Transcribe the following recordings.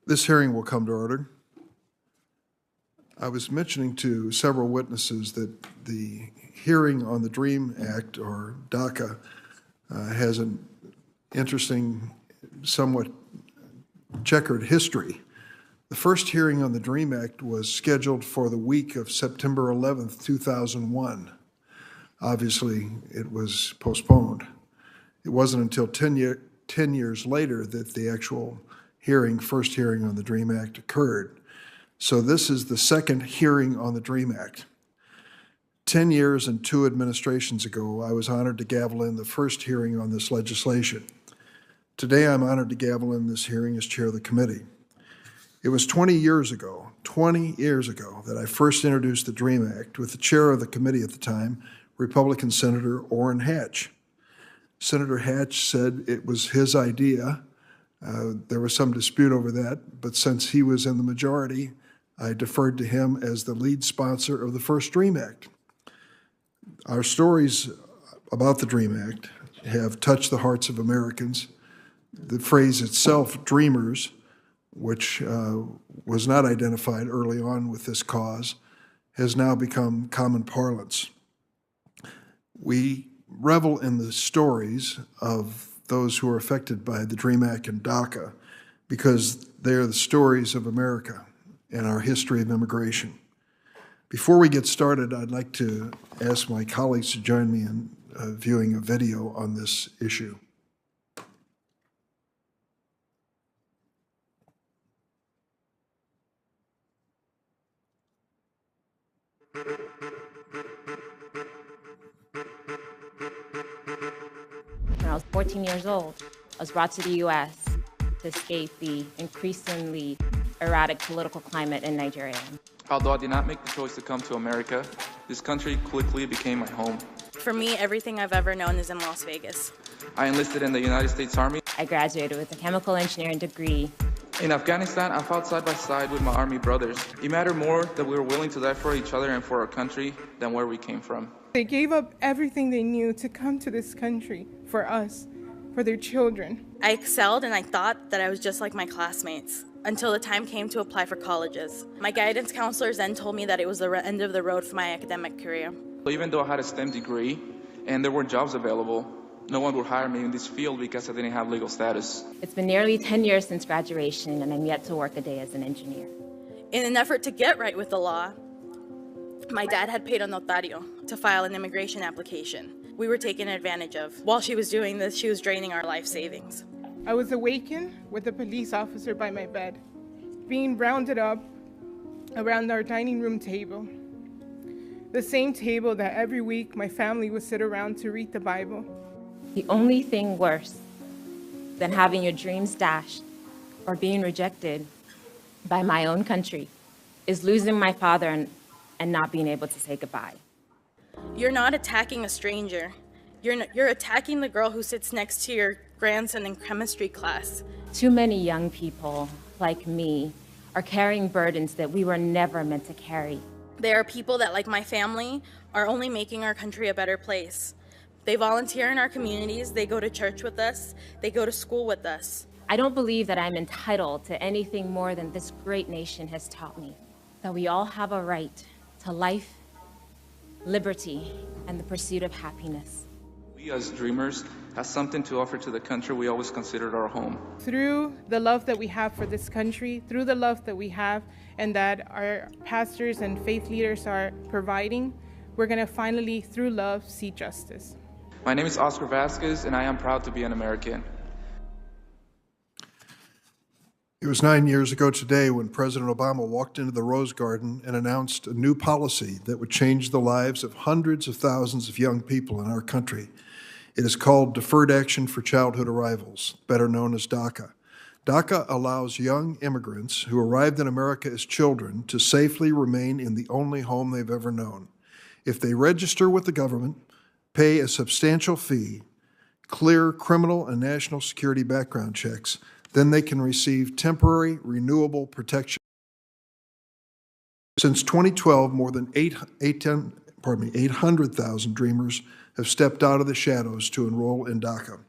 This hearing will come to order. I was mentioning to several witnesses that the hearing on the DREAM Act, or DACA, has an interesting, somewhat checkered history. The first hearing on the DREAM Act was scheduled for the week of September 11th, 2001. Obviously, it was postponed. It wasn't until 10 years later that the actual first hearing on the DREAM Act occurred. So this is the second hearing on the DREAM Act. 10 years and 2 administrations ago, I was honored to gavel in the first hearing on this legislation. Today, I'm honored to gavel in this hearing as chair of the committee. It was 20 years ago that I first introduced the DREAM Act with the chair of the committee at the time, Republican Senator Orrin Hatch. Senator Hatch said it was his idea. There was some dispute over that, but since he was in the majority, I deferred to him as the lead sponsor of the first DREAM Act. Our stories about the DREAM Act have touched the hearts of Americans. The phrase itself, dreamers, which was not identified early on with this cause, has now become common parlance. We revel in the stories of those who are affected by the DREAM Act and DACA because they are the stories of America and our history of immigration. Before we get started, I'd like to ask my colleagues to join me in viewing a video on this issue. When I was 14 years old, I was brought to the U.S. to escape the increasingly erratic political climate in Nigeria. Although I did not make the choice to come to America, this country quickly became my home. For me, everything I've ever known is in Las Vegas. I enlisted in the United States Army. I graduated with a chemical engineering degree. In Afghanistan, I fought side by side with my Army brothers. It mattered more that we were willing to die for each other and for our country than where we came from. They gave up everything they knew to come to this country for us, for their children. I excelled and I thought that I was just like my classmates until the time came to apply for colleges. My guidance counselors then told me that it was the end of the road for my academic career. Even though I had a STEM degree and there were jobs available, no one would hire me in this field because I didn't have legal status. It's been nearly 10 years since graduation, and I'm yet to work a day as an engineer. In an effort to get right with the law, my dad had paid a notario to file an immigration application. We were taken advantage of. While she was doing this, she was draining our life savings. I was awakened with a police officer by my bed, being rounded up around our dining room table. The same table that every week my family would sit around to read the Bible. The only thing worse than having your dreams dashed or being rejected by my own country is losing my father and not being able to say goodbye. You're not attacking a stranger. You're attacking the girl who sits next to your grandson in chemistry class. Too many young people like me are carrying burdens that we were never meant to carry. There are people that, like my family, are only making our country a better place. They volunteer in our communities, they go to church with us, they go to school with us. I don't believe that I'm entitled to anything more than this great nation has taught me, that we all have a right to life, liberty, and the pursuit of happiness. We as dreamers have something to offer to the country we always considered our home. Through the love that we have for this country, through the love that we have and that our pastors and faith leaders are providing, we're going to finally, through love, see justice. My name is Oscar Vasquez, and I am proud to be an American. It was 9 years ago today when President Obama walked into the Rose Garden and announced a new policy that would change the lives of hundreds of thousands of young people in our country. It is called Deferred Action for Childhood Arrivals, better known as DACA. DACA allows young immigrants who arrived in America as children to safely remain in the only home they've ever known. If they register with the government, pay a substantial fee, clear criminal and national security background checks, then they can receive temporary renewable protection. Since 2012, more than 800,000 dreamers have stepped out of the shadows to enroll in DACA.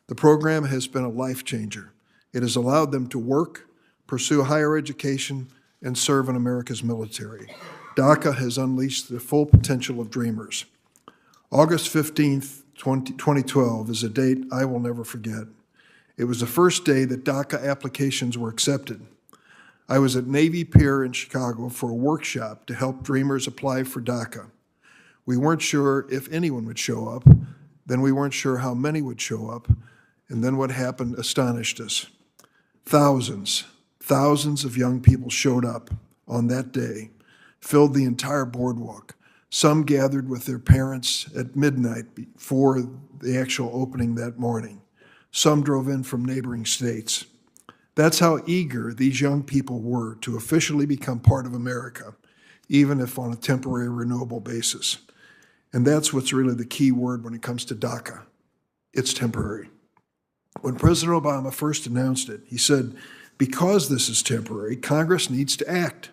The program has been a life changer. It has allowed them to work, pursue higher education, and serve in America's military. DACA has unleashed the full potential of dreamers. August 15th, 2012 is a date I will never forget. It was the first day that DACA applications were accepted. I was at Navy Pier in Chicago for a workshop to help dreamers apply for DACA. We weren't sure if anyone would show up, then we weren't sure how many would show up, and then what happened astonished us. Thousands of young people showed up on that day, filled the entire boardwalk. Some gathered with their parents at midnight before the actual opening that morning. Some drove in from neighboring states. That's how eager these young people were to officially become part of America, even if on a temporary renewable basis. And that's what's really the key word when it comes to DACA. It's temporary. When President Obama first announced it, he said, because this is temporary, Congress needs to act.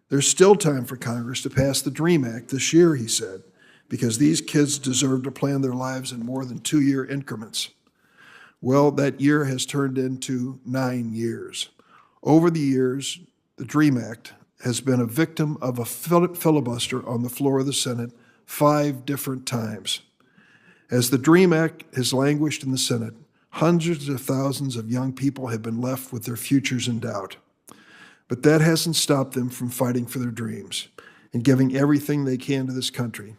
There's still time for Congress to pass the DREAM Act this year, he said, because these kids deserve to plan their lives in more than 2-year increments. Well, that year has turned into 9 years. Over the years, the DREAM Act has been a victim of a filibuster on the floor of the Senate 5 different times. As the DREAM Act has languished in the Senate, hundreds of thousands of young people have been left with their futures in doubt. But that hasn't stopped them from fighting for their dreams and giving everything they can to this country.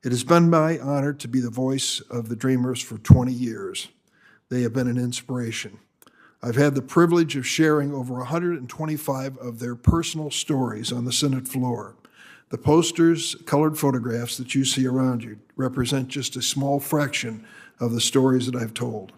It has been my honor to be the voice of the Dreamers for 20 years. They have been an inspiration. I've had the privilege of sharing over 125 of their personal stories on the Senate floor. The posters, colored photographs that you see around you represent just a small fraction of the stories that I've told.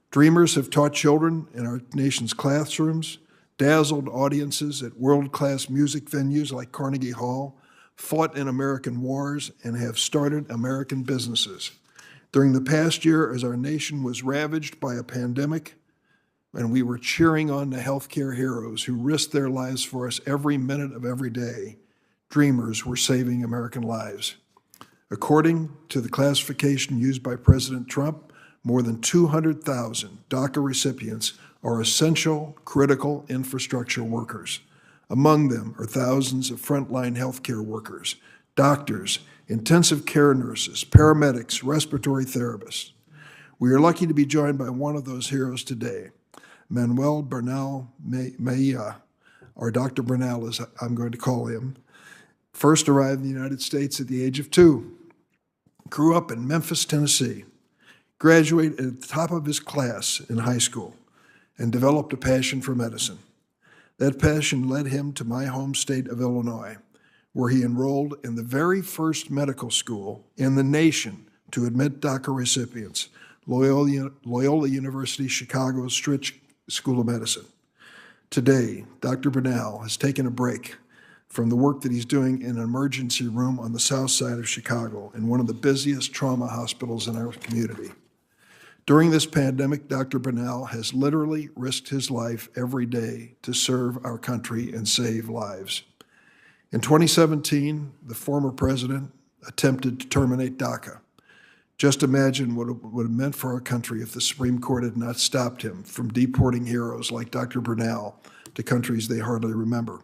Dreamers have taught children in our nation's classrooms, dazzled audiences at world-class music venues like Carnegie Hall, fought in American wars, and have started American businesses. During the past year, as our nation was ravaged by a pandemic, and we were cheering on the healthcare heroes who risked their lives for us every minute of every day, dreamers were saving American lives. According to the classification used by President Trump, more than 200,000 DACA recipients are essential, critical infrastructure workers. Among them are thousands of frontline healthcare workers, doctors, intensive care nurses, paramedics, respiratory therapists. We are lucky to be joined by one of those heroes today, Manuel Bernal Mejia, or Dr. Bernal as I'm going to call him. First arrived in the United States at the age of 2, grew up in Memphis, Tennessee, graduated at the top of his class in high school, and developed a passion for medicine. That passion led him to my home state of Illinois, where he enrolled in the very first medical school in the nation to admit DACA recipients, Loyola University Chicago's Stritch School of Medicine. Today, Dr. Bernal has taken a break from the work that he's doing in an emergency room on the south side of Chicago in one of the busiest trauma hospitals in our community. During this pandemic, Dr. Bernal has literally risked his life every day to serve our country and save lives. In 2017, the former president attempted to terminate DACA. Just imagine what it would have meant for our country if the Supreme Court had not stopped him from deporting heroes like Dr. Bernal to countries they hardly remember.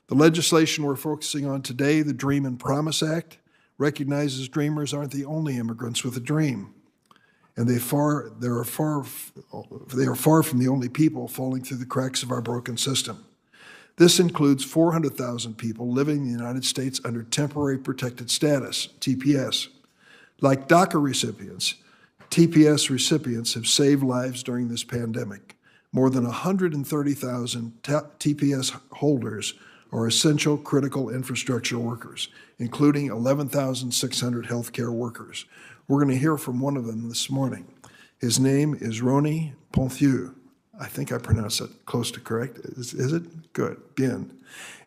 The legislation we're focusing on today, the Dream and Promise Act, recognizes dreamers aren't the only immigrants with a dream. And they are far from the only people falling through the cracks of our broken system. This includes 400,000 people living in the United States under temporary protected status, TPS. Like DACA recipients, TPS recipients have saved lives during this pandemic. More than 130,000 TPS holders are essential critical infrastructure workers, including 11,600 healthcare workers. We're going to hear from one of them this morning. His name is Rony Ponthieu. I think I pronounced that close to correct. Is it? Good. Bien.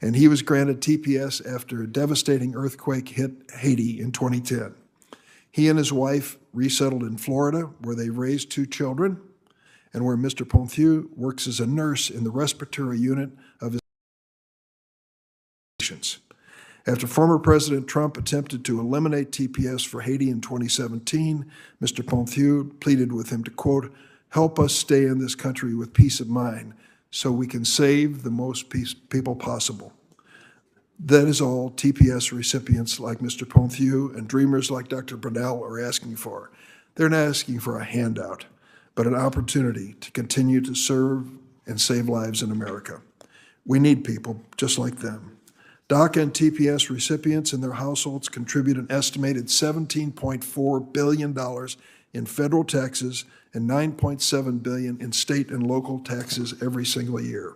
And he was granted TPS after a devastating earthquake hit Haiti in 2010. He and his wife resettled in Florida, where they raised 2 children, and where Mr. Ponthieu works as a nurse in the respiratory unit of his patients. After former President Trump attempted to eliminate TPS for Haiti in 2017, Mr. Ponthieu pleaded with him to, quote, help us stay in this country with peace of mind so we can save the most people possible. That is all TPS recipients like Mr. Ponthieu and dreamers like Dr. Brunel are asking for. They're not asking for a handout, but an opportunity to continue to serve and save lives in America. We need people just like them. DACA and TPS recipients and their households contribute an estimated $17.4 billion in federal taxes and $9.7 billion in state and local taxes every single year.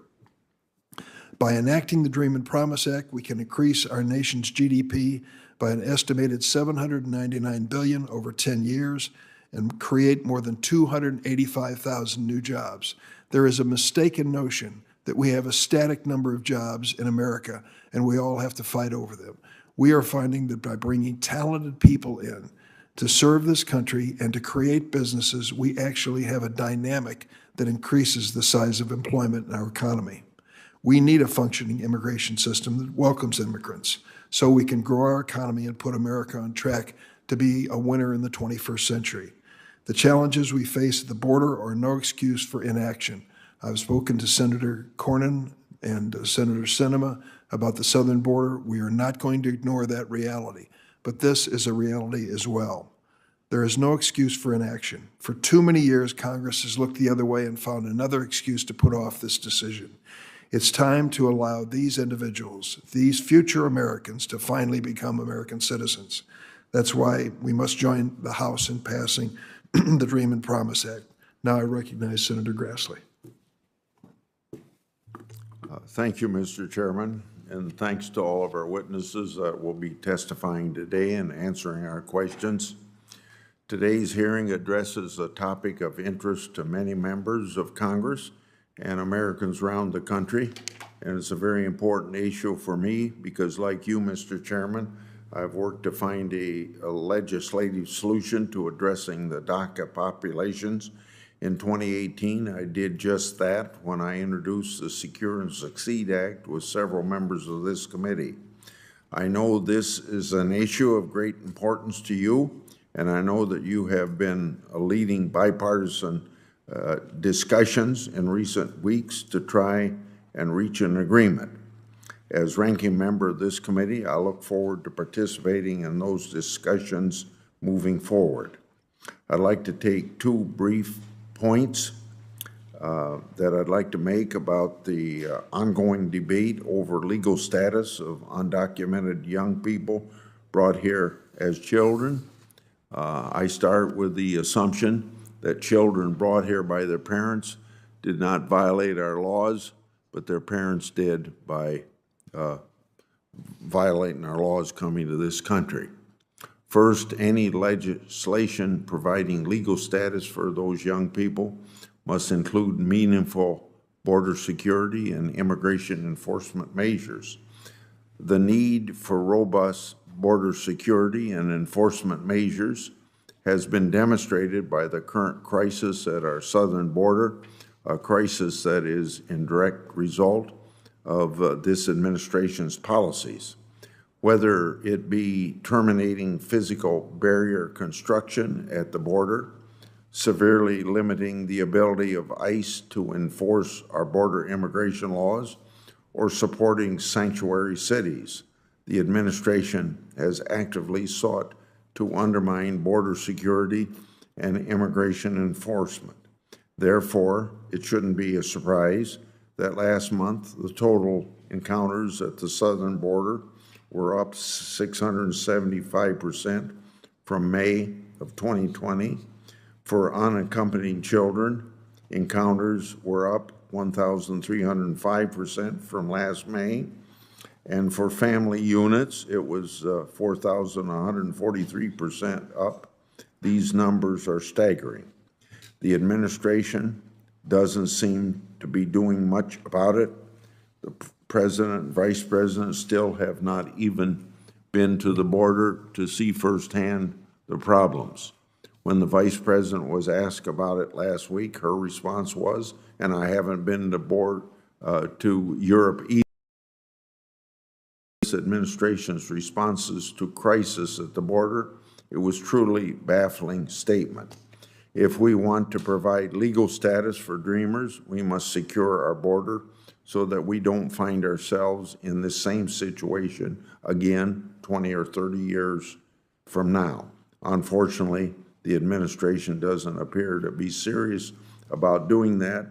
By enacting the Dream and Promise Act, we can increase our nation's GDP by an estimated $799 billion over 10 years and create more than 285,000 new jobs. There is a mistaken notion that we have a static number of jobs in America and we all have to fight over them. We are finding that by bringing talented people in to serve this country and to create businesses, we actually have a dynamic that increases the size of employment in our economy. We need a functioning immigration system that welcomes immigrants so we can grow our economy and put America on track to be a winner in the 21st century. The challenges we face at the border are no excuse for inaction. I've spoken to Senator Cornyn and Senator Sinema about the southern border. We are not going to ignore that reality, but this is a reality as well. There is no excuse for inaction. For too many years, Congress has looked the other way and found another excuse to put off this decision. It's time to allow these individuals, these future Americans, to finally become American citizens. That's why we must join the House in passing the Dream and Promise Act. Now I recognize Senator Grassley. Thank you, Mr. Chairman, and thanks to all of our witnesses that will be testifying today and answering our questions. Today's hearing addresses a topic of interest to many members of Congress and Americans around the country, and it's a very important issue for me because, like you, Mr. Chairman, I've worked to find a legislative solution to addressing the DACA populations. In 2018, I did just that when I introduced the Secure and Succeed Act with several members of this committee. I know this is an issue of great importance to you, and I know that you have been leading bipartisan discussions in recent weeks to try and reach an agreement. As ranking member of this committee, I look forward to participating in those discussions moving forward. I'd like to take two brief points that I'd like to make about the ongoing debate over legal status of undocumented young people brought here as children. I start with the assumption that children brought here by their parents did not violate our laws, but their parents did by violating our laws coming to this country. First, any legislation providing legal status for those young people must include meaningful border security and immigration enforcement measures. The need for robust border security and enforcement measures has been demonstrated by the current crisis at our southern border, a crisis that is in direct result of this administration's policies. Whether it be terminating physical barrier construction at the border, severely limiting the ability of ICE to enforce our border immigration laws, or supporting sanctuary cities, the administration has actively sought to undermine border security and immigration enforcement. Therefore, it shouldn't be a surprise that last month the total encounters at the southern border were up 675% from May of 2020. For unaccompanied children, encounters were up 1,305% from last May. And for family units, it was 4,143% up. These numbers are staggering. The administration doesn't seem to be doing much about it. The president and vice president still have not even been to the border to see firsthand the problems. When the vice president was asked about it last week, her response was, and I haven't been to Europe either. This administration's responses to crisis at the border, it was truly baffling statement. If we want to provide legal status for Dreamers, we must secure our border so that we don't find ourselves in the same situation again 20 or 30 years from now. Unfortunately, the administration doesn't appear to be serious about doing that,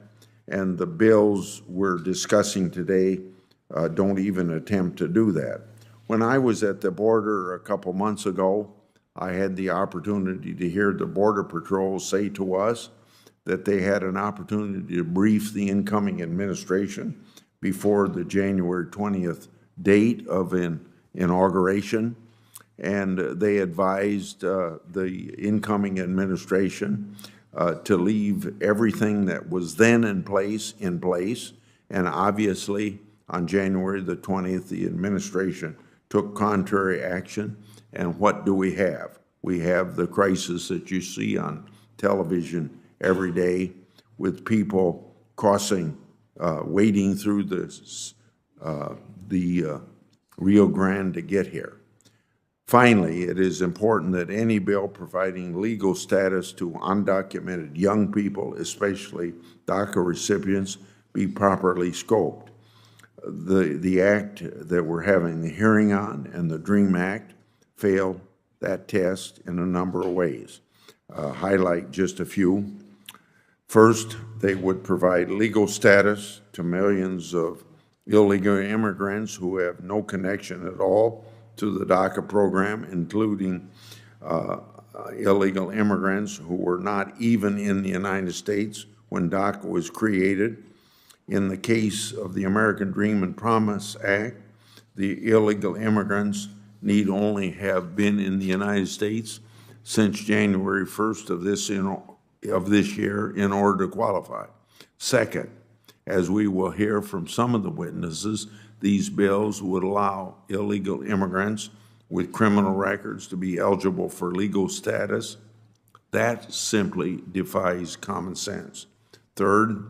and the bills we're discussing today don't even attempt to do that. When I was at the border a couple months ago, I had the opportunity to hear the Border Patrol say to us that they had an opportunity to brief the incoming administration before the January 20th date of inauguration, and they advised the incoming administration to leave everything that was then in place, and obviously on January the 20th, the administration took contrary action. And what do we have? We have the crisis that you see on television every day with people crossing, wading through the Rio Grande to get here. Finally, it is important that any bill providing legal status to undocumented young people, especially DACA recipients, be properly scoped. The act that we're having the hearing on and the DREAM Act fail that test in a number of ways. Highlight just a few. First, they would provide legal status to millions of illegal immigrants who have no connection at all to the DACA program, including illegal immigrants who were not even in the United States when DACA was created. In the case of the American Dream and Promise Act, the illegal immigrants need only have been in the United States since January 1st of this year in order to qualify. Second, as we will hear from some of the witnesses, these bills would allow illegal immigrants with criminal records to be eligible for legal status. That simply defies common sense. Third,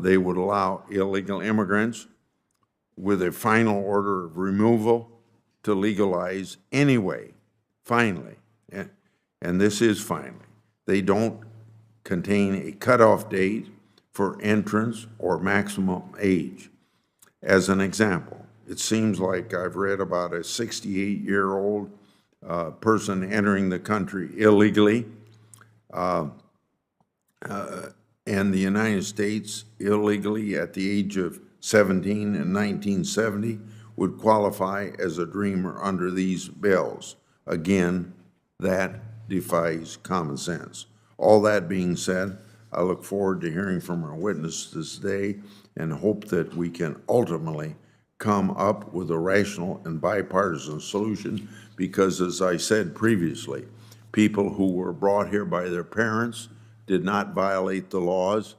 they would allow illegal immigrants with a final order of removal to legalize anyway, finally, and this is finally. They don't contain a cutoff date for entrance or maximum age. As an example, it seems like I've read about a 68-year-old person entering the country illegally, and the United States illegally at the age of 17 in 1970 would qualify as a dreamer under these bills. Again, that defies common sense. All that being said, I look forward to hearing from our witnesses today and hope that we can ultimately come up with a rational and bipartisan solution because, as I said previously, people who were brought here by their parents did not violate the laws,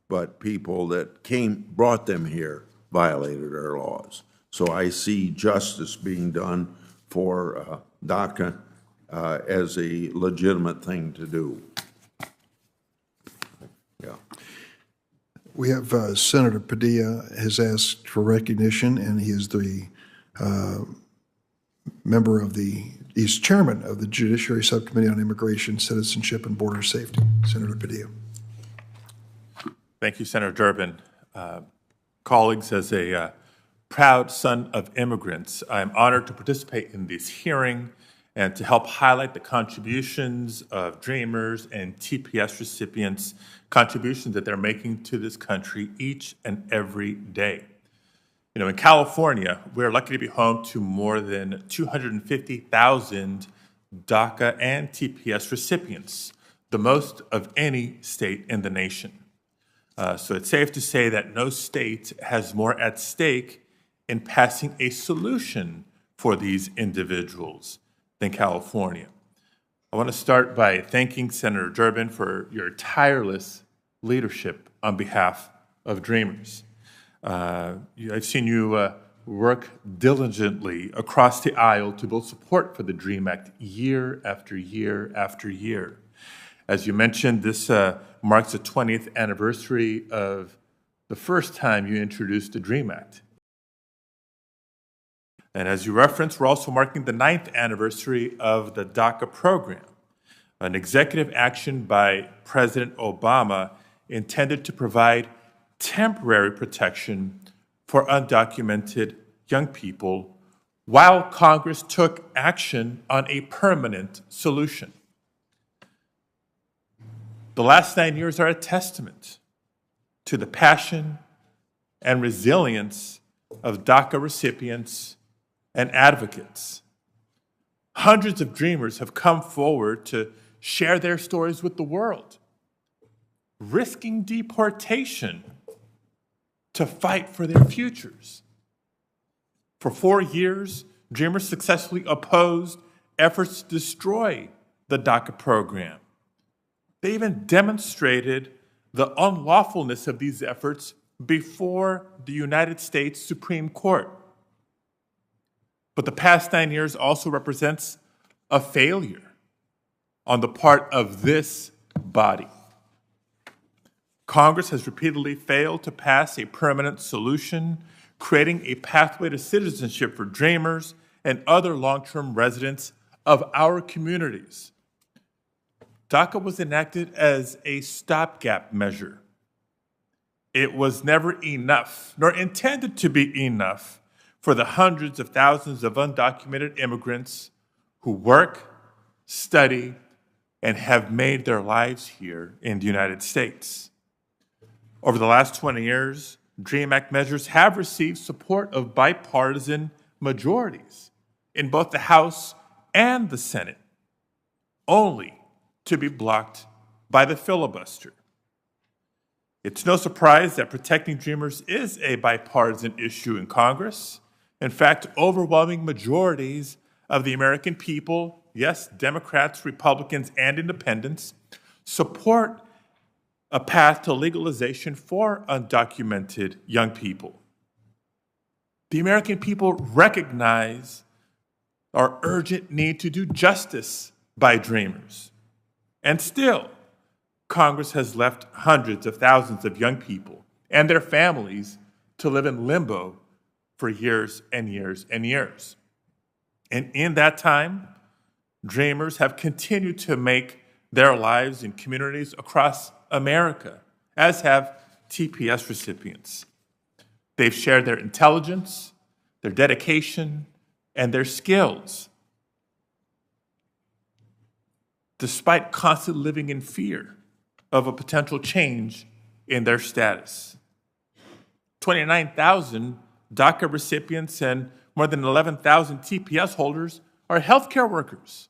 but people that brought them here violated our laws. So I see justice being done for DACA as a legitimate thing to do. Yeah. We have Senator Padilla has asked for recognition, and he is the he's chairman of the Judiciary Subcommittee on Immigration, Citizenship, and Border Safety. Senator Padilla. Thank you, Senator Durbin. Colleagues, as a proud son of immigrants, I am honored to participate in this hearing and to help highlight the contributions of Dreamers and TPS recipients, contributions that they're making to this country each and every day. You know, in California, we're lucky to be home to more than 250,000 DACA and TPS recipients, the most of any state in the nation. So it's safe to say that no state has more at stake in passing a solution for these individuals than California. I want to start by thanking Senator Durbin for your tireless leadership on behalf of Dreamers. I've seen you work diligently across the aisle to build support for the DREAM Act year after year after year. As you mentioned, this marks the 20th anniversary of the first time you introduced the DREAM Act. And as you referenced, we're also marking the 9th anniversary of the DACA program. an executive action by President Obama intended to provide temporary protection for undocumented young people while Congress took action on a permanent solution. The last 9 years are a testament to the passion and resilience of DACA recipients and advocates. Hundreds of dreamers have come forward to share their stories with the world, risking deportation to fight for their futures. For 4 years, dreamers successfully opposed efforts to destroy the DACA program. They even demonstrated the unlawfulness of these efforts before the United States Supreme Court. But the past 9 years also represents a failure on the part of this body. Congress has repeatedly failed to pass a permanent solution, creating a pathway to citizenship for dreamers and other long-term residents of our communities. DACA was enacted as a stopgap measure. It was never enough, nor intended to be enough, for the hundreds of thousands of undocumented immigrants who work, study, and have made their lives here in the United States. Over the last 20 years, DREAM Act measures have received support of bipartisan majorities in both the House and the Senate, only to be blocked by the filibuster. It's no surprise that protecting dreamers is a bipartisan issue in Congress. In fact, overwhelming majorities of the American people, yes, Democrats, Republicans, and independents, support a path to legalization for undocumented young people. The American people recognize our urgent need to do justice by dreamers. And still, Congress has left hundreds of thousands of young people and their families to live in limbo for years and years and years. And in that time, dreamers have continued to make their lives in communities across America, as have TPS recipients. They've shared their intelligence, their dedication, and their skills, despite constantly living in fear of a potential change in their status. 29,000 DACA recipients and more than 11,000 TPS holders are healthcare workers,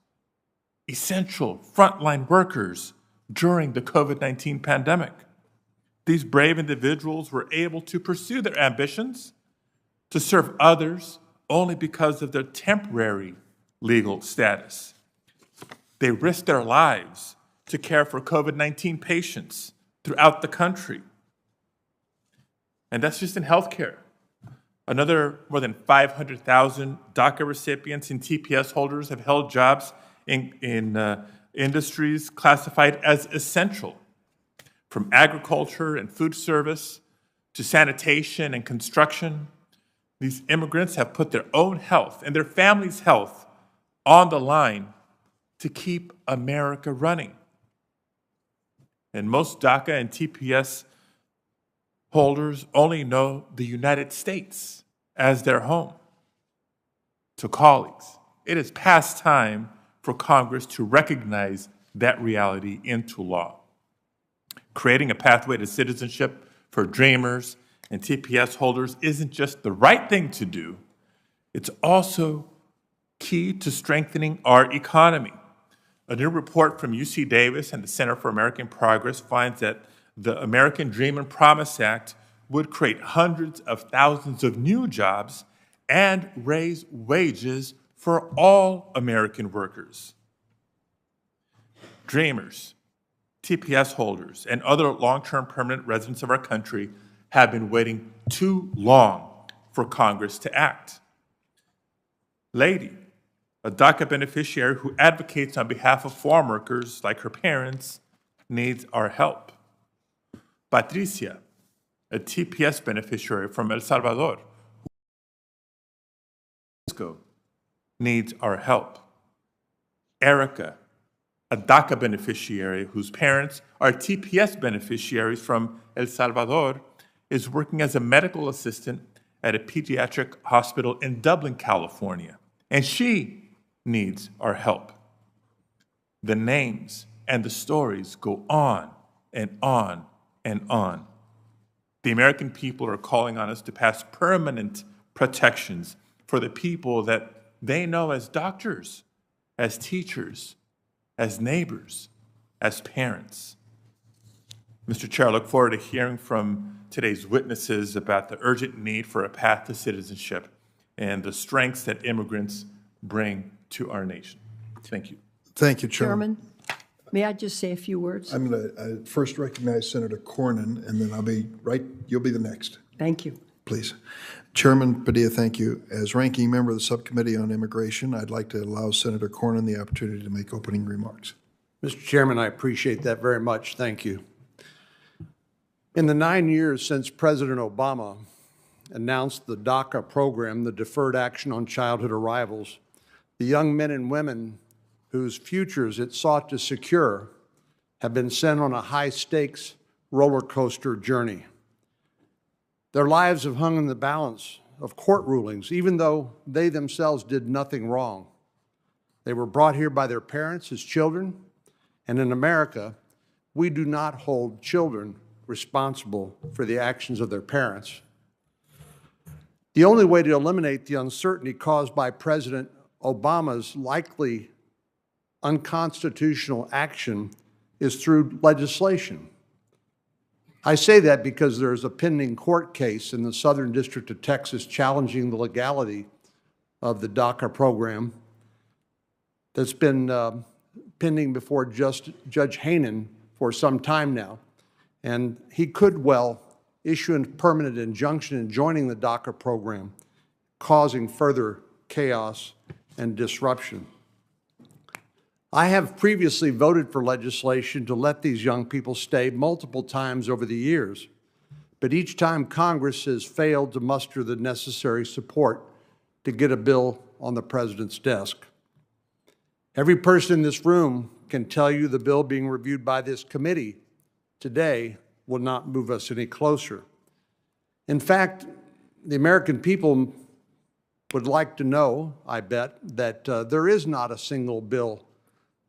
essential frontline workers during the COVID-19 pandemic. These brave individuals were able to pursue their ambitions to serve others only because of their temporary legal status. They risked their lives to care for COVID-19 patients throughout the country. And that's just in healthcare. Another more than 500,000 DACA recipients and TPS holders have held jobs in industries classified as essential, from agriculture and food service to sanitation and construction. These immigrants have put their own health and their family's health on the line to keep America running. And most DACA and TPS holders only know the United States as their home. To colleagues, it is past time for Congress to recognize that reality into law. Creating a pathway to citizenship for dreamers and TPS holders isn't just the right thing to do, it's also key to strengthening our economy. A new report from UC Davis and the Center for American Progress finds that the American Dream and Promise Act would create hundreds of thousands of new jobs and raise wages for all American workers. Dreamers, TPS holders, and other long-term permanent residents of our country have been waiting too long for Congress to act. Lady, a DACA beneficiary who advocates on behalf of farm workers like her parents, needs our help. Patricia, a TPS beneficiary from El Salvador, who needs our help. Erica, a DACA beneficiary whose parents are TPS beneficiaries from El Salvador, is working as a medical assistant at a pediatric hospital in Dublin, California, and she needs our help. The names and the stories go on and on and on. The American people are calling on us to pass permanent protections for the people that they know as doctors, as teachers, as neighbors, as parents. Mr. Chair, I look forward to hearing from today's witnesses about the urgent need for a path to citizenship and the strengths that immigrants bring to our nation. Thank you. Thank you, Chairman. Chairman, may I just say a few words? I'm going to first recognize Senator Cornyn, and then you'll be the next. Thank you. Please. Chairman Padilla, thank you. As ranking member of the Subcommittee on Immigration, I'd like to allow Senator Cornyn the opportunity to make opening remarks. Mr. Chairman, I appreciate that very much. Thank you. In the 9 years since President Obama announced the DACA program, the Deferred Action on Childhood Arrivals, the young men and women whose futures it sought to secure have been sent on a high-stakes roller coaster journey. Their lives have hung in the balance of court rulings, even though they themselves did nothing wrong. They were brought here by their parents as children, and in America, we do not hold children responsible for the actions of their parents. The only way to eliminate the uncertainty caused by President Obama's likely unconstitutional action is through legislation. I say that because there is a pending court case in the Southern District of Texas challenging the legality of the DACA program that's been pending before Judge Hainan for some time now. And he could well issue a permanent injunction in joining the DACA program, causing further chaos and disruption. I have previously voted for legislation to let these young people stay multiple times over the years, but each time Congress has failed to muster the necessary support to get a bill on the President's desk. Every person in this room can tell you the bill being reviewed by this committee today will not move us any closer. In fact, the American people would like to know, I bet, that there is not a single bill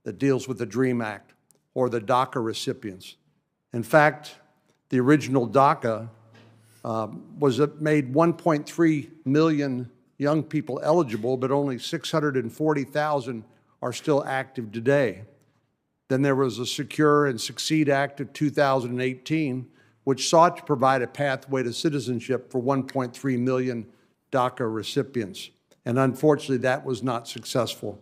that deals with the DREAM Act or the DACA recipients. In fact, the original DACA made 1.3 million young people eligible, but only 640,000 are still active today. Then there was the Secure and Succeed Act of 2018, which sought to provide a pathway to citizenship for 1.3 million DACA recipients. And unfortunately, that was not successful.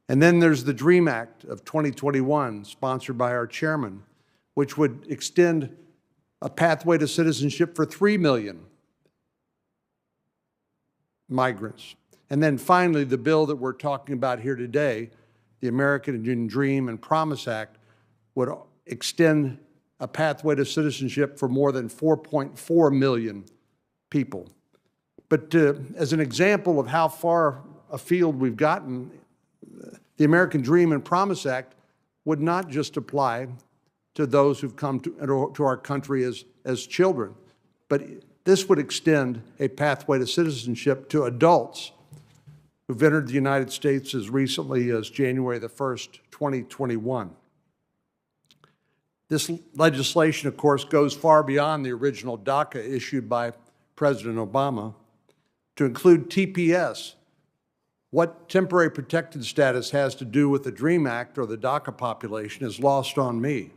And then there's the DREAM Act of 2021, sponsored by our chairman, which would extend a pathway to citizenship for 3 million migrants. And then finally, the bill that we're talking about here today, the American Dream and Promise Act, would extend a pathway to citizenship for more than 4.4 million people. But as an example of how far afield we've gotten, the American Dream and Promise Act would not just apply to those who've come to our country as children, but this would extend a pathway to citizenship to adults who've entered the United States as recently as January the 1st, 2021. This legislation, of course, goes far beyond the original DACA issued by President Obama to include TPS. What temporary protected status has to do with the DREAM Act or the DACA population is lost on me.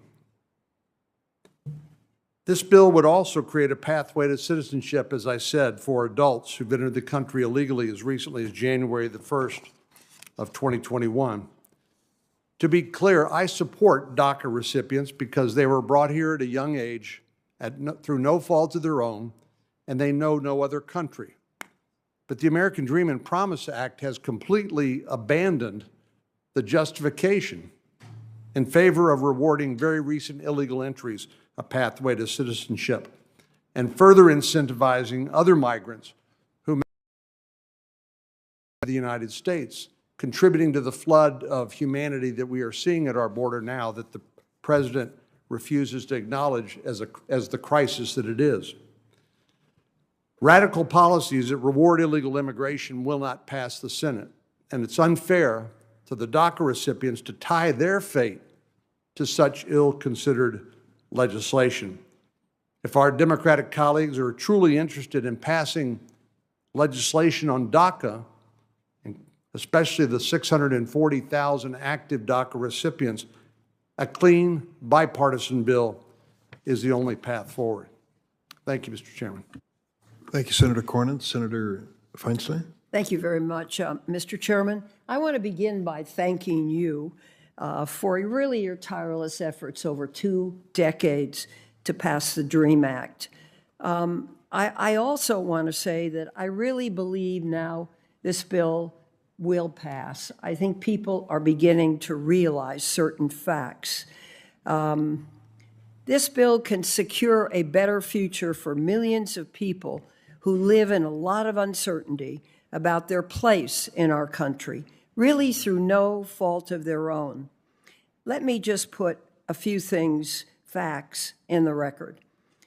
This bill would also create a pathway to citizenship, as I said, for adults who've entered the country illegally as recently as January the 1st of 2021. To be clear, I support DACA recipients because they were brought here at a young age through no fault of their own, and they know no other country. But the American Dream and Promise Act has completely abandoned the justification in favor of rewarding very recent illegal entries a pathway to citizenship and further incentivizing other migrants who may the United States, contributing to the flood of humanity that we are seeing at our border now that the President refuses to acknowledge as the crisis that it is. Radical policies that reward illegal immigration will not pass the Senate, and it's unfair to the DACA recipients to tie their fate to such ill-considered legislation. If our Democratic colleagues are truly interested in passing legislation on DACA, especially the 640,000 active DACA recipients, a clean, bipartisan bill is the only path forward. Thank you, Mr. Chairman. Thank you, Senator Cornyn. Senator Feinstein? Thank you very much, Mr. Chairman. I want to begin by thanking you for really your tireless efforts over 2 decades to pass the DREAM Act. I also want to say that I really believe now this bill will pass. I think people are beginning to realize certain facts. This bill can secure a better future for millions of people who live in a lot of uncertainty about their place in our country, really through no fault of their own. Let me just put a few facts in the record.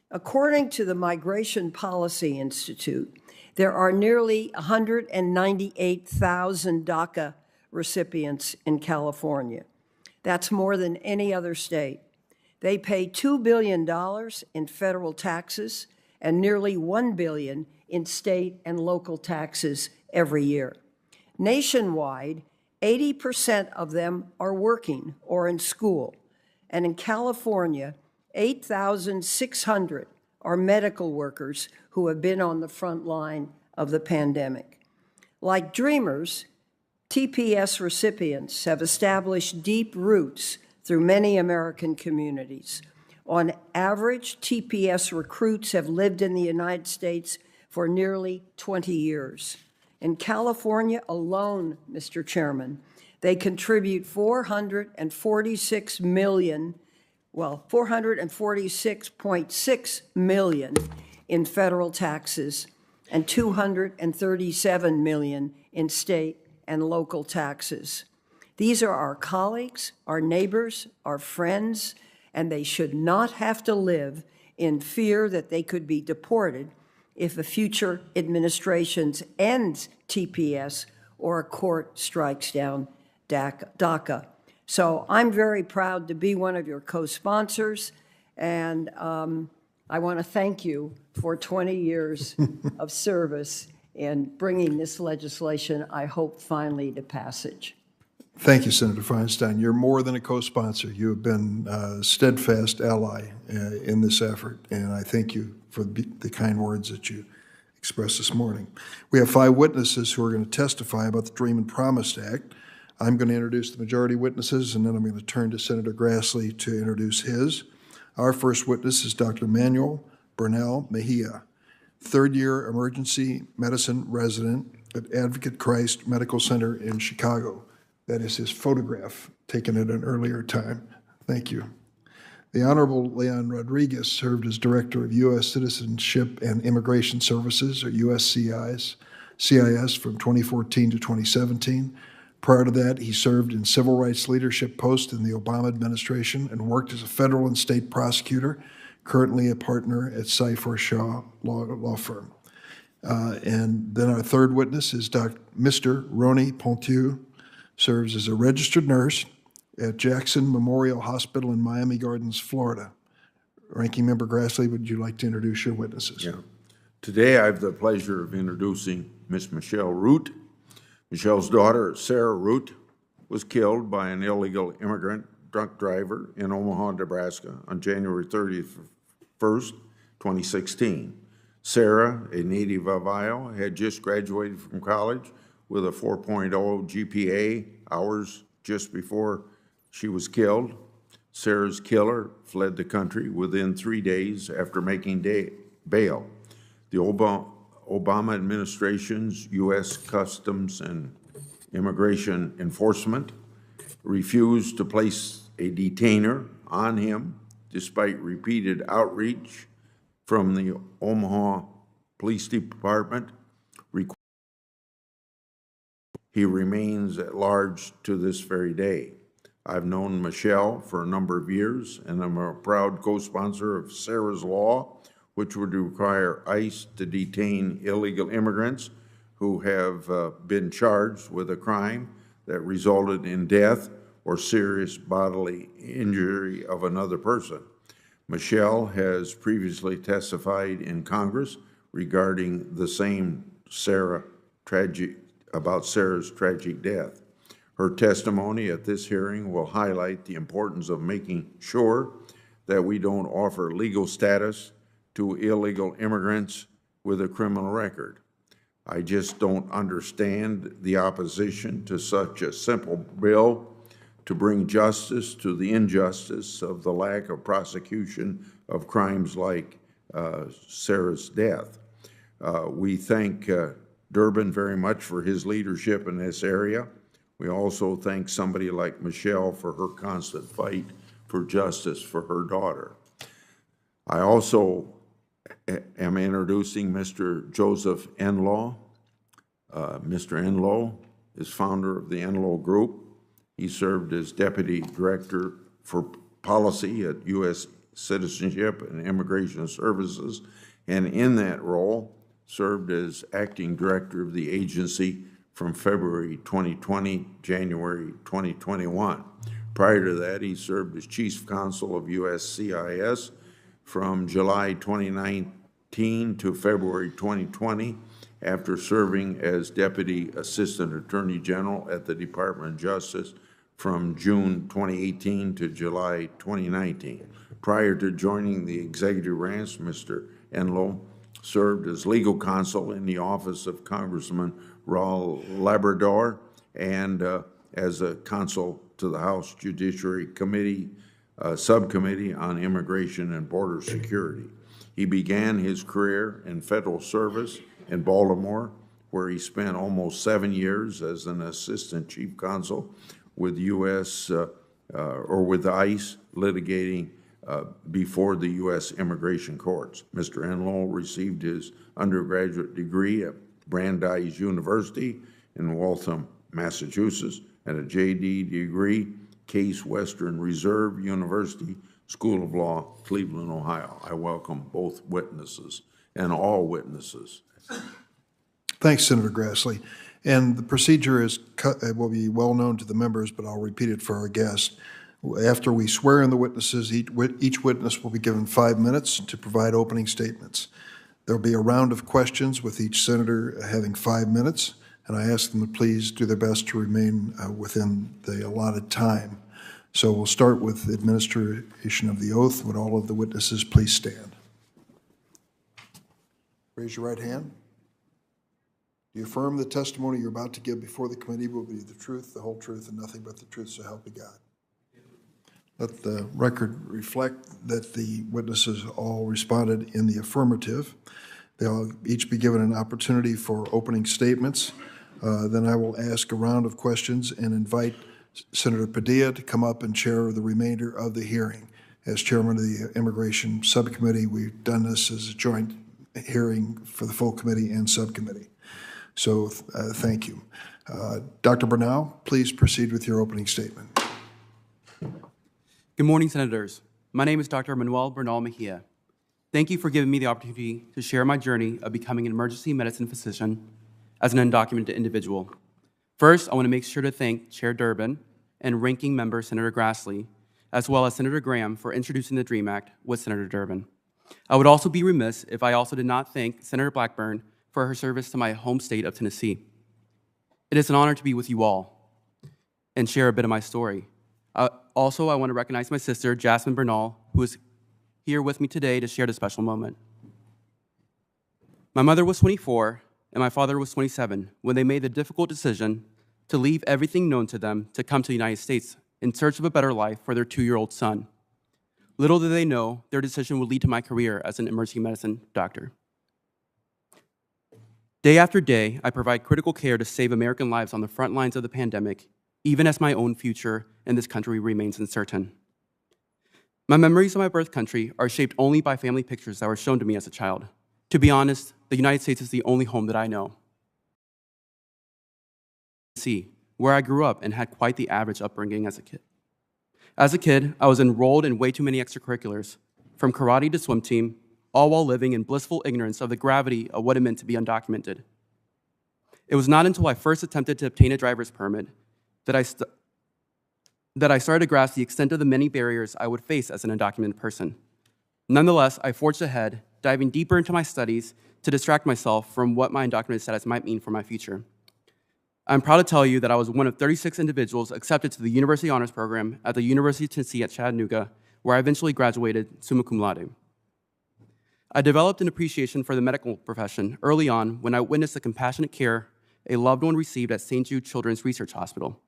According to the Migration Policy Institute, there are nearly 198,000 DACA recipients in California. That's more than any other state. They pay $2 billion in federal taxes and nearly $1 billion in state and local taxes every year. Nationwide, 80% of them are working or in school. And in California, 8,600 are medical workers who have been on the front line of the pandemic. Like Dreamers, TPS recipients have established deep roots through many American communities. On average, TPS recruits have lived in the United States for nearly 20 years. In California alone, Mr. Chairman, they contribute $446.6 million in federal taxes and $237 million in state and local taxes. These are our colleagues, our neighbors, our friends, and they should not have to live in fear that they could be deported if a future administration ends TPS or a court strikes down DACA. So I'm very proud to be one of your co-sponsors, and I want to thank you for 20 years of service in bringing this legislation, I hope, finally to passage. Thank you, Senator Feinstein. You're more than a co-sponsor. You have been a steadfast ally in this effort, and I thank you for the kind words that you expressed this morning. We have 5 witnesses who are going to testify about the Dream and Promise Act. I'm going to introduce the majority witnesses, and then I'm going to turn to Senator Grassley to introduce his. Our first witness is Dr. Manuel Bernal Mejia, third-year emergency medicine resident at Advocate Christ Medical Center in Chicago. That is his photograph taken at an earlier time. Thank you. The Honorable Leon Rodriguez served as Director of U.S. Citizenship and Immigration Services, or USCIS, from 2014 to 2017. Prior to that, he served in civil rights leadership posts in the Obama administration and worked as a federal and state prosecutor, currently a partner at Cypher Shaw law firm. And then our third witness is Mr. Roni Pontieu, serves as a registered nurse at Jackson Memorial Hospital in Miami Gardens, Florida. Ranking Member Grassley, would you like to introduce your witnesses? Yeah. Today, I have the pleasure of introducing Ms. Michelle Root. Michelle's daughter, Sarah Root, was killed by an illegal immigrant drunk driver in Omaha, Nebraska on January 31st, 2016. Sarah, a native of Iowa, had just graduated from college with a 4.0 GPA hours just before she was killed. Sarah's killer fled the country within 3 days after making bail. The Obama administration's U.S. Customs and Immigration Enforcement refused to place a detainer on him despite repeated outreach from the Omaha Police Department. He remains at large to this very day. I've known Michelle for a number of years, and I'm a proud co-sponsor of Sarah's Law, which would require ICE to detain illegal immigrants who have been charged with a crime that resulted in death or serious bodily injury of another person. Michelle has previously testified in Congress regarding the same about Sarah's tragic death. Her testimony at this hearing will highlight the importance of making sure that we don't offer legal status to illegal immigrants with a criminal record. I just don't understand the opposition to such a simple bill to bring justice to the injustice of the lack of prosecution of crimes like Sarah's death. We thank Durbin very much for his leadership in this area. We also thank somebody like Michelle for her constant fight for justice for her daughter. I also am introducing Mr. Joseph Enlow. Mr. Enlow is founder of the Enlow Group. He served as Deputy Director for Policy at U.S. Citizenship and Immigration Services, and in that role served as Acting Director of the agency from February 2020, January 2021. Prior to that, he served as Chief Counsel of USCIS from July 2019 to February 2020, after serving as Deputy Assistant Attorney General at the Department of Justice from June 2018 to July 2019. Prior to joining the executive branch, Mr. Enlow served as legal counsel in the office of Congressman Raul Labrador and as a counsel to the House Judiciary Committee, Subcommittee on Immigration and Border Security. He began his career in federal service in Baltimore, where he spent almost 7 years as an assistant chief counsel with with ICE, litigating before the U.S. immigration courts. Mr. Enlow received his undergraduate degree at Brandeis University in Waltham, Massachusetts, and a JD degree, Case Western Reserve University School of Law, Cleveland, Ohio. I welcome both witnesses and all witnesses. Thanks, Senator Grassley. And the procedure will be well known to the members, but I'll repeat it for our guests. After we swear in the witnesses, each witness will be given 5 minutes to provide opening statements. There will be a round of questions with each senator having 5 minutes, and I ask them to please do their best to remain within the allotted time. So we'll start with administration of the oath. Would all of the witnesses please stand? Raise your right hand. Do you affirm the testimony you're about to give before the committee will be the truth, the whole truth, and nothing but the truth, so help you God? Let the record reflect that the witnesses all responded in the affirmative. They'll each be given an opportunity for opening statements. Then I will ask a round of questions and invite Senator Padilla to come up and chair the remainder of the hearing. As chairman of the Immigration Subcommittee, we've done this as a joint hearing for the full committee and subcommittee. So thank you. Dr. Bernal, please proceed with your opening statement. Good morning, Senators. My name is Dr. Manuel Bernal Mejia. Thank you for giving me the opportunity to share my journey of becoming an emergency medicine physician as an undocumented individual. First, I want to make sure to thank Chair Durbin and Ranking Member Senator Grassley, as well as Senator Graham for introducing the DREAM Act with Senator Durbin. I would also be remiss if I also did not thank Senator Blackburn for her service to my home state of Tennessee. It is an honor to be with you all and share a bit of my story. Also, I want to recognize my sister, Jasmine Bernal, who is here with me today to share this special moment. My mother was 24 and my father was 27 when they made the difficult decision to leave everything known to them to come to the United States in search of a better life for their 2-year-old son. Little did they know their decision would lead to my career as an emergency medicine doctor. Day after day, I provide critical care to save American lives on the front lines of the pandemic, even as my own future in this country remains uncertain. My memories of my birth country are shaped only by family pictures that were shown to me as a child. To be honest, the United States is the only home that I know. Tennessee, where I grew up and had quite the average upbringing as a kid. As a kid, I was enrolled in way too many extracurriculars, from karate to swim team, all while living in blissful ignorance of the gravity of what it meant to be undocumented. It was not until I first attempted to obtain a driver's permit that I started to grasp the extent of the many barriers I would face as an undocumented person. Nonetheless, I forged ahead, diving deeper into my studies to distract myself from what my undocumented status might mean for my future. I'm proud to tell you that I was one of 36 individuals accepted to the University Honors Program at the University of Tennessee at Chattanooga, where I eventually graduated summa cum laude. I developed an appreciation for the medical profession early on when I witnessed the compassionate care a loved one received at St. Jude Children's Research Hospital.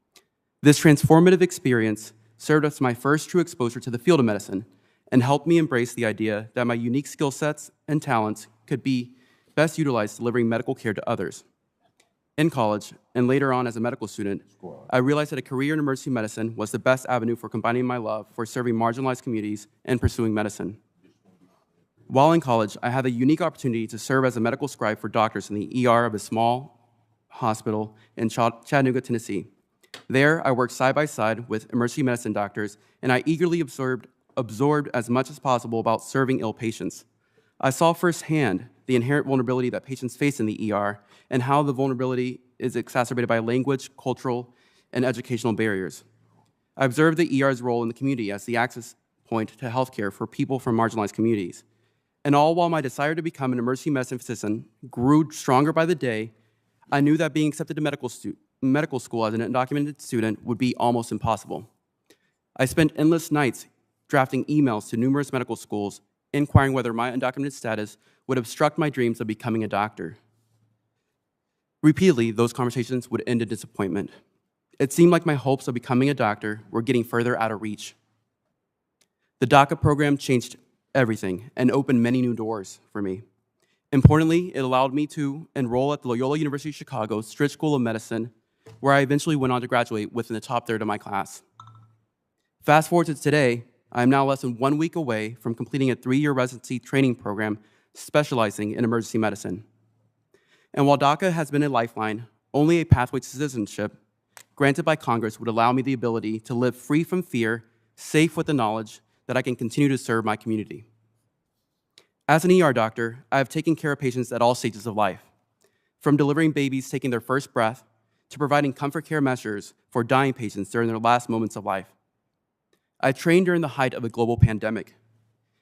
This transformative experience served as my first true exposure to the field of medicine and helped me embrace the idea that my unique skill sets and talents could be best utilized delivering medical care to others. In college, and later on as a medical student, I realized that a career in emergency medicine was the best avenue for combining my love for serving marginalized communities and pursuing medicine. While in college, I had the unique opportunity to serve as a medical scribe for doctors in the ER of a small hospital in Chattanooga, Tennessee. There, I worked side by side with emergency medicine doctors, and I eagerly absorbed as much as possible about serving ill patients. I saw firsthand the inherent vulnerability that patients face in the ER and how the vulnerability is exacerbated by language, cultural, and educational barriers. I observed the ER's role in the community as the access point to healthcare for people from marginalized communities. And all while my desire to become an emergency medicine physician grew stronger by the day, I knew that being accepted to medical school as an undocumented student would be almost impossible. I spent endless nights drafting emails to numerous medical schools, inquiring whether my undocumented status would obstruct my dreams of becoming a doctor. Repeatedly, those conversations would end in disappointment. It seemed like my hopes of becoming a doctor were getting further out of reach. The DACA program changed everything and opened many new doors for me. Importantly, it allowed me to enroll at the Loyola University of Chicago Stritch School of Medicine, where I eventually went on to graduate within the top third of my class. Fast forward to today, I am now less than 1 week away from completing a 3-year residency training program specializing in emergency medicine. And while DACA has been a lifeline, only a pathway to citizenship granted by Congress would allow me the ability to live free from fear, safe with the knowledge that I can continue to serve my community. As an ER doctor, I have taken care of patients at all stages of life, from delivering babies taking their first breath to providing comfort care measures for dying patients during their last moments of life. I trained during the height of a global pandemic,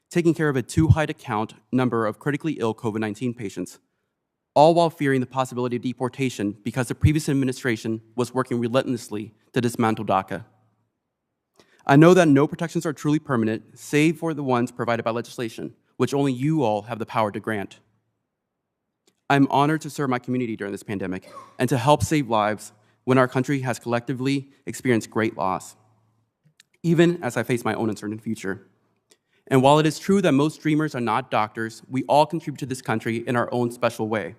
taking care of a too-high to count number of critically ill COVID-19 patients, all while fearing the possibility of deportation because the previous administration was working relentlessly to dismantle DACA. I know that no protections are truly permanent, save for the ones provided by legislation, which only you all have the power to grant. I'm honored to serve my community during this pandemic and to help save lives when our country has collectively experienced great loss, even as I face my own uncertain future. And while it is true that most dreamers are not doctors, we all contribute to this country in our own special way.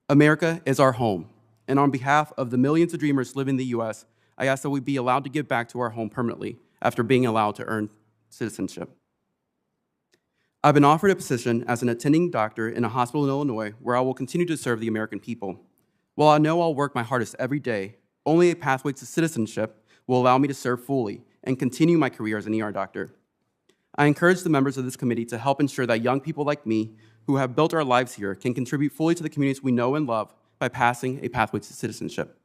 America is our home, and on behalf of the millions of dreamers living in the U.S., I ask that we be allowed to give back to our home permanently after being allowed to earn citizenship. I've been offered a position as an attending doctor in a hospital in Illinois where I will continue to serve the American people. While I know I'll work my hardest every day, only a pathway to citizenship will allow me to serve fully and continue my career as an ER doctor. I encourage the members of this committee to help ensure that young people like me who have built our lives here can contribute fully to the communities we know and love by passing a pathway to citizenship.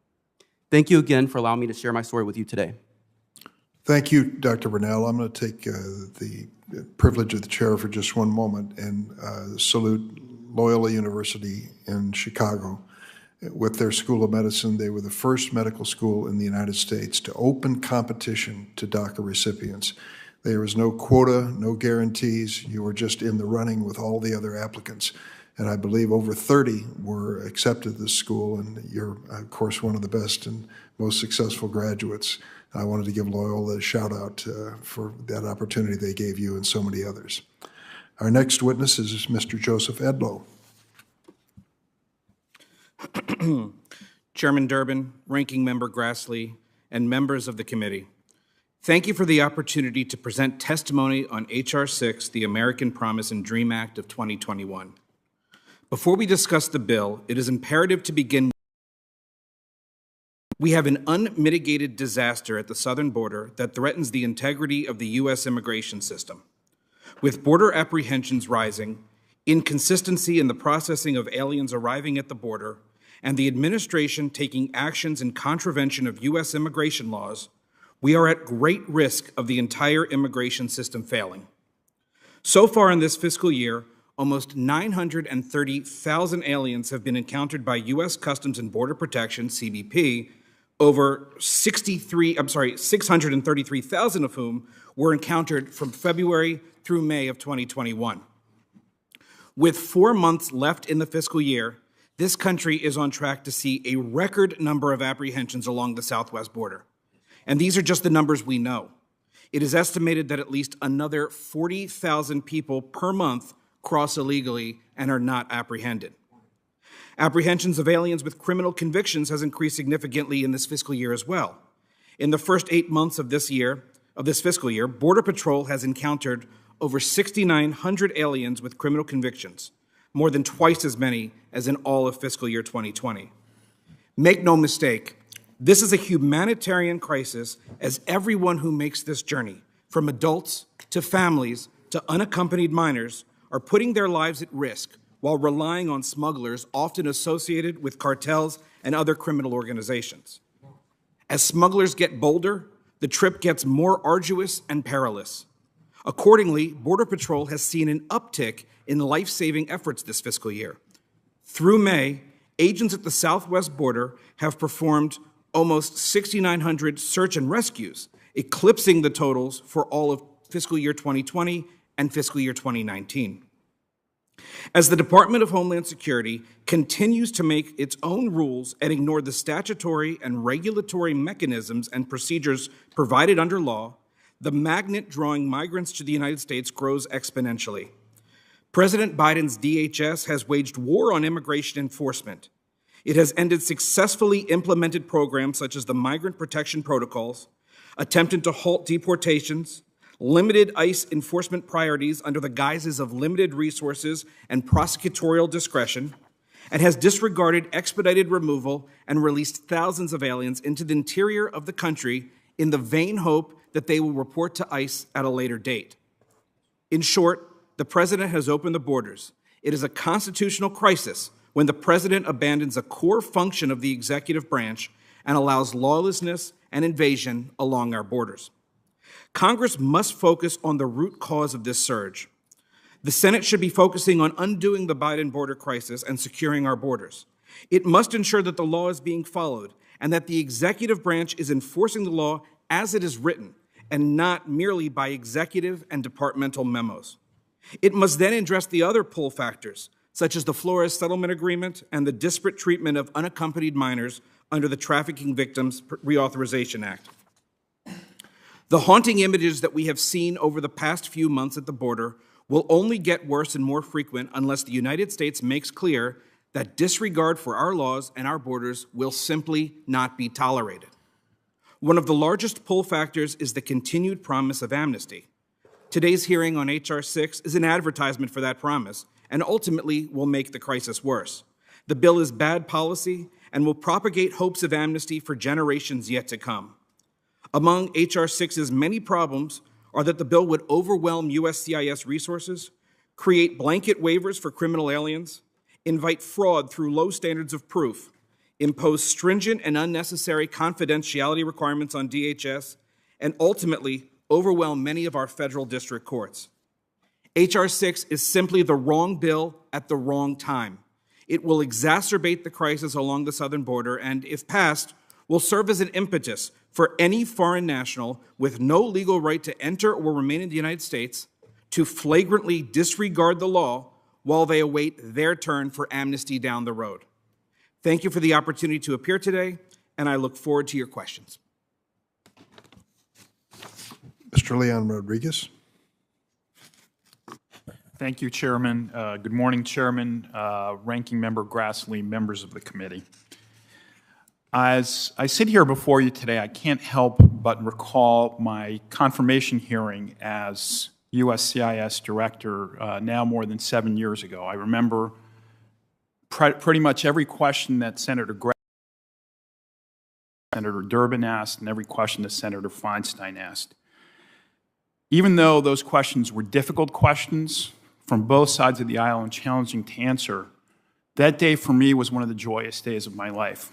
Thank you again for allowing me to share my story with you today. Thank you, Dr. Burnell. I'm going to take the privilege of the chair for just one moment and salute Loyola University in Chicago. With their School of Medicine, they were the first medical school in the United States to open competition to DACA recipients. There was no quota, no guarantees. You were just in the running with all the other applicants. And I believe over 30 were accepted to this school, and you're, of course, one of the best and most successful graduates. I wanted to give Loyola a shout out for that opportunity they gave you and so many others. Our next witness is Mr. Joseph Edlow. Chairman Durbin, Ranking Member Grassley, and members of the committee, thank you for the opportunity to present testimony on H.R. 6, the American Promise and Dream Act of 2021. Before we discuss the bill, it is imperative to begin We have an unmitigated disaster at the southern border that threatens the integrity of the U.S. immigration system. With border apprehensions rising, inconsistency in the processing of aliens arriving at the border, and the administration taking actions in contravention of U.S. immigration laws, we are at great risk of the entire immigration system failing. So far in this fiscal year, almost 930,000 aliens have been encountered by U.S. Customs and Border Protection, CBP, over 633,000 of whom were encountered from February through May of 2021. With 4 months left in the fiscal year, this country is on track to see a record number of apprehensions along the southwest border. And these are just the numbers we know. It is estimated that at least another 40,000 people per month cross illegally and are not apprehended. Apprehensions of aliens with criminal convictions has increased significantly in this fiscal year as well. In the first 8 months of this fiscal year, Border Patrol has encountered over 6,900 aliens with criminal convictions, more than twice as many as in all of fiscal year 2020. Make no mistake, this is a humanitarian crisis, as everyone who makes this journey, from adults to families to unaccompanied minors, are putting their lives at risk while relying on smugglers often associated with cartels and other criminal organizations. As smugglers get bolder, the trip gets more arduous and perilous. Accordingly, Border Patrol has seen an uptick in life-saving efforts this fiscal year. Through May, agents at the southwest border have performed almost 6,900 search and rescues, eclipsing the totals for all of fiscal year 2020 and fiscal year 2019. As the Department of Homeland Security continues to make its own rules and ignore the statutory and regulatory mechanisms and procedures provided under law, the magnet drawing migrants to the United States grows exponentially. President Biden's DHS has waged war on immigration enforcement. It has ended successfully implemented programs such as the Migrant Protection Protocols, attempted to halt deportations, limited ICE enforcement priorities under the guises of limited resources and prosecutorial discretion, and has disregarded expedited removal and released thousands of aliens into the interior of the country in the vain hope that they will report to ICE at a later date. In short, the president has opened the borders. It is a constitutional crisis when the president abandons a core function of the executive branch and allows lawlessness and invasion along our borders. Congress must focus on the root cause of this surge. The Senate should be focusing on undoing the Biden border crisis and securing our borders. It must ensure that the law is being followed and that the executive branch is enforcing the law as it is written and not merely by executive and departmental memos. It must then address the other pull factors, such as the Flores Settlement Agreement and the disparate treatment of unaccompanied minors under the Trafficking Victims Reauthorization Act. The haunting images that we have seen over the past few months at the border will only get worse and more frequent unless the United States makes clear that disregard for our laws and our borders will simply not be tolerated. One of the largest pull factors is the continued promise of amnesty. Today's hearing on H.R. 6 is an advertisement for that promise and ultimately will make the crisis worse. The bill is bad policy and will propagate hopes of amnesty for generations yet to come. Among H.R. 6's many problems are that the bill would overwhelm USCIS resources, create blanket waivers for criminal aliens, invite fraud through low standards of proof, impose stringent and unnecessary confidentiality requirements on DHS, and ultimately overwhelm many of our federal district courts. H.R. 6 is simply the wrong bill at the wrong time. It will exacerbate the crisis along the southern border and, if passed, will serve as an impetus for any foreign national with no legal right to enter or remain in the United States to flagrantly disregard the law while they await their turn for amnesty down the road. Thank you for the opportunity to appear today, and I look forward to your questions. Mr. Leon Rodriguez. Thank you, Chairman. Good morning, Chairman, Ranking Member Grassley, members of the committee. As I sit here before you today, I can't help but recall my confirmation hearing as USCIS Director now more than 7 years ago. I remember pretty much every question that Senator Senator Durbin asked and every question that Senator Feinstein asked. Even though those questions were difficult questions from both sides of the aisle and challenging to answer, that day for me was one of the joyous days of my life.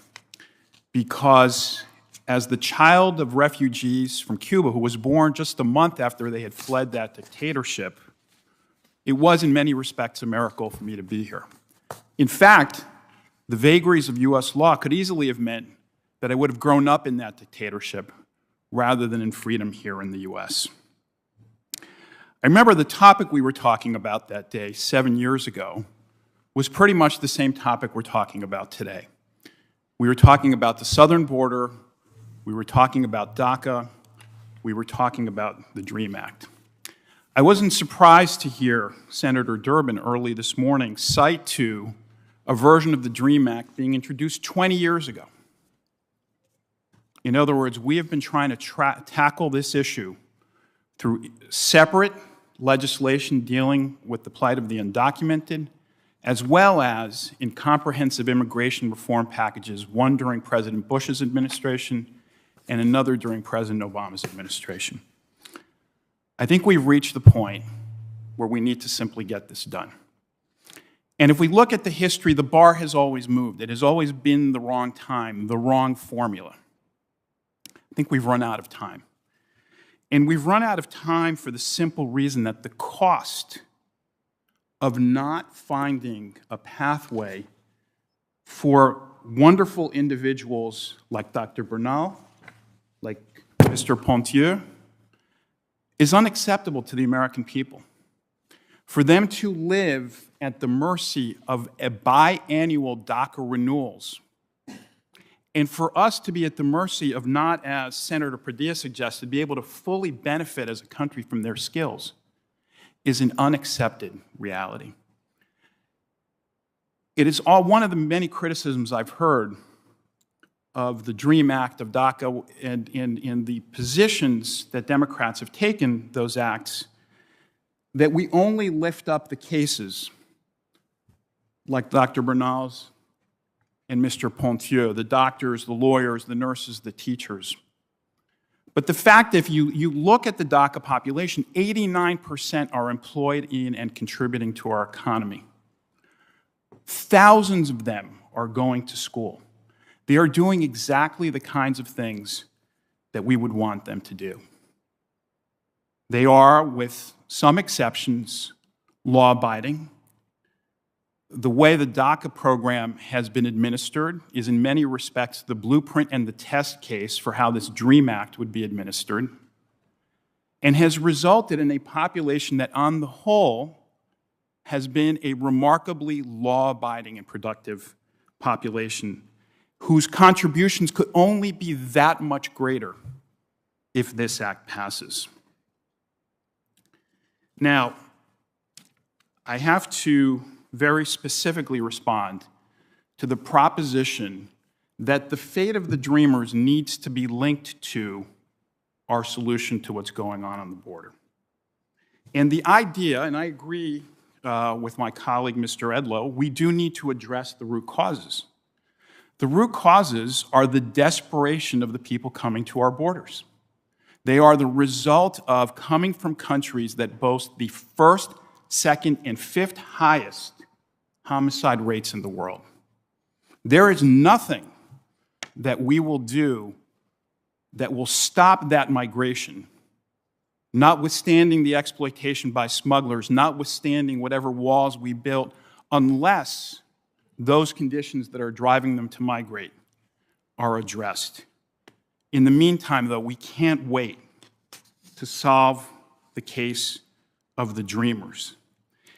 Because as the child of refugees from Cuba who was born just a month after they had fled that dictatorship, it was in many respects a miracle for me to be here. In fact, the vagaries of US law could easily have meant that I would have grown up in that dictatorship rather than in freedom here in the US. I remember the topic we were talking about that day 7 years ago was pretty much the same topic we're talking about today. We were talking about the southern border, we were talking about DACA, we were talking about the DREAM Act. I wasn't surprised to hear Senator Durbin early this morning cite to a version of the DREAM Act being introduced 20 years ago. In other words, we have been trying to tackle this issue through separate legislation dealing with the plight of the undocumented, as well as in comprehensive immigration reform packages, one during President Bush's administration and another during President Obama's administration. I think we've reached the point where we need to simply get this done. And if we look at the history, the bar has always moved. It has always been the wrong time, the wrong formula. I think we've run out of time. And we've run out of time for the simple reason that the cost of not finding a pathway for wonderful individuals like Dr. Bernal, like Mr. Pontier, is unacceptable to the American people. For them to live at the mercy of a biannual DACA renewals, and for us to be at the mercy of not, as Senator Padilla suggested, be able to fully benefit as a country from their skills, is an unaccepted reality. It is one of the many criticisms I've heard of the DREAM Act, of DACA, and in the positions that Democrats have taken those acts, that we only lift up the cases like Dr. Bernal's and Mr. Pontier, the doctors, the lawyers, the nurses, the teachers. But the fact, if you look at the DACA population, 89% are employed in and contributing to our economy. Thousands of them are going to school. They are doing exactly the kinds of things that we would want them to do. They are, with some exceptions, law-abiding. The way the DACA program has been administered is in many respects the blueprint and the test case for how this DREAM Act would be administered, and has resulted in a population that on the whole has been a remarkably law-abiding and productive population whose contributions could only be that much greater if this act passes. Now, I have to very specifically respond to the proposition that the fate of the Dreamers needs to be linked to our solution to what's going on the border. And the idea, and I agree with my colleague, Mr. Edlow, we do need to address the root causes. The root causes are the desperation of the people coming to our borders. They are the result of coming from countries that boast the first, second, and fifth highest homicide rates in the world. There is nothing that we will do that will stop that migration, notwithstanding the exploitation by smugglers, notwithstanding whatever walls we built, unless those conditions that are driving them to migrate are addressed. In the meantime, though, we can't wait to solve the case of the Dreamers.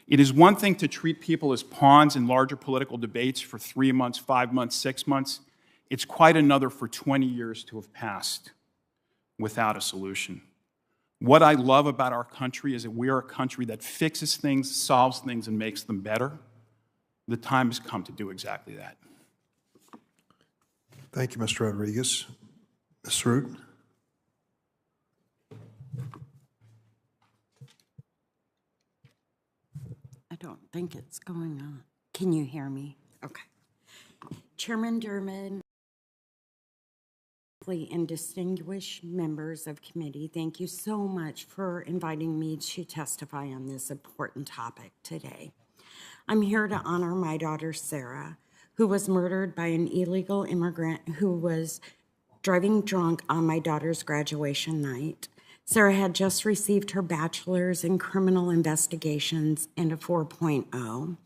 It is one thing to treat people as pawns in larger political debates for 3 months, 5 months, 6 months. It's quite another for 20 years to have passed without a solution. What I love about our country is that we are a country that fixes things, solves things, and makes them better. The time has come to do exactly that. Thank you, Mr. Rodriguez. Ms. Root? I don't think it's going on. Can you hear me? Okay. Chairman Durbin, And distinguished members of committee, thank you so much for inviting me to testify on this important topic today. I'm here to honor my daughter, Sarah, who was murdered by an illegal immigrant who was driving drunk on my daughter's graduation night. Sarah had just received her bachelor's in criminal investigations and a 4.0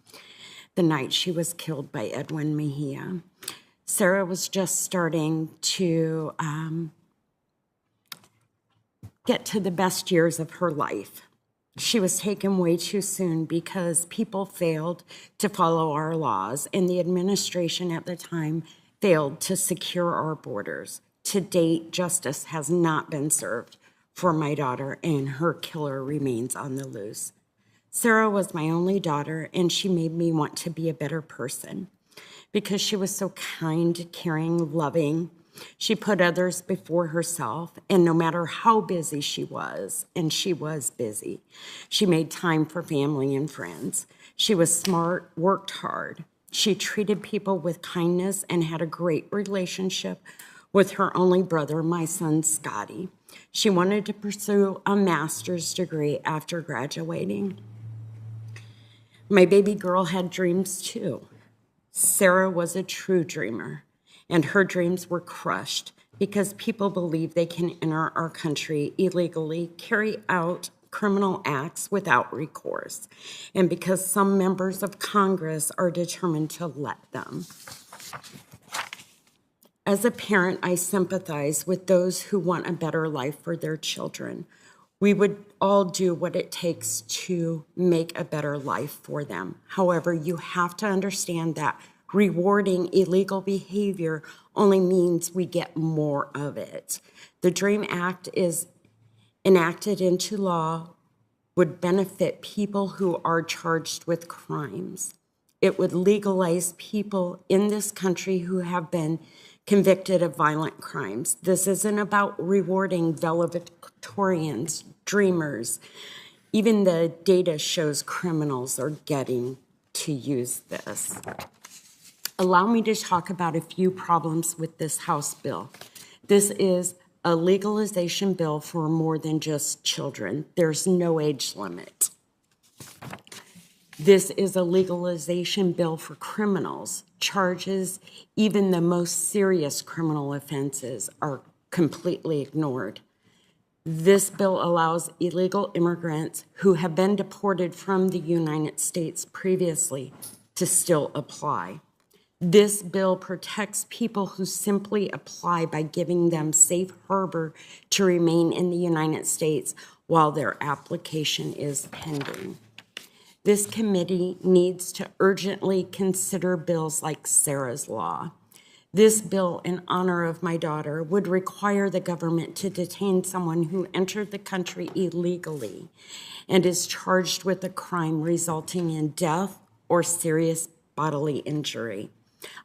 the night she was killed by Edwin Mejia. Sarah was just starting to get to the best years of her life. She was taken way too soon because people failed to follow our laws, and the administration at the time failed to secure our borders. To date, justice has not been served for my daughter, and her killer remains on the loose. Sarah was my only daughter, and she made me want to be a better person. Because she was so kind, caring, loving. She put others before herself, and no matter how busy she was, and she was busy, she made time for family and friends. She was smart, worked hard. She treated people with kindness and had a great relationship with her only brother, my son, Scotty. She wanted to pursue a master's degree after graduating. My baby girl had dreams too. Sarah was a true dreamer, and her dreams were crushed because people believe they can enter our country illegally, carry out criminal acts without recourse, and because some members of Congress are determined to let them. As a parent, I sympathize with those who want a better life for their children. We would all do what it takes to make a better life for them. However, you have to understand that rewarding illegal behavior only means we get more of it. The DREAM Act is enacted into law would benefit people who are charged with crimes. It would legalize people in this country who have been convicted of violent crimes. This isn't about rewarding valedictorians, dreamers. Even the data shows criminals are getting to use this. Allow me to talk about a few problems with this House bill. This is a legalization bill for more than just children. There's no age limit. This is a legalization bill for criminals. Charges, even the most serious criminal offenses, are completely ignored. This bill allows illegal immigrants who have been deported from the United States previously to still apply. This bill protects people who simply apply by giving them safe harbor to remain in the United States while their application is pending. This committee needs to urgently consider bills like Sarah's Law. This bill, in honor of my daughter, would require the government to detain someone who entered the country illegally and is charged with a crime resulting in death or serious bodily injury.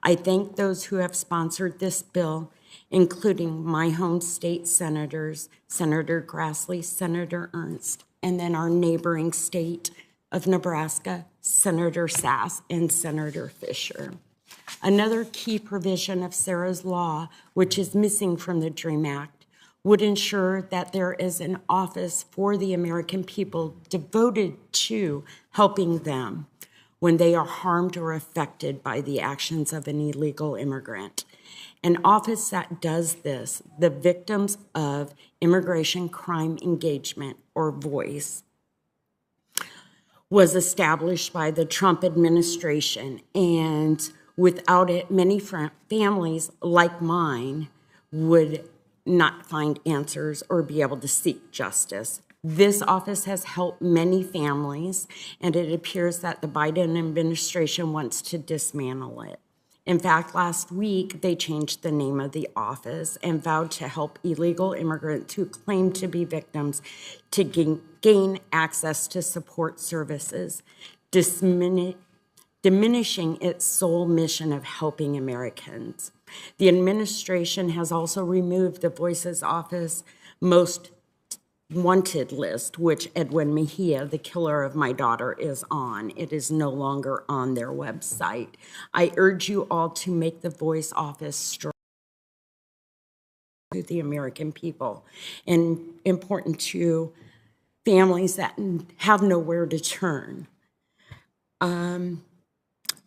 I thank those who have sponsored this bill, including my home state senators, Senator Grassley, Senator Ernst, and then our neighboring state of Nebraska, Senator Sass, and Senator Fisher. Another key provision of Sarah's Law, which is missing from the DREAM Act, would ensure that there is an office for the American people devoted to helping them when they are harmed or affected by the actions of an illegal immigrant. An office that does this, the Victims of Immigration Crime Engagement, or VOICE, was established by the Trump administration, and without it, many families like mine would not find answers or be able to seek justice. This office has helped many families, and it appears that the Biden administration wants to dismantle it. In fact, last week, they changed the name of the office and vowed to help illegal immigrants who claim to be victims to gain access to support services, diminishing its sole mission of helping Americans. The administration has also removed the Voices Office Most Wanted list, which Edwin Mejia, the killer of my daughter, is on. It is no longer on their website. I urge you all to make the Voice Office strong. to the American people and important to families that have nowhere to turn.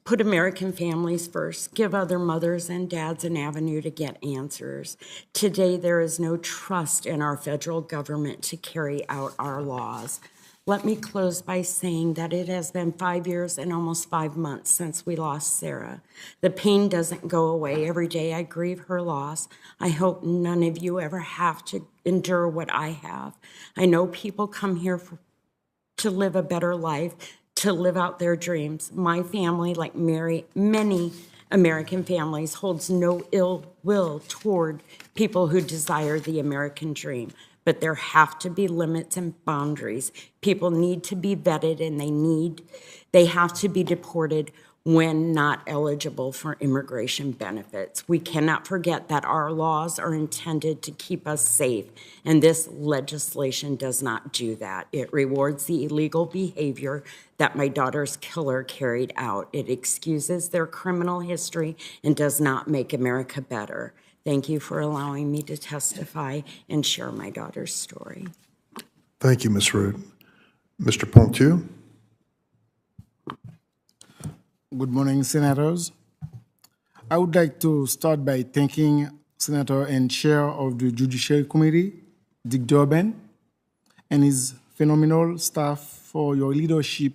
Put American families first. Give other mothers and dads an avenue to get answers. Today, there is no trust in our federal government to carry out our laws. Let me close by saying that it has been 5 years and almost 5 months since we lost Sarah. The pain doesn't go away. Every day I grieve her loss. I hope none of you ever have to endure what I have. I know people come here to live a better life, to live out their dreams. My family, like many American families, holds no ill will toward people who desire the American dream. But there have to be limits and boundaries. People need to be vetted and they have to be deported when not eligible for immigration benefits. We cannot forget that our laws are intended to keep us safe, and this legislation does not do that. It rewards the illegal behavior that my daughter's killer carried out. It excuses their criminal history and does not make America better. Thank you for allowing me to testify and share my daughter's story. Thank you, Ms. Root. Mr. Pontieu? Good morning, Senators. I would like to start by thanking Senator and Chair of the Judiciary Committee, Dick Durbin, and his phenomenal staff for your leadership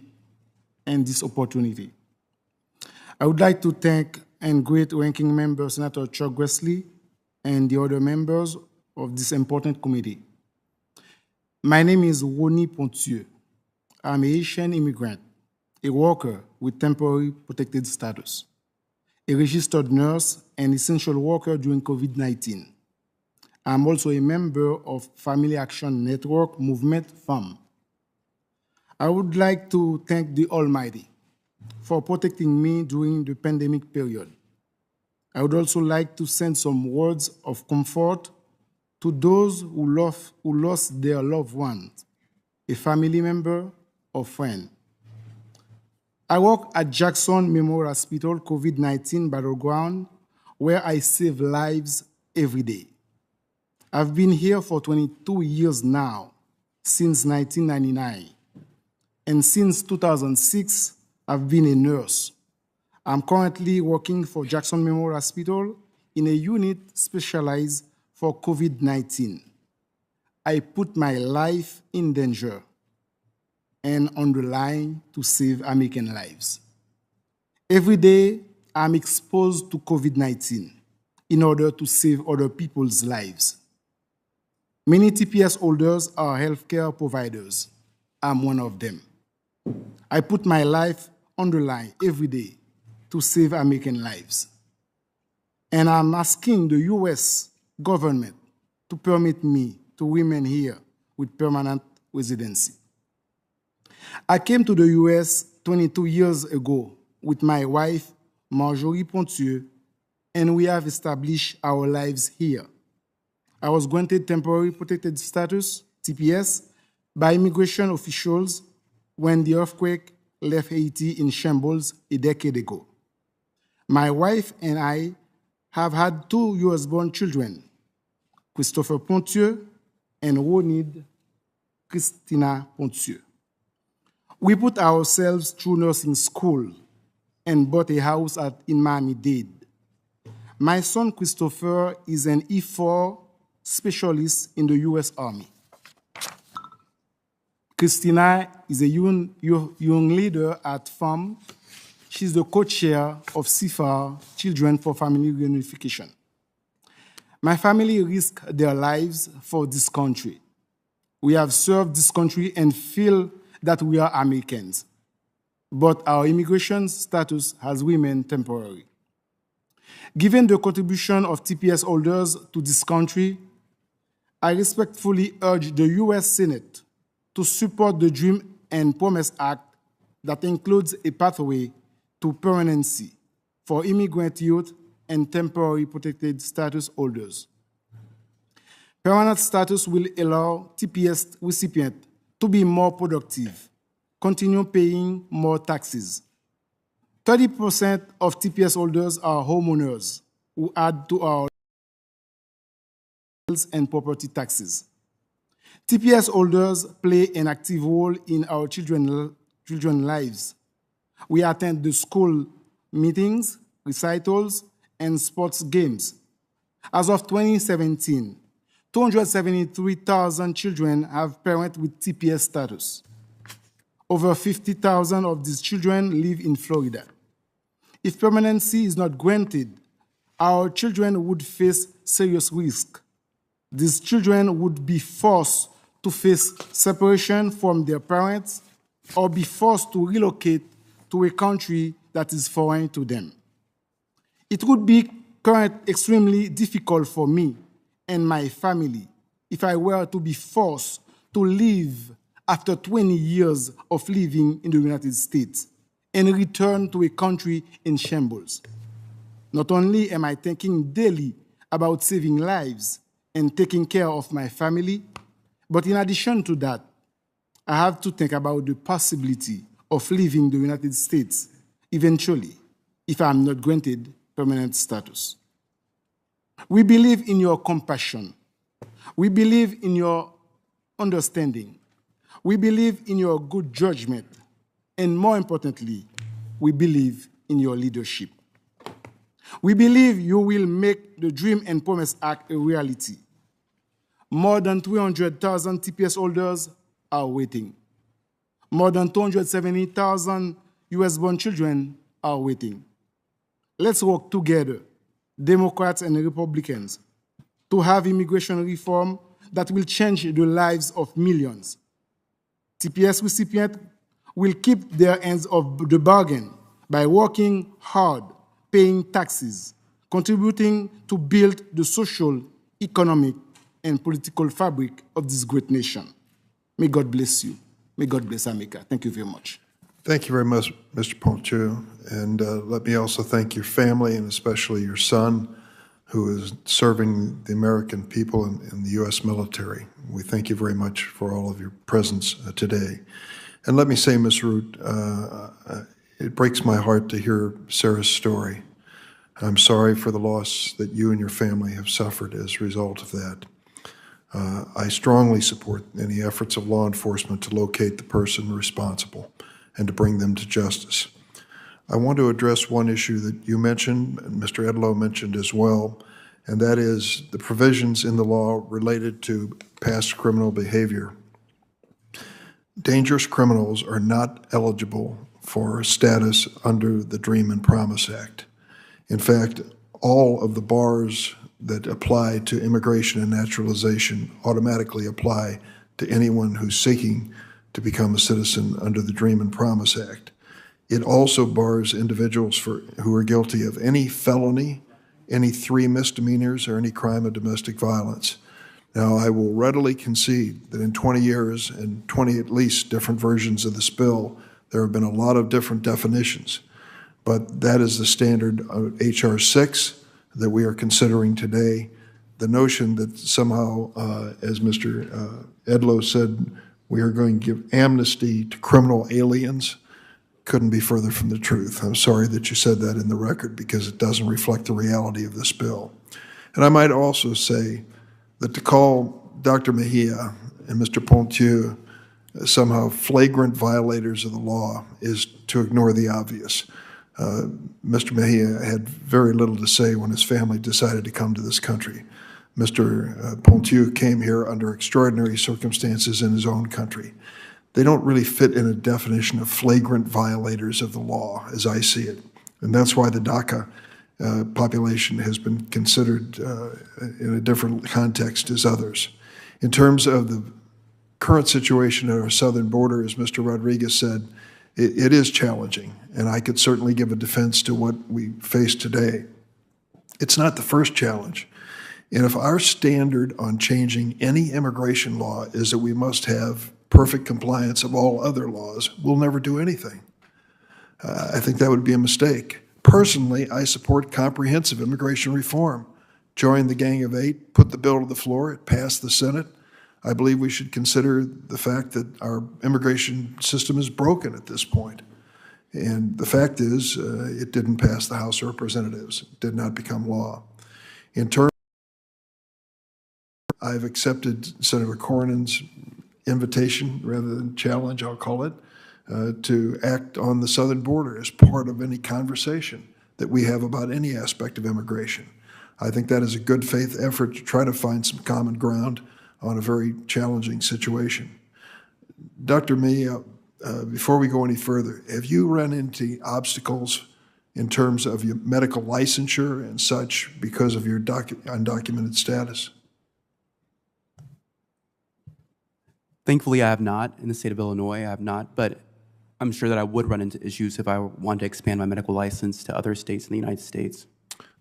and this opportunity. I would like to thank and great ranking member Senator Chuck Grassley and the other members of this important committee. My name is Roni Pontieu. I'm a Haitian immigrant, a worker with temporary protected status, a registered nurse and essential worker during COVID-19. I'm also a member of Family Action Network Movement, FAM. I would like to thank the Almighty for protecting me during the pandemic period. I would also like to send some words of comfort to those who lost their loved ones, a family member or friend. I work at Jackson Memorial Hospital COVID-19 Battleground, where I save lives every day. I've been here for 22 years now, since 1999. And since 2006, I've been a nurse. I'm currently working for Jackson Memorial Hospital in a unit specialized for COVID-19. I put my life in danger and on the line to save American lives. Every day, I'm exposed to COVID-19 in order to save other people's lives. Many TPS holders are healthcare providers. I'm one of them. I put my life on the line every day to save American lives. And I'm asking the U.S. government to permit me to remain here with permanent residency. I came to the U.S. 22 years ago with my wife, Marjorie Pontieu, and we have established our lives here. I was granted temporary protected status, TPS, by immigration officials when the earthquake left Haiti in shambles a decade ago. My wife and I have had 2 US-born children, Christopher Pontieu and Ronid Christina Pontieu. We put ourselves through nursing school and bought a house in Miami-Dade. My son Christopher is an E4 specialist in the U.S. Army. Christina is a young leader at FAM. She's the co-chair of CFAR, Children for Family Reunification. My family risked their lives for this country. We have served this country and feel that we are Americans, but our immigration status has remained temporary. Given the contribution of TPS holders to this country, I respectfully urge the U.S. Senate to support the Dream and Promise Act that includes a pathway to permanency for immigrant youth and temporary protected status holders. Permanent status will allow TPS recipients to be more productive, continue paying more taxes. 30% of TPS holders are homeowners who add to our and property taxes. TPS holders play an active role in our children's lives. We attend the school meetings, recitals, and sports games. As of 2017, 273,000 children have parents with TPS status. Over 50,000 of these children live in Florida. If permanency is not granted, our children would face serious risk. These children would be forced to face separation from their parents or be forced to relocate to a country that is foreign to them. It would be extremely difficult for me and my family if I were to be forced to leave after 20 years of living in the United States and return to a country in shambles. Not only am I thinking daily about saving lives and taking care of my family, but in addition to that, I have to think about the possibility of leaving the United States eventually if I am not granted permanent status. We believe in your compassion. We believe in your understanding. We believe in your good judgment. And more importantly, we believe in your leadership. We believe you will make the Dream and Promise Act a reality. More than 300,000 TPS holders are waiting. More than 270,000 U.S.-born children are waiting. Let's work together, Democrats and Republicans, to have immigration reform that will change the lives of millions. TPS recipients will keep their ends of the bargain by working hard, paying taxes, contributing to build the social, economic, and political fabric of this great nation. May God bless you. May God bless America. Thank you very much. Thank you very much, Mr. Pontieu. And let me also thank your family and especially your son, who is serving the American people in the U.S. military. We thank you very much for all of your presence today. And let me say, Ms. Root, it breaks my heart to hear Sarah's story. I'm sorry for the loss that you and your family have suffered as a result of that. I strongly support any efforts of law enforcement to locate the person responsible and to bring them to justice. I want to address one issue that you mentioned, and Mr. Edlow mentioned as well, and that is the provisions in the law related to past criminal behavior. Dangerous criminals are not eligible for status under the Dream and Promise Act. In fact, all of the bars that apply to immigration and naturalization automatically apply to anyone who's seeking to become a citizen under the Dream and Promise Act. It also bars individuals who are guilty of any felony, any 3 misdemeanors, or any crime of domestic violence. Now, I will readily concede that in 20 years and 20 at least different versions of this bill, there have been a lot of different definitions. But that is the standard of H.R. 6 that we are considering today. The notion that somehow, as Mr. Edlow said, we are going to give amnesty to criminal aliens couldn't be further from the truth. I'm sorry that you said that in the record because it doesn't reflect the reality of this bill. And I might also say that to call Dr. Mejia and Mr. Pontieu somehow flagrant violators of the law is to ignore the obvious. Mr. Mejia had very little to say when his family decided to come to this country. Mr. Pontieu came here under extraordinary circumstances in his own country. They don't really fit in a definition of flagrant violators of the law, as I see it. And that's why the DACA population has been considered in a different context as others. In terms of the current situation at our southern border, as Mr. Rodriguez said, it is challenging, and I could certainly give a defense to what we face today. It's not the first challenge. And if our standard on changing any immigration law is that we must have perfect compliance of all other laws, we'll never do anything. I think that would be a mistake. Personally, I support comprehensive immigration reform. Join the Gang of Eight, put the bill to the floor, it passed the Senate. I believe we should consider the fact that our immigration system is broken at this point. And the fact is, it didn't pass the House of Representatives. It did not become law. In terms I've accepted Senator Cornyn's invitation, rather than challenge, I'll call it, to act on the southern border as part of any conversation that we have about any aspect of immigration. I think that is a good faith effort to try to find some common ground on a very challenging situation. Dr. Mee, before we go any further, have you run into obstacles in terms of your medical licensure and such because of your undocumented status? Thankfully, I have not. In the state of Illinois, I have not, but I'm sure that I would run into issues if I wanted to expand my medical license to other states in the United States.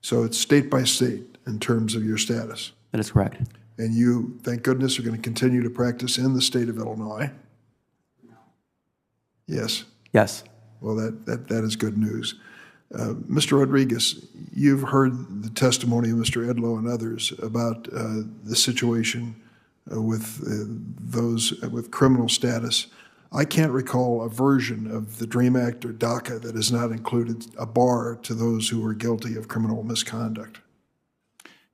So it's state by state in terms of your status? That is correct. And you, thank goodness, are going to continue to practice in the state of Illinois? Yes? Yes. Well, that is good news. Mr. Rodriguez, you've heard the testimony of Mr. Edlow and others about the situation with those with criminal status. I can't recall a version of the DREAM Act or DACA that has not included a bar to those who are guilty of criminal misconduct.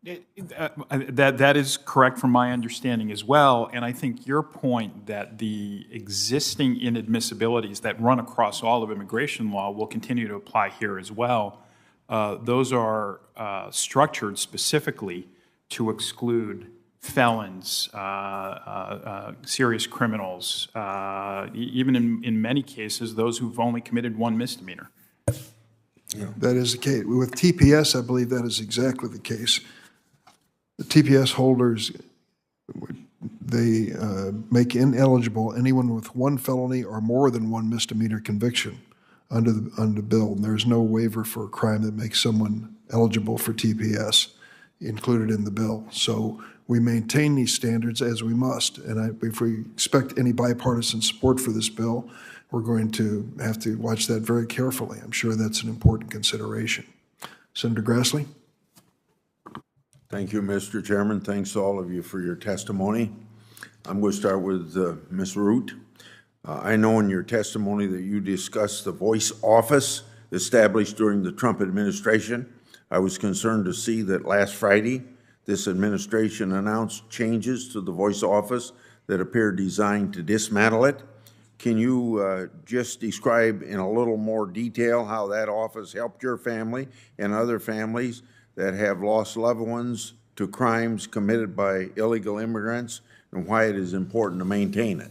That is correct from my understanding as well, and I think your point that the existing inadmissibilities that run across all of immigration law will continue to apply here as well. Those are structured specifically to exclude felons, serious criminals, even in many cases, those who've only committed one misdemeanor. Yeah. That is the case. With TPS, I believe that is exactly the case. The TPS holders, they make ineligible anyone with one felony or more than one misdemeanor conviction under the bill. And there's no waiver for a crime that makes someone eligible for TPS included in the bill. So we maintain these standards as we must. And if we expect any bipartisan support for this bill, we're going to have to watch that very carefully. I'm sure that's an important consideration. Senator Grassley? Thank you, Mr. Chairman. Thanks to all of you for your testimony. I'm going to start with Ms. Root. I know in your testimony that you discussed the voice office established during the Trump administration. I was concerned to see that last Friday, this administration announced changes to the voice office that appear designed to dismantle it. Can you just describe in a little more detail how that office helped your family and other families that have lost loved ones to crimes committed by illegal immigrants, and why it is important to maintain it?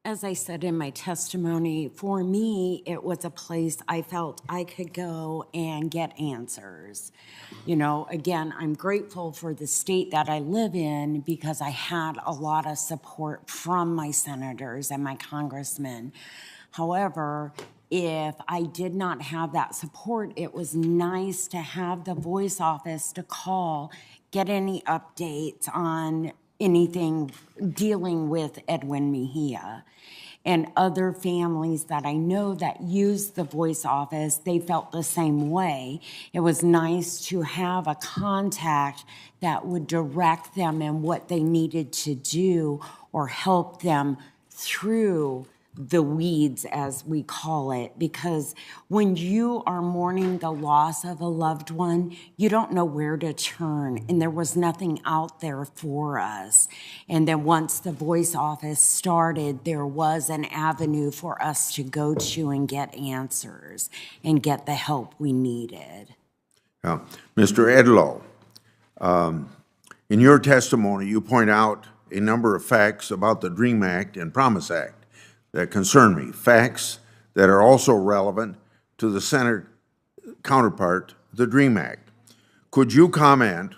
As I said in my testimony, for me, it was a place I felt I could go and get answers. You know, again, I'm grateful for the state that I live in because I had a lot of support from my senators and my congressmen. However, if I did not have that support, it was nice to have the voice office to call, get any updates on anything dealing with Edwin Mejia. And other families that I know that use the voice office, they felt the same way. It was nice to have a contact that would direct them in what they needed to do or help them through the weeds, as we call it, because when you are mourning the loss of a loved one, you don't know where to turn, and there was nothing out there for us. And then once the voice office started, there was an avenue for us to go to and get answers and get the help we needed. Mr. Edlow, in your testimony, you point out a number of facts about the DREAM Act and Promise Act that concern me, facts that are also relevant to the Senate counterpart, the DREAM Act. Could you comment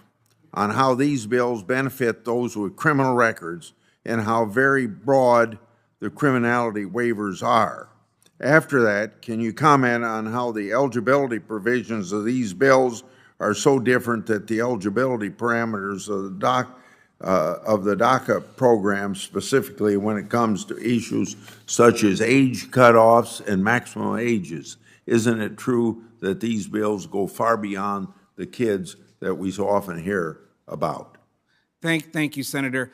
on how these bills benefit those with criminal records and how very broad the criminality waivers are? After that, can you comment on how the eligibility provisions of these bills are so different that the eligibility parameters of the DACA program, specifically when it comes to issues such as age cutoffs and maximum ages? Isn't it true that these bills go far beyond the kids that we so often hear about? Thank you, Senator.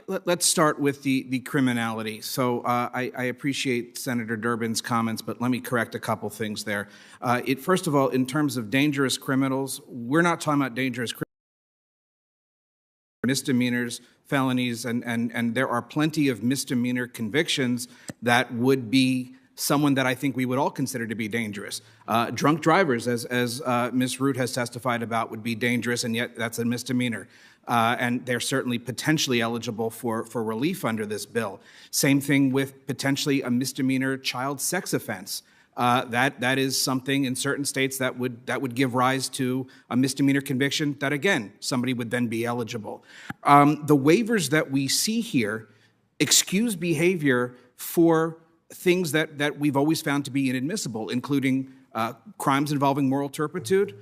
Let's start with the criminality. So I appreciate Senator Durbin's comments, but let me correct a couple things there. First of all, in terms of dangerous criminals, we're not talking about dangerous criminals. misdemeanors, felonies, and there are plenty of misdemeanor convictions that would be someone that I think we would all consider to be dangerous. Drunk drivers, as Ms. Root has testified about, would be dangerous, and yet that's a misdemeanor. And they're certainly potentially eligible for relief under this bill. Same thing with potentially a misdemeanor child sex offense. That is something in certain states that would give rise to a misdemeanor conviction that, again, somebody would then be eligible. The waivers that we see here excuse behavior for things that we've always found to be inadmissible, including crimes involving moral turpitude,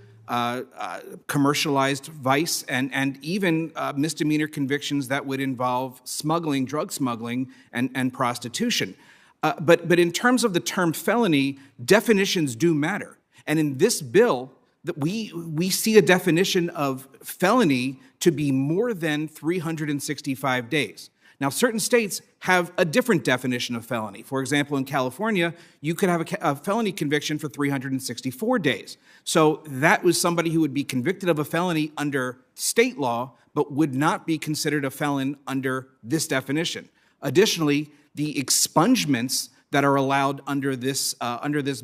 commercialized vice, and even misdemeanor convictions that would involve smuggling, drug smuggling, and prostitution. But in terms of the term felony, definitions do matter. And in this bill, we see a definition of felony to be more than 365 days. Now, certain states have a different definition of felony. For example, in California, you could have a felony conviction for 364 days. So that was somebody who would be convicted of a felony under state law, but would not be considered a felon under this definition. Additionally, the expungements that are allowed under this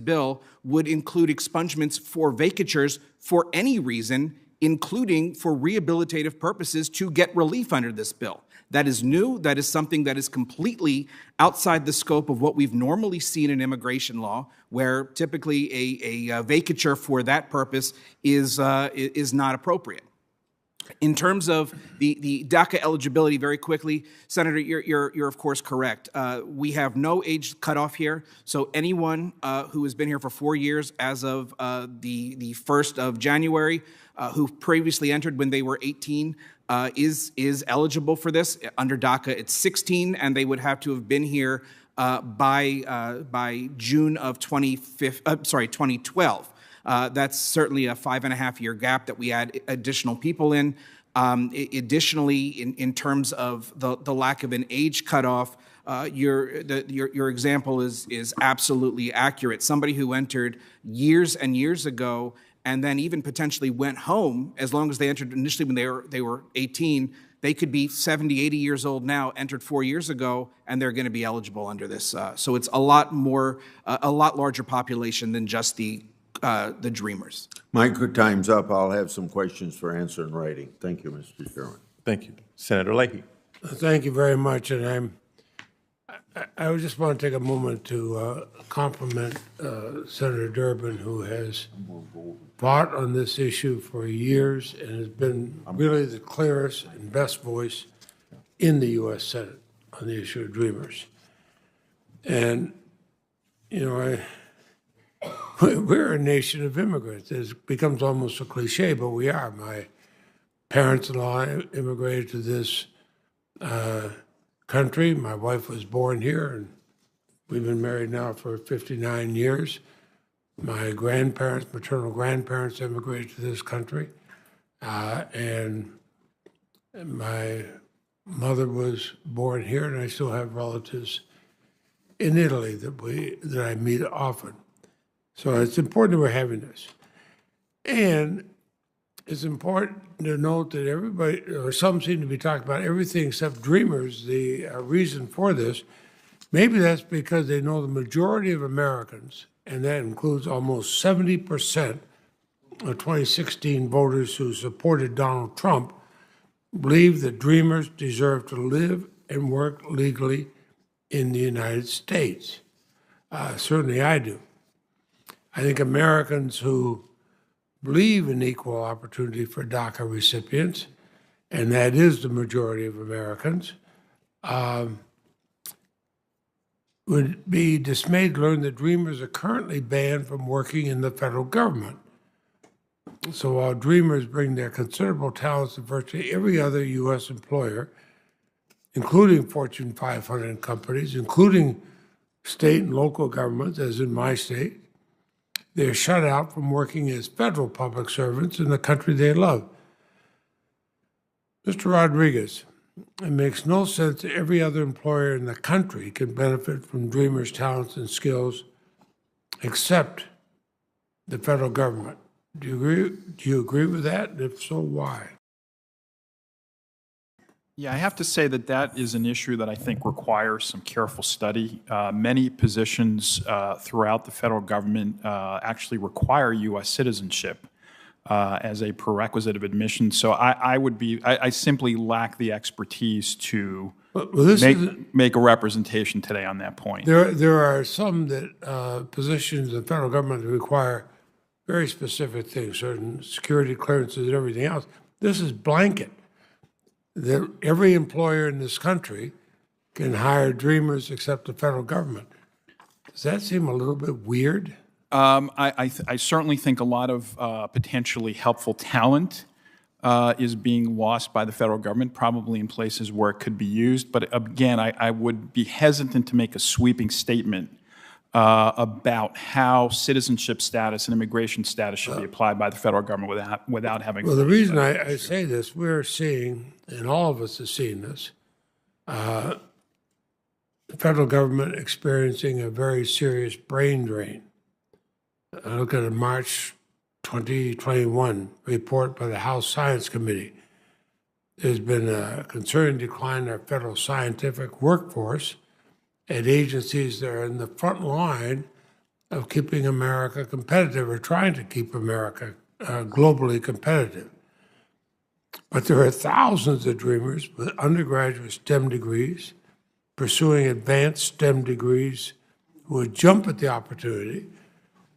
bill would include expungements for vacatures for any reason, including for rehabilitative purposes to get relief under this bill. That is new. That is something that is completely outside the scope of what we've normally seen in immigration law, where typically a vacature for that purpose is not appropriate. In terms of the DACA eligibility, very quickly, Senator, you're of course correct. We have no age cutoff here, so anyone who has been here for 4 years as of the 1st of January, who previously entered when they were 18, is eligible for this. Under DACA, it's 16, and they would have to have been here by June of 2012. That's certainly a 5.5-year gap that we add additional people in. Additionally, in terms of the lack of an age cutoff, your example is absolutely accurate. Somebody who entered years and years ago and then even potentially went home, as long as they entered initially when they were 18, they could be 70, 80 years old now, entered 4 years ago, and they're going to be eligible under this. So it's a lot larger population than just the Dreamers. My time's up. I'll have some questions for answer in writing. Thank you, Mr. Chairman. Thank you. Senator Leahy. Thank you very much. And I would just want to take a moment to compliment Senator Durbin, who has fought on this issue for years and has been really the clearest and best voice in the U.S. Senate on the issue of Dreamers. And, you know, we're a nation of immigrants. It becomes almost a cliche, but we are. My parents-in-law immigrated to this country. My wife was born here, and we've been married now for 59 years. My grandparents, maternal grandparents, immigrated to this country, and my mother was born here, and I still have relatives in Italy that I meet often. So it's important that we're having this. And it's important to note that everybody, or some seem to be talking about everything except Dreamers, the reason for this. Maybe that's because they know the majority of Americans, and that includes almost 70% of 2016 voters who supported Donald Trump, believe that Dreamers deserve to live and work legally in the United States. Certainly I do. I think Americans who believe in equal opportunity for DACA recipients, and that is the majority of Americans, would be dismayed to learn that Dreamers are currently banned from working in the federal government. So while Dreamers bring their considerable talents to virtually every other U.S. employer, including Fortune 500 companies, including state and local governments, as in my state, they're shut out from working as federal public servants in the country they love. Mr. Rodriguez, it makes no sense that every other employer in the country can benefit from Dreamers' talents and skills except the federal government. Do you agree with that? And if so, why? Yeah, I have to say that that is an issue that I think requires some careful study. Many positions throughout the federal government actually require U.S. citizenship as a prerequisite of admission. So I simply lack the expertise to make a representation today on that point. There are some that positions in the federal government that require very specific things, certain security clearances and everything else. This is blanket. Every employer in this country can hire dreamers except the federal government. Does that seem a little bit weird? I certainly think a lot of potentially helpful talent is being lost by the federal government, probably in places where it could be used. But again, I would be hesitant to make a sweeping statement about how citizenship status and immigration status should be applied by the federal government without having. Well, the reason I say this, we're seeing, and all of us are seeing this, the federal government experiencing a very serious brain drain. I look at a March 2021 report by the House Science Committee. There's been a concerning decline in our federal scientific workforce at agencies that are in the front line of keeping America competitive or trying to keep America globally competitive. But there are thousands of dreamers with undergraduate STEM degrees, pursuing advanced STEM degrees, who would jump at the opportunity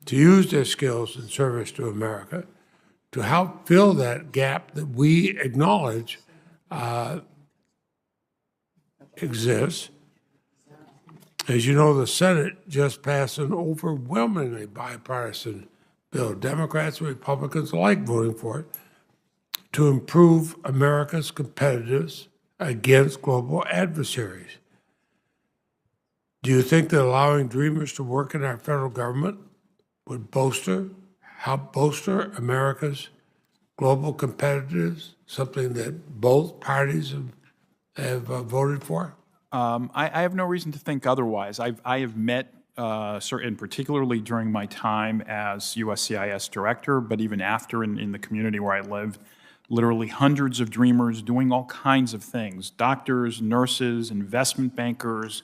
to use their skills in service to America to help fill that gap that we acknowledge exists. As you know, the Senate just passed an overwhelmingly bipartisan bill, Democrats and Republicans alike voting for it, to improve America's competitiveness against global adversaries. Do you think that allowing dreamers to work in our federal government would help bolster America's global competitiveness, something that both parties have voted for? I have no reason to think otherwise. I have met, and particularly during my time as USCIS director, but even after in the community where I lived, literally hundreds of dreamers doing all kinds of things: doctors, nurses, investment bankers,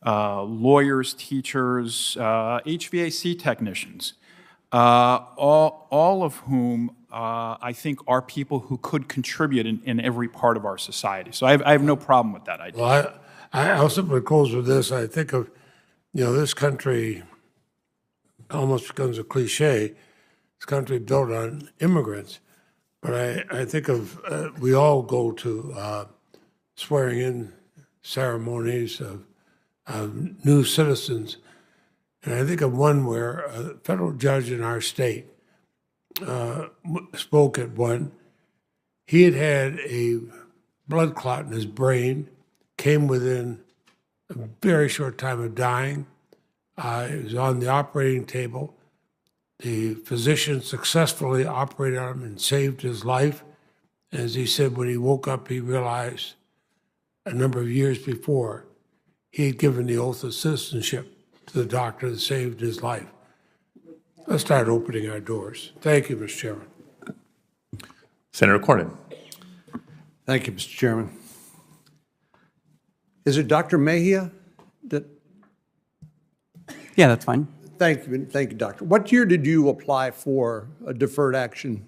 lawyers, teachers, HVAC technicians, all of whom I think are people who could contribute in every part of our society. So I have no problem with that idea. Well, I'll simply close with this. I think of, this country almost becomes a cliche. This country built on immigrants. But I think of, we all go to swearing in ceremonies of new citizens. And I think of one where a federal judge in our state spoke at one. He had had a blood clot in his brain, came within a very short time of dying. He was on the operating table. The physician successfully operated on him and saved his life. As he said, when he woke up, he realized a number of years before he had given the oath of citizenship to the doctor that saved his life. Let's start opening our doors. Thank you, Mr. Chairman. Senator Cornyn. Thank you, Mr. Chairman. Is it Dr. Mejia? Yeah, that's fine. Thank you, Doctor. What year did you apply for a deferred action?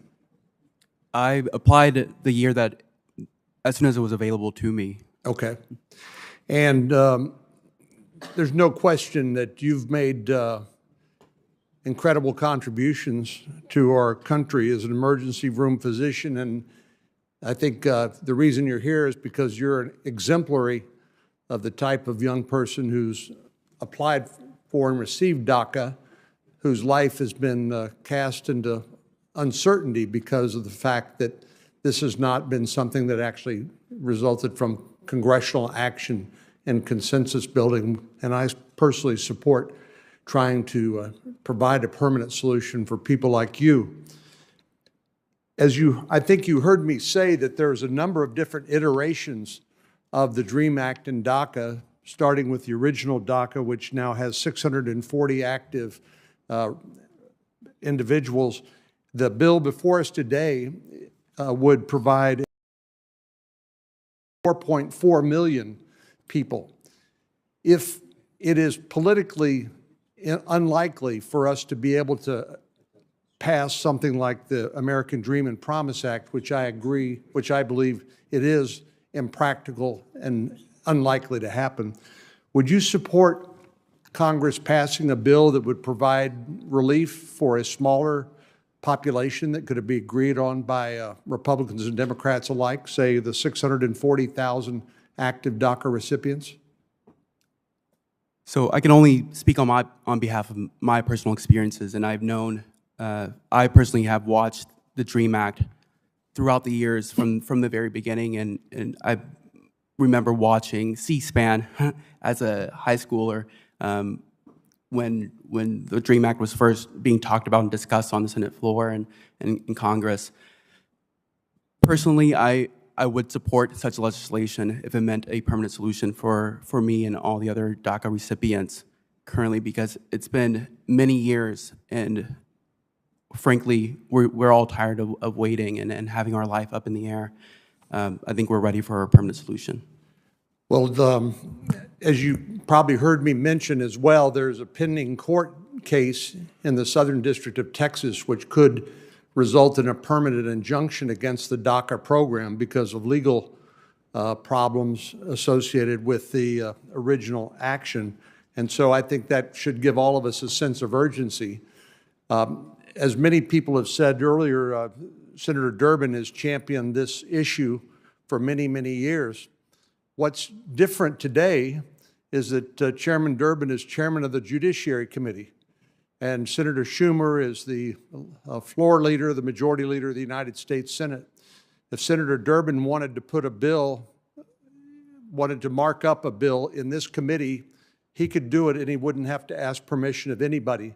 I applied the year that, as soon as it was available to me. Okay. And there's no question that you've made incredible contributions to our country as an emergency room physician. And I think the reason you're here is because you're an exemplary of the type of young person who's applied for and received DACA, whose life has been cast into uncertainty because of the fact that this has not been something that actually resulted from congressional action and consensus building. And I personally support trying to provide a permanent solution for people like you. I think you heard me say that there's a number of different iterations of the DREAM Act and DACA, starting with the original DACA, which now has 640 active individuals. The bill before us today would provide 4.4 million people. If it is politically unlikely for us to be able to pass something like the American Dream and Promise Act, which I agree, which I believe it is impractical and unlikely to happen, would you support Congress passing a bill that would provide relief for a smaller population that could be agreed on by Republicans and Democrats alike, say the 640,000 active DACA recipients? So I can only speak on behalf of my personal experiences, and I've known, I personally have watched the DREAM Act throughout the years from the very beginning, and I remember watching C-SPAN as a high schooler when the DREAM Act was first being talked about and discussed on the Senate floor and in Congress. Personally, I would support such legislation if it meant a permanent solution for me and all the other DACA recipients currently, because it's been many years, and frankly, we're all tired of waiting and having our life up in the air. I think we're ready for a permanent solution. Well, as you probably heard me mention as well, there's a pending court case in the Southern District of Texas which could result in a permanent injunction against the DACA program because of legal problems associated with the original action. And so I think that should give all of us a sense of urgency. As many people have said earlier, Senator Durbin has championed this issue for many, many years. What's different today is that Chairman Durbin is chairman of the Judiciary Committee, and Senator Schumer is the floor leader, the majority leader of the United States Senate. If Senator Durbin wanted to put a bill, wanted to mark up a bill in this committee, he could do it and he wouldn't have to ask permission of anybody.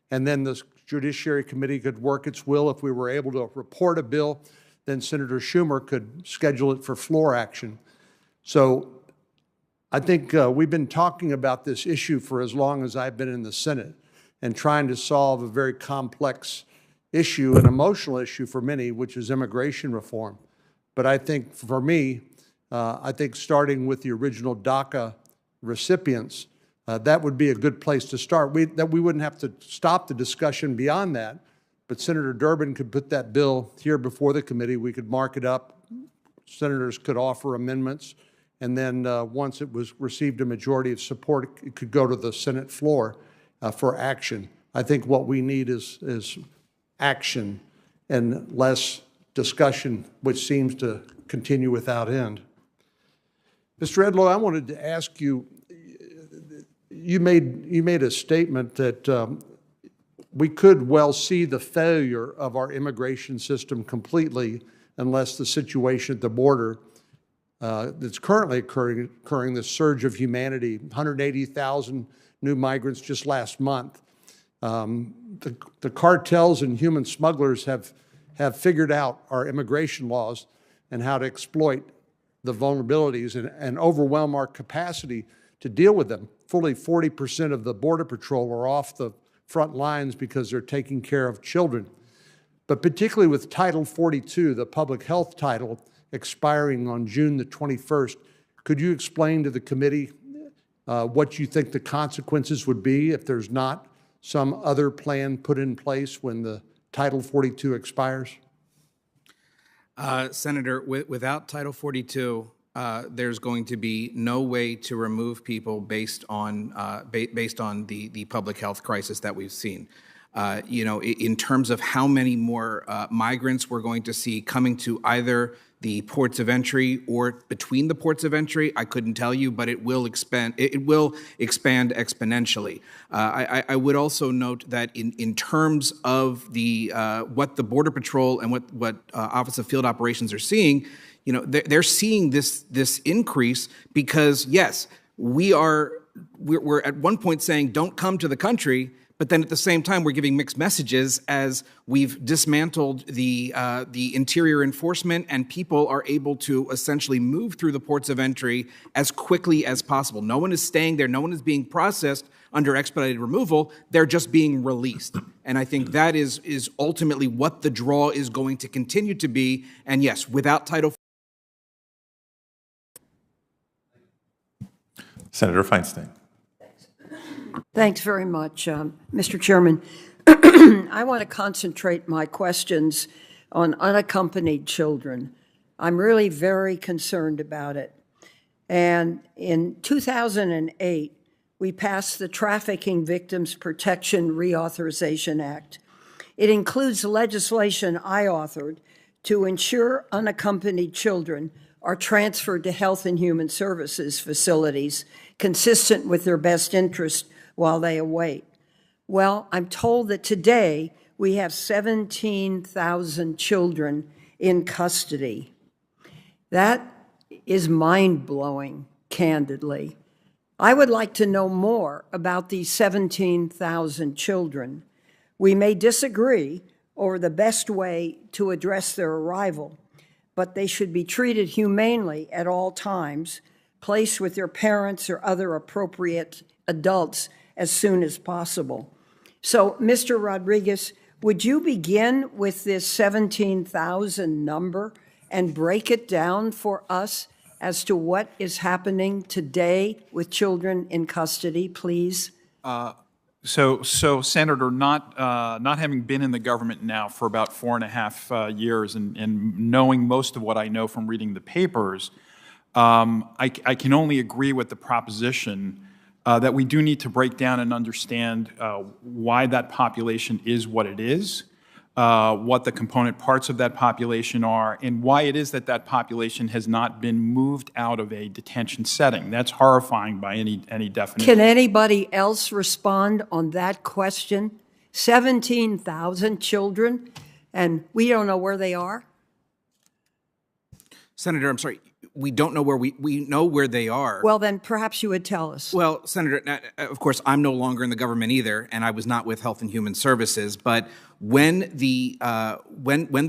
And then the Judiciary Committee could work its will. If we were able to report a bill, then Senator Schumer could schedule it for floor action. So I think we've been talking about this issue for as long as I've been in the Senate and trying to solve a very complex issue, an emotional issue for many, which is immigration reform. But I think for me, I think starting with the original DACA recipients, that would be a good place to start. We wouldn't have to stop the discussion beyond that, but Senator Durbin could put that bill here before the committee. We could mark it up. Senators could offer amendments, and then once it was received a majority of support, it could go to the Senate floor for action. I think what we need is action and less discussion, which seems to continue without end. Mr. Edlow, I wanted to ask you, you made a statement that we could well see the failure of our immigration system completely unless the situation at the border that's currently occurring, this surge of humanity, 180,000 new migrants just last month. The cartels and human smugglers have figured out our immigration laws and how to exploit the vulnerabilities and overwhelm our capacity to deal with them. Fully 40% of the Border Patrol are off the front lines because they're taking care of children. But particularly with Title 42, the public health title, expiring on June the 21st, could you explain to the committee what you think the consequences would be if there's not some other plan put in place when the Title 42 expires? Senator, without Title 42, there's going to be no way to remove people based on the public health crisis that we've seen. In terms of how many more migrants we're going to see coming to either the ports of entry or between the ports of entry, I couldn't tell you, but it will expand. It will expand exponentially. I would also note that in terms of the what the Border Patrol and what Office of Field Operations are seeing, they're seeing this increase because yes, we're at one point saying don't come to the country. But then at the same time, we're giving mixed messages as we've dismantled the interior enforcement and people are able to essentially move through the ports of entry as quickly as possible. No one is staying there. No one is being processed under expedited removal. They're just being released. And I think that is ultimately what the draw is going to continue to be. And yes, without Title Senator Feinstein. Thanks very much, Mr. Chairman. I want to concentrate my questions on unaccompanied children. I'm really very concerned about it. And in 2008, we passed the Trafficking Victims Protection Reauthorization Act. It includes legislation I authored to ensure unaccompanied children are transferred to Health and Human Services facilities consistent with their best interest while they await. Well, I'm told that today we have 17,000 children in custody. That is mind-blowing, candidly. I would like to know more about these 17,000 children. We may disagree over the best way to address their arrival, but they should be treated humanely at all times, placed with their parents or other appropriate adults as soon as possible. So, Mr. Rodriguez, would you begin with this 17,000 number and break it down for us as to what is happening today with children in custody, please? So Senator, not having been in the government now for about 4.5 years and knowing most of what I know from reading the papers, I can only agree with the proposition that we do need to break down and understand why that population is what it is, what the component parts of that population are, and why it is that that population has not been moved out of a detention setting. That's horrifying by any definition. Can anybody else respond on that question? 17,000 children, and we don't know where they are? Senator, I'm sorry. We don't know where we know where they are. Well, then perhaps you would tell us. Well, Senator, of course, I'm no longer in the government either, and I was not with Health and Human Services. But when the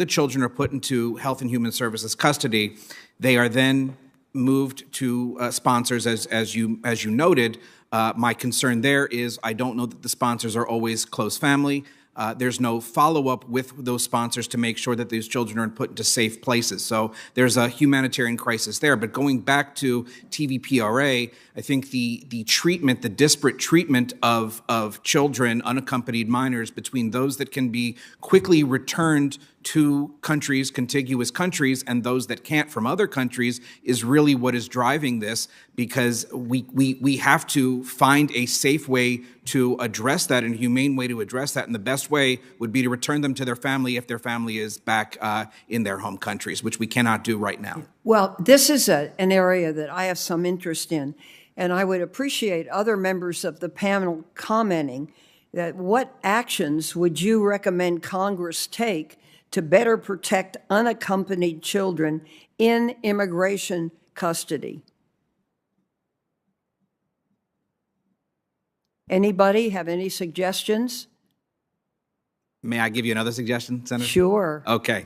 children are put into Health and Human Services custody, they are then moved to sponsors, as you noted. My concern there is I don't know that the sponsors are always close family. There's no follow-up with those sponsors to make sure that these children are put into safe places. So there's a humanitarian crisis there. But going back to TVPRA, I think the disparate treatment of children, unaccompanied minors, between those that can be quickly returned to countries, contiguous countries, and those that can't from other countries is really what is driving this, because we have to find a safe way to address that and a humane way to address that. And the best way would be to return them to their family if their family is back in their home countries, which we cannot do right now. Well, this is an area that I have some interest in, and I would appreciate other members of the panel commenting that what actions would you recommend Congress take to better protect unaccompanied children in immigration custody? Anybody have any suggestions? May I give you another suggestion, Senator? Sure. Okay.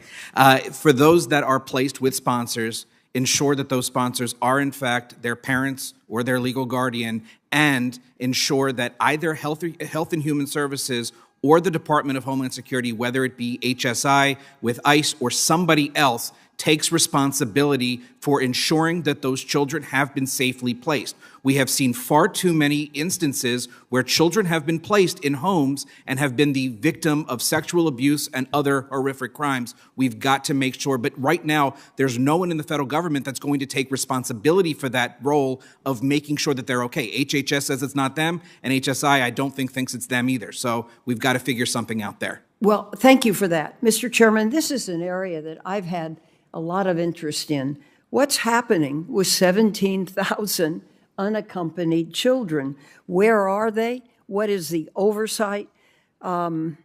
For those that are placed with sponsors, ensure that those sponsors are, in fact, their parents or their legal guardian, and ensure that either Health and Human Services or the Department of Homeland Security, whether it be HSI with ICE or somebody else, takes responsibility for ensuring that those children have been safely placed. We have seen far too many instances where children have been placed in homes and have been the victim of sexual abuse and other horrific crimes. We've got to make sure, but right now, there's no one in the federal government that's going to take responsibility for that role of making sure that they're okay. HHS says it's not them, and HSI, I don't think, thinks it's them either. So we've got to figure something out there. Well, thank you for that. Mr. Chairman, this is an area that I've had a lot of interest in. What's happening with 17,000 unaccompanied children? Where are they? What is the oversight? In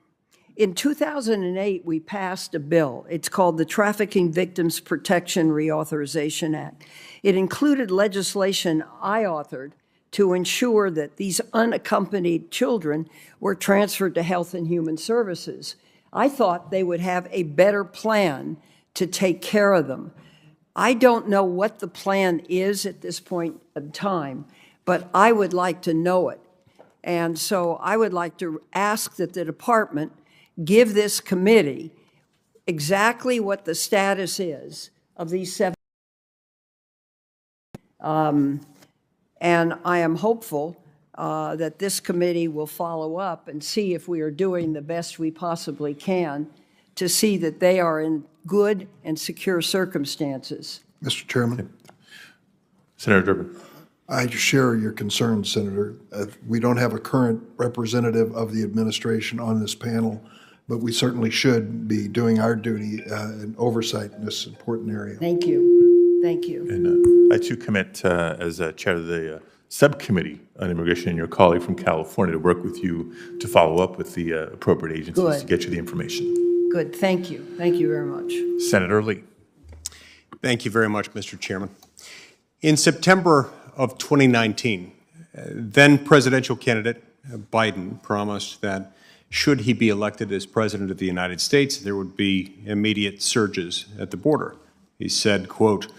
2008, we passed a bill. It's called the Trafficking Victims Protection Reauthorization Act. It included legislation I authored to ensure that these unaccompanied children were transferred to Health and Human Services. I thought they would have a better plan to take care of them. I don't know what the plan is at this point in time, but I would like to know it. And so I would like to ask that the department give this committee exactly what the status is of these 7. And I am hopeful that this committee will follow up and see if we are doing the best we possibly can to see that they are in good and secure circumstances. Mr. Chairman, Senator Durbin. I share your concerns, Senator. We don't have a current representative of the administration on this panel, but we certainly should be doing our duty and oversight in this important area. Thank you. Thank you. And I too commit as chair of the subcommittee on immigration and your colleague from California to work with you to follow up with the appropriate agencies Good. to get you the information. Good. Thank you. Thank you very much. Senator Lee. Thank you very much, Mr. Chairman. In September of 2019, then presidential candidate Biden promised that should he be elected as President of the United States, there would be immediate surges at the border. He said, quote,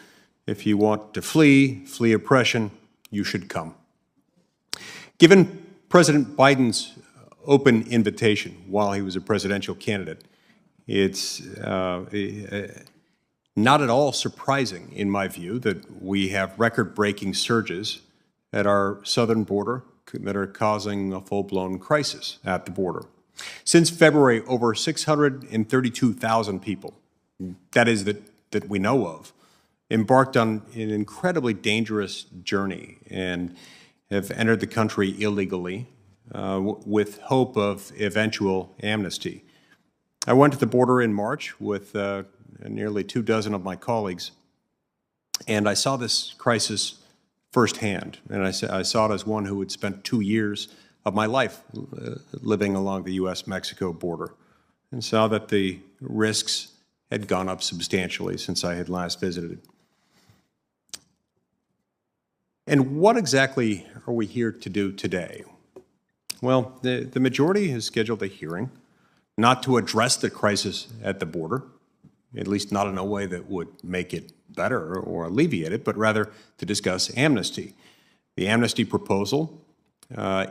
"If you want to flee oppression, you should come." Given President Biden's open invitation while he was a presidential candidate, it's not at all surprising, in my view, that we have record-breaking surges at our southern border that are causing a full-blown crisis at the border. Since February, over 632,000 people, that is that we know of, embarked on an incredibly dangerous journey and have entered the country illegally with hope of eventual amnesty. I went to the border in March with nearly 24 of my colleagues, and I saw this crisis firsthand. And I saw it as one who had spent 2 years of my life living along the U.S.-Mexico border, and saw that the risks had gone up substantially since I had last visited. And what exactly are we here to do today? Well, the majority has scheduled a hearing not to address the crisis at the border, at least not in a way that would make it better or alleviate it, but rather to discuss amnesty. The amnesty proposal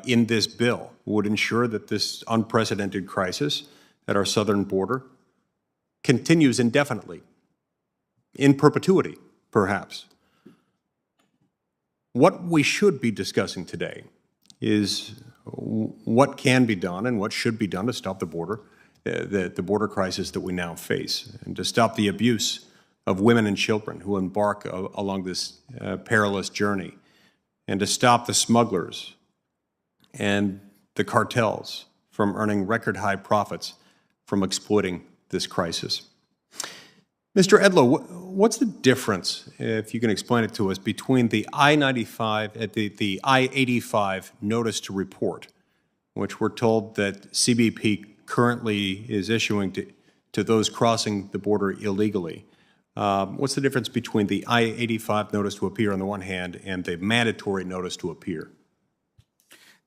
in this bill would ensure that this unprecedented crisis at our southern border continues indefinitely, in perpetuity, perhaps. What we should be discussing today is what can be done and what should be done to stop the border crisis that we now face, and to stop the abuse of women and children who embark along this perilous journey, and to stop the smugglers and the cartels from earning record-high profits from exploiting this crisis. Mr. Edlow, what's the difference, if you can explain it to us, between the I-95, the I-85 notice to report, which we're told that CBP currently is issuing to those crossing the border illegally? What's the difference between the I-85 notice to appear on the one hand and the mandatory notice to appear?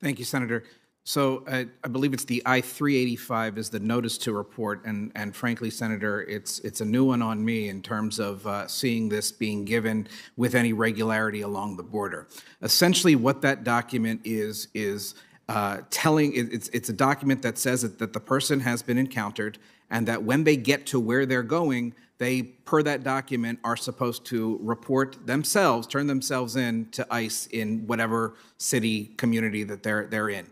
Thank you, Senator. So I believe it's the I-385 is the notice to report, and frankly, Senator, it's a new one on me in terms of seeing this being given with any regularity along the border. Essentially, what that document is telling, it's a document that says that the person has been encountered, and that when they get to where they're going, they, per that document, are supposed to report themselves, turn themselves in to ICE in whatever city, community that they're in.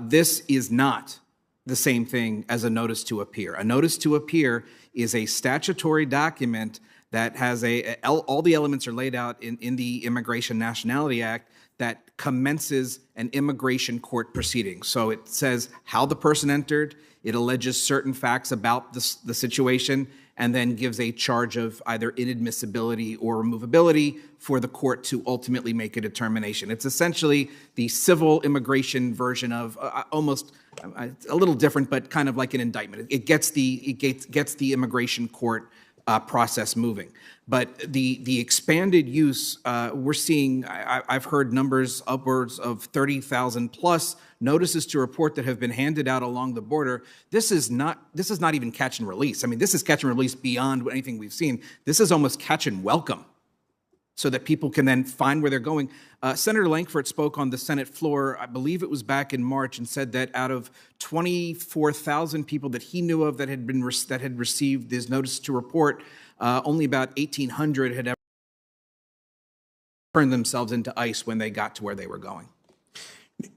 This is not the same thing as a notice to appear. A notice to appear is a statutory document that has all the elements are laid out in the Immigration Nationality Act that commences an immigration court proceeding. So it says how the person entered, it alleges certain facts about the situation, and then gives a charge of either inadmissibility or removability for the court to ultimately make a determination. It's essentially the civil immigration version of almost a little different, but kind of like an indictment. It gets the immigration court process moving. But the expanded use, we're seeing, I've heard numbers upwards of 30,000 plus notices to report that have been handed out along the border. This is not even catch and release. I mean, this is catch and release beyond anything we've seen. This is almost catch and welcome, so that people can then find where they're going. Senator Lankford spoke on the Senate floor, I believe it was back in March, and said that out of 24,000 people that he knew of that had received this notice to report, only about 1,800 had ever turn themselves into ice when they got to where they were going.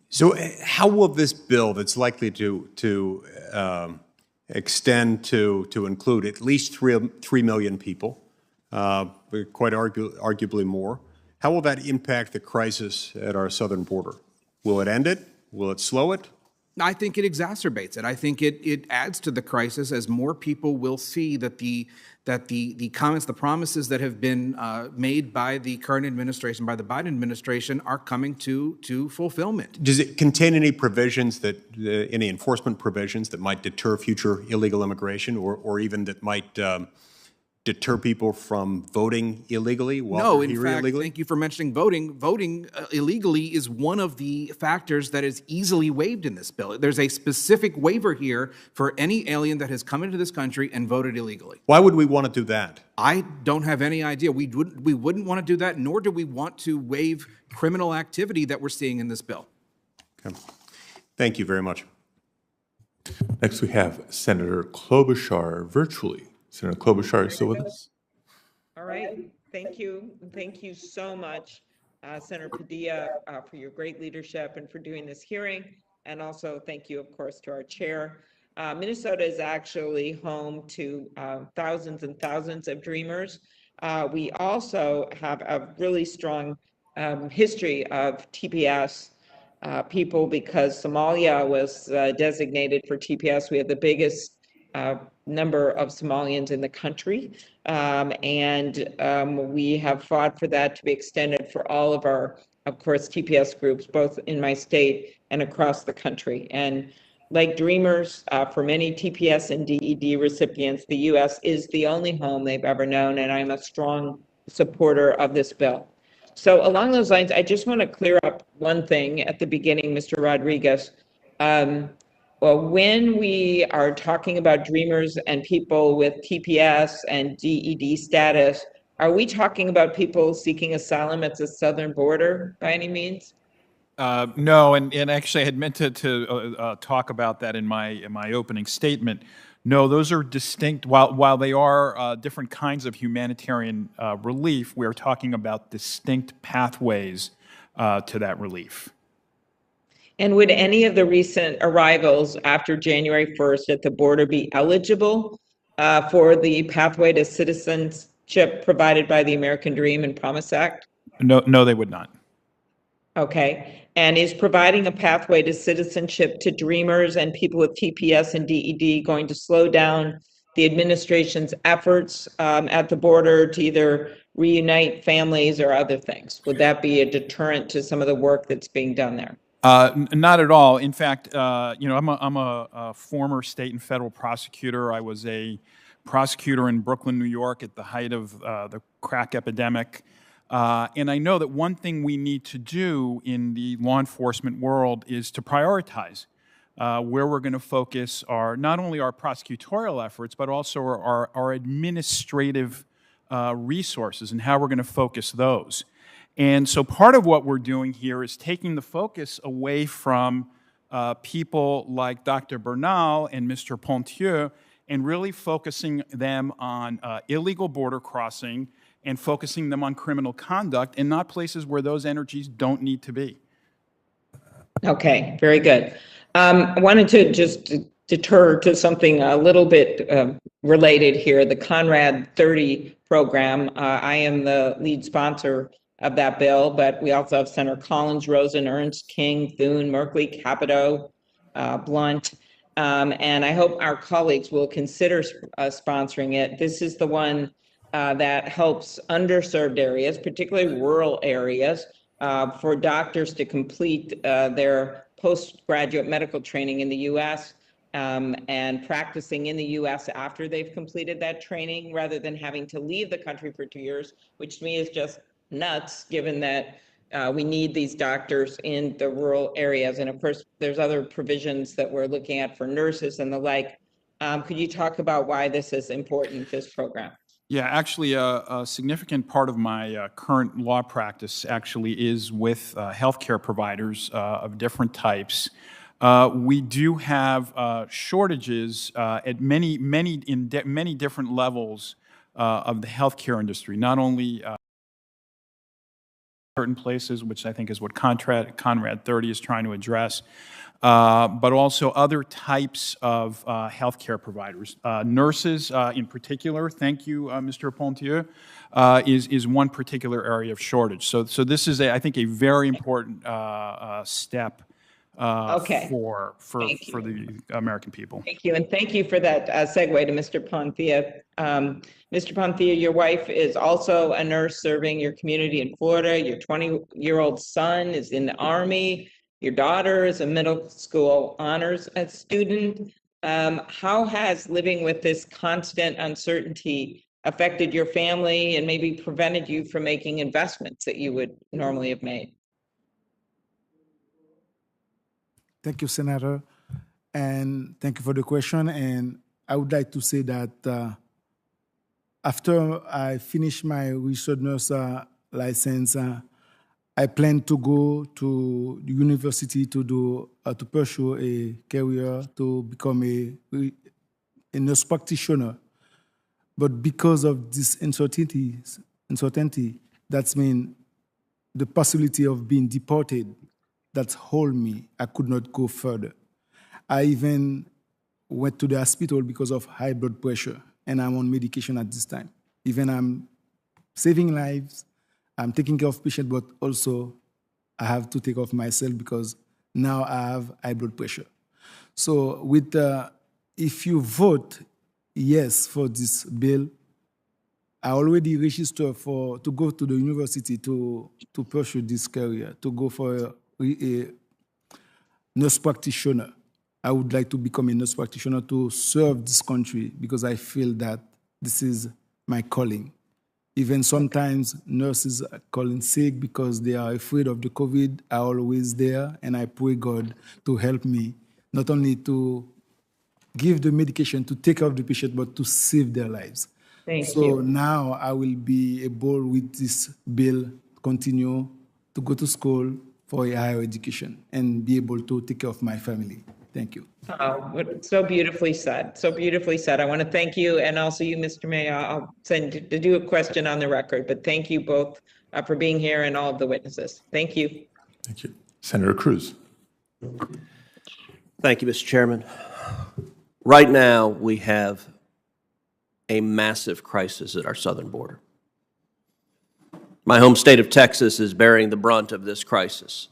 So how will this bill that's likely to extend to include at least 3 million people, quite arguably more, how will that impact the crisis at our southern border? Will it end it? Will it slow it? I think it exacerbates it. I think it adds to the crisis as more people will see that the comments, the promises that have been made by the current administration, by the Biden administration, are coming to fulfillment. Does it contain any provisions that, any enforcement provisions that might deter future illegal immigration, or even that might deter people from voting illegally while they're here illegally? Thank you for mentioning voting. Voting illegally is one of the factors that is easily waived in this bill. There's a specific waiver here for any alien that has come into this country and voted illegally. Why would we want to do that? I don't have any idea. We wouldn't want to do that, nor do we want to waive criminal activity that we're seeing in this bill. Okay. Thank you very much. Next, we have Senator Klobuchar virtually. Senator Klobuchar, are you still with us? All right. Thank you. Thank you so much, Senator Padilla, for your great leadership and for doing this hearing. And also thank you, of course, to our chair. Minnesota is actually home to thousands and thousands of dreamers. We also have a really strong history of TPS people because Somalia was designated for TPS. We have the biggest number of Somalians in the country, and we have fought for that to be extended for all of our, of course, TPS groups, both in my state and across the country. And like Dreamers, for many TPS and DED recipients, the U.S. is the only home they've ever known, and I'm a strong supporter of this bill. So along those lines, I just want to clear up one thing at the beginning, Mr. Rodriguez. Well, when we are talking about Dreamers and people with TPS and DED status, are we talking about people seeking asylum at the southern border by any means? No, and actually I had meant to talk about that in my opening statement. No, those are distinct. While they are different kinds of humanitarian relief, we are talking about distinct pathways to that relief. And would any of the recent arrivals after January 1st at the border be eligible for the pathway to citizenship provided by the American Dream and Promise Act? No, they would not. Okay. And is providing a pathway to citizenship to Dreamers and people with TPS and DED going to slow down the administration's efforts at the border to either reunite families or other things? Would that be a deterrent to some of the work that's being done there? Not at all. In fact, I'm a former state and federal prosecutor. I was a prosecutor in Brooklyn, New York at the height of the crack epidemic. And I know that one thing we need to do in the law enforcement world is to prioritize where we're going to focus not only our prosecutorial efforts, but also our administrative resources and how we're going to focus those. And so part of what we're doing here is taking the focus away from people like Dr. Bernal and Mr. Pontieux and really focusing them on illegal border crossing and focusing them on criminal conduct and not places where those energies don't need to be. Okay, very good. I wanted to just deter to something a little bit related here, the Conrad 30 program. I am the lead sponsor of that bill, but we also have Senator Collins, Rosen, Ernst, King, Thune, Merkley, Capito, Blunt, and I hope our colleagues will consider sponsoring it. This is the one that helps underserved areas, particularly rural areas, for doctors to complete their postgraduate medical training in the U.S. And practicing in the U.S. after they've completed that training, rather than having to leave the country for 2 years, which to me is just nuts, given that we need these doctors in the rural areas. And of course, there's other provisions that we're looking at for nurses and the like. Could you talk about why this is important, this program? Yeah, actually, a significant part of my current law practice actually is with healthcare providers of different types. We do have shortages at many different levels of the healthcare industry, not only certain places, which I think is what Conrad 30 is trying to address, but also other types of healthcare providers. Nurses in particular, thank you, Mr. Pontier, is one particular area of shortage. So this is, I think, a very important step Okay. for the American people. Thank you, and thank you for that segue to Mr. Ponthia. Mr. Ponthia, your wife is also a nurse serving your community in Florida. Your 20-year-old son is in the Army. Your daughter is a middle school honors student. How has living with this constant uncertainty affected your family and maybe prevented you from making investments that you would normally have made? Thank you, Senator, and thank you for the question. And I would like to say that after I finish my registered nurse license, I plan to go to the university to pursue a career to become a nurse practitioner. But because of this uncertainty, that's mean the possibility of being deported. That hold me. I could not go further. I even went to the hospital because of high blood pressure, and I'm on medication at this time. Even I'm saving lives, I'm taking care of patients, but also I have to take care of myself because now I have high blood pressure. So with if you vote yes for this bill, I already registered to go to the university to pursue this career, to go for a nurse practitioner. I would like to become a nurse practitioner to serve this country because I feel that this is my calling. Even sometimes nurses are calling sick because they are afraid of the COVID. I'm always there, and I pray God to help me, not only to give the medication to take care of the patient, but to save their lives. Thank you. So now I will be able with this bill continue to go to school for a higher education and be able to take care of my family. Thank you. So beautifully said. So beautifully said. I want to thank you, and also you, Mr. Mayor. I'll send to do a question on the record, but thank you both for being here and all of the witnesses. Thank you. Thank you. Senator Cruz. Thank you, Mr. Chairman. Right now, we have a massive crisis at our southern border. My home state of Texas is bearing the brunt of this crisis.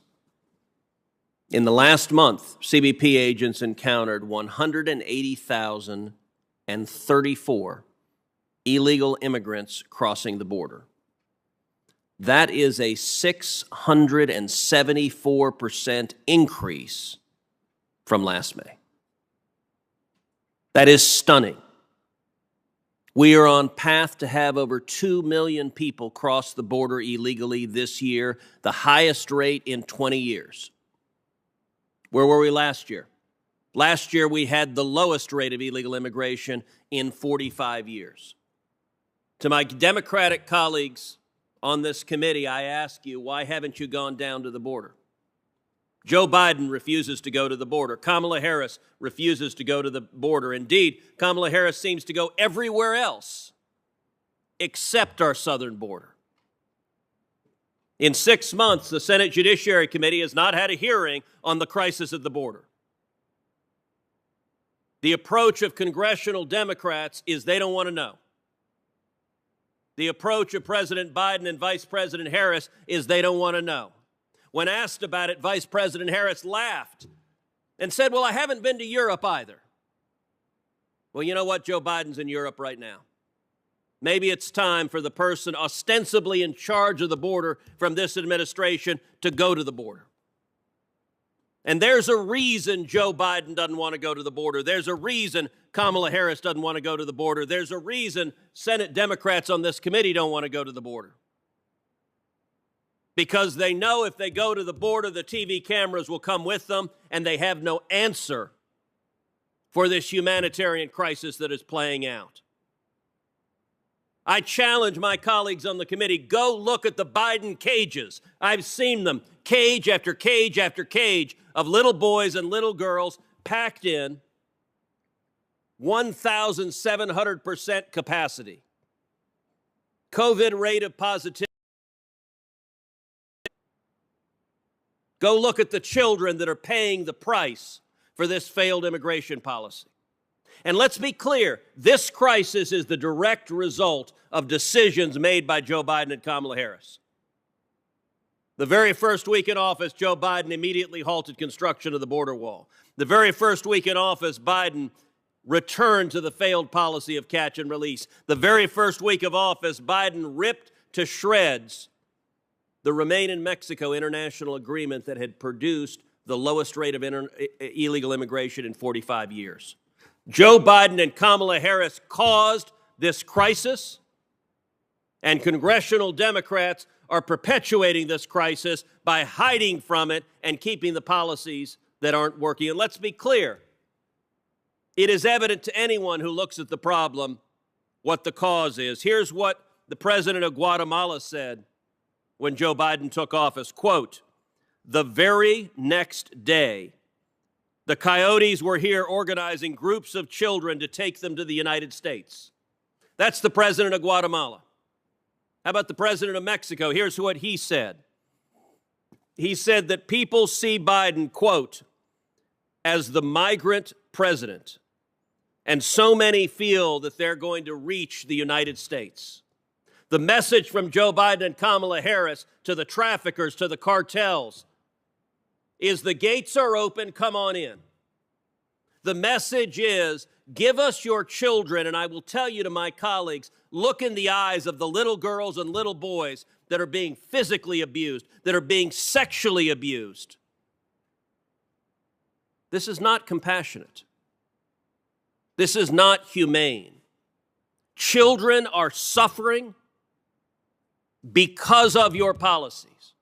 In the last month, CBP agents encountered 180,034 illegal immigrants crossing the border. That is a 674% increase from last May. That is stunning. We are on path to have over 2 million people cross the border illegally this year, the highest rate in 20 years. Where were we last year? Last year, we had the lowest rate of illegal immigration in 45 years. To my Democratic colleagues on this committee, I ask you, why haven't you gone down to the border? Joe Biden refuses to go to the border. Kamala Harris refuses to go to the border. Indeed, Kamala Harris seems to go everywhere else except our southern border. In 6 months, the Senate Judiciary Committee has not had a hearing on the crisis at the border. The approach of congressional Democrats is they don't want to know. The approach of President Biden and Vice President Harris is they don't want to know. When asked about it, Vice President Harris laughed and said, well, I haven't been to Europe either. Well, you know what? Joe Biden's in Europe right now. Maybe it's time for the person ostensibly in charge of the border from this administration to go to the border. And there's a reason Joe Biden doesn't want to go to the border. There's a reason Kamala Harris doesn't want to go to the border. There's a reason Senate Democrats on this committee don't want to go to the border. Because they know if they go to the border, the TV cameras will come with them, and they have no answer for this humanitarian crisis that is playing out. I challenge my colleagues on the committee, go look at the Biden cages. I've seen them, cage after cage after cage of little boys and little girls packed in 1,700% capacity. COVID rate of positivity Go look at the children that are paying the price for this failed immigration policy. And let's be clear, this crisis is the direct result of decisions made by Joe Biden and Kamala Harris. The very first week in office, Joe Biden immediately halted construction of the border wall. The very first week in office, Biden returned to the failed policy of catch and release. The very first week of office, Biden ripped to shreds the Remain in Mexico international agreement that had produced the lowest rate of illegal immigration in 45 years. Joe Biden and Kamala Harris caused this crisis, and congressional Democrats are perpetuating this crisis by hiding from it and keeping the policies that aren't working. And let's be clear, it is evident to anyone who looks at the problem what the cause is. Here's what the president of Guatemala said when Joe Biden took office, quote, "The very next day, the coyotes were here organizing groups of children to take them to the United States." That's the president of Guatemala. How about the president of Mexico? Here's what he said. He said that people see Biden, quote, as the migrant president, and so many feel that they're going to reach the United States. The message from Joe Biden and Kamala Harris to the traffickers, to the cartels, is the gates are open, come on in. The message is, give us your children, and I will tell you to my colleagues, look in the eyes of the little girls and little boys that are being physically abused, that are being sexually abused. This is not compassionate. This is not humane. Children are suffering because of your policies.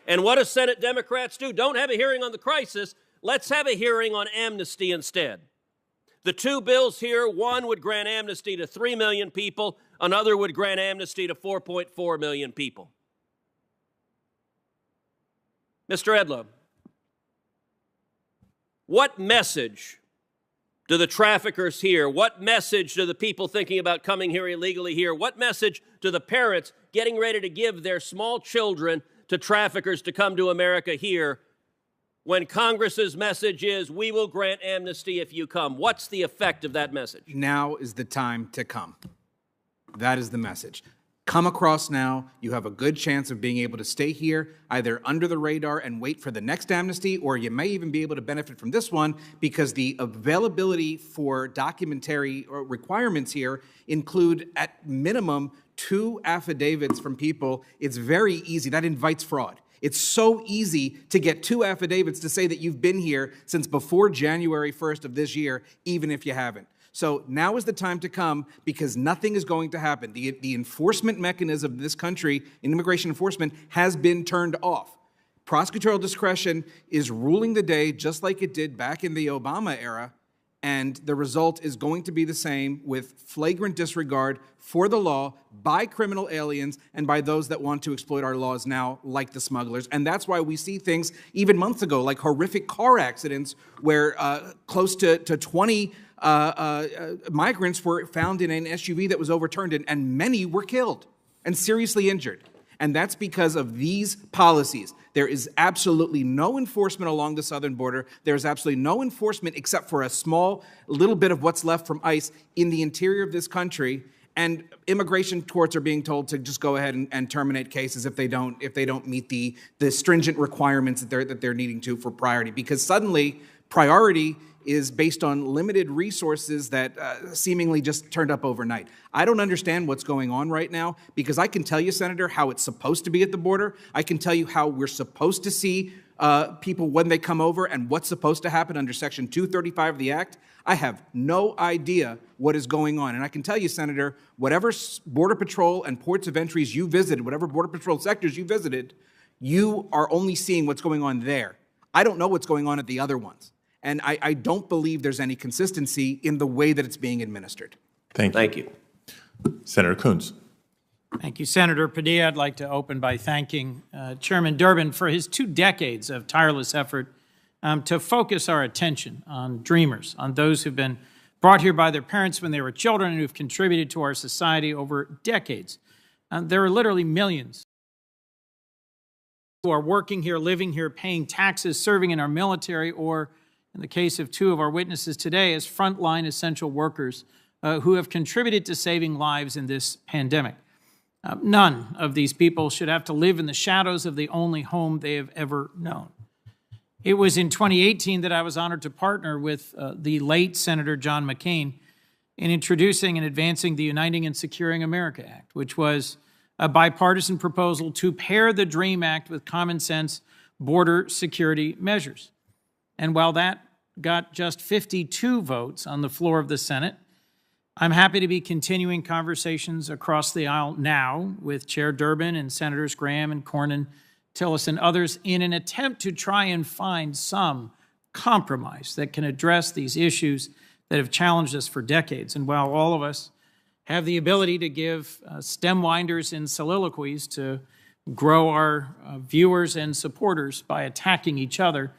And what do Senate Democrats do? Don't have a hearing on the crisis. Let's have a hearing on amnesty instead. The two bills here, one would grant amnesty to 3 million people, another would grant amnesty to 4.4 million people. Mr. Edlow, what message do the traffickers hear? What message do the people thinking about coming here illegally hear? What message do the parents getting ready to give their small children to traffickers to come to America here when Congress's message is, we will grant amnesty if you come? What's the effect of that message? Now is the time to come. That is the message. Come across now. You have a good chance of being able to stay here, either under the radar and wait for the next amnesty, or you may even be able to benefit from this one because the availability for documentary requirements here include, at minimum, 2 affidavits from people. It's very easy. That invites fraud. It's so easy to get 2 affidavits to say that you've been here since before January 1st of this year, even if you haven't. So now is the time to come because nothing is going to happen. The enforcement mechanism of this country in immigration enforcement has been turned off. Prosecutorial discretion is ruling the day just like it did back in the Obama era, and the result is going to be the same with flagrant disregard for the law by criminal aliens and by those that want to exploit our laws now, like the smugglers. And that's why we see things even months ago, like horrific car accidents where close to 20 migrants were found in an SUV that was overturned, and many were killed and seriously injured. And that's because of these policies. There is absolutely no enforcement along the southern border. There's absolutely no enforcement except for a small little bit of what's left from ICE in the interior of this country. And immigration courts are being told to just go ahead and terminate cases if they don't meet the stringent requirements that they're needing to for priority. Because suddenly priority is based on limited resources that seemingly just turned up overnight. I don't understand what's going on right now because I can tell you, Senator, how it's supposed to be at the border. I can tell you how we're supposed to see people when they come over and what's supposed to happen under Section 235 of the Act. I have no idea what is going on. And I can tell you, Senator, whatever Border Patrol and ports of entries you visited, whatever Border Patrol sectors you visited, you are only seeing what's going on there. I don't know what's going on at the other ones. And I don't believe there's any consistency in the way that it's being administered. Thank you. Senator Coons. Thank you, Senator Padilla. I'd like to open by thanking Chairman Durbin for his 2 decades of tireless effort to focus our attention on dreamers, on those who've been brought here by their parents when they were children and who've contributed to our society over decades. There are literally millions who are working here, living here, paying taxes, serving in our military, or in the case of two of our witnesses today, as frontline essential workers who have contributed to saving lives in this pandemic. None of these people should have to live in the shadows of the only home they have ever known. It was in 2018 that I was honored to partner with the late Senator John McCain in introducing and advancing the Uniting and Securing America Act, which was a bipartisan proposal to pair the DREAM Act with common sense border security measures. And while that got just 52 votes on the floor of the Senate, I'm happy to be continuing conversations across the aisle now with Chair Durbin and Senators Graham and Cornyn, Tillis, and others in an attempt to try and find some compromise that can address these issues that have challenged us for decades. And while all of us have the ability to give stem winders and soliloquies to grow our viewers and supporters by attacking each other,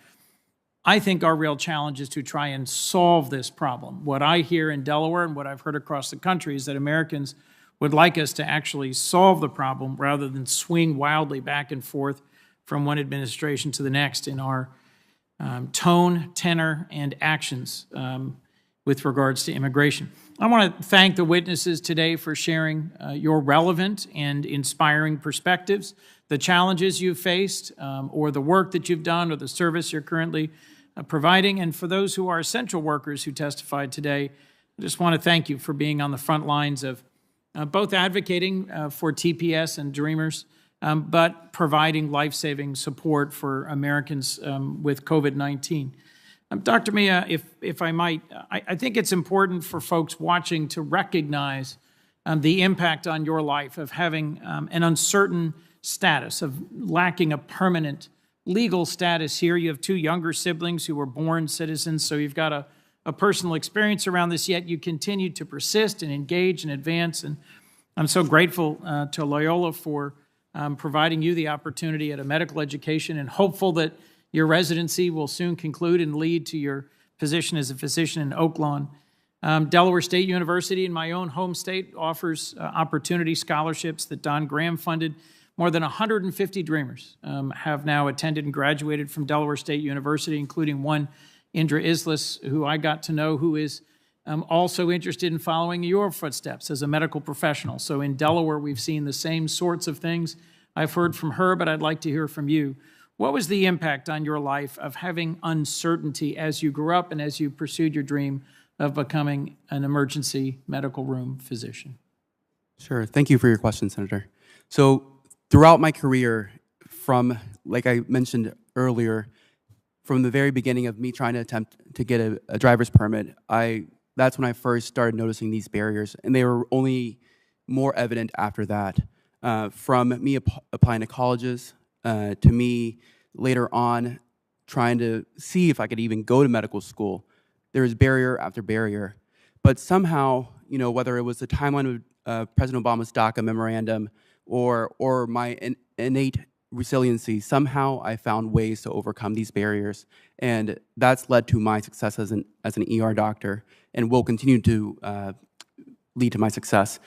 I think our real challenge is to try and solve this problem. What I hear in Delaware and what I've heard across the country is that Americans would like us to actually solve the problem rather than swing wildly back and forth from one administration to the next in our tone, tenor, and actions with regards to immigration. I want to thank the witnesses today for sharing your relevant and inspiring perspectives, the challenges you've faced, or the work that you've done, or the service you're currently providing. And for those who are essential workers who testified today, I just want to thank you for being on the front lines of both advocating for TPS and Dreamers, but providing life-saving support for Americans with COVID-19. Dr. Mia, if I might, I think it's important for folks watching to recognize the impact on your life of having an uncertain status, of lacking a permanent legal status here. You have two younger siblings who were born citizens, so you've got a personal experience around this, yet you continue to persist and engage and advance. And I'm so grateful to Loyola for providing you the opportunity at a medical education, and hopeful that your residency will soon conclude and lead to your position as a physician in Oak Lawn. Delaware State University, in my own home state, offers opportunity scholarships that Don Graham funded. More than 150 Dreamers have now attended and graduated from Delaware State University, including one, Indra Islis, who I got to know, who is also interested in following your footsteps as a medical professional. So in Delaware, we've seen the same sorts of things I've heard from her, but I'd like to hear from you. What was the impact on your life of having uncertainty as you grew up and as you pursued your dream of becoming an emergency medical room physician? Sure. Thank you for your question, Senator. So throughout my career, from, like I mentioned earlier, from the very beginning of me trying to attempt to get a driver's permit, that's when I first started noticing these barriers, and they were only more evident after that. From me applying to colleges, to me later on trying to see if I could even go to medical school. There was barrier after barrier. But somehow, whether it was the timeline of President Obama's DACA memorandum or my innate resiliency, somehow I found ways to overcome these barriers. And that's led to my success as an ER doctor, and will continue to lead to my success.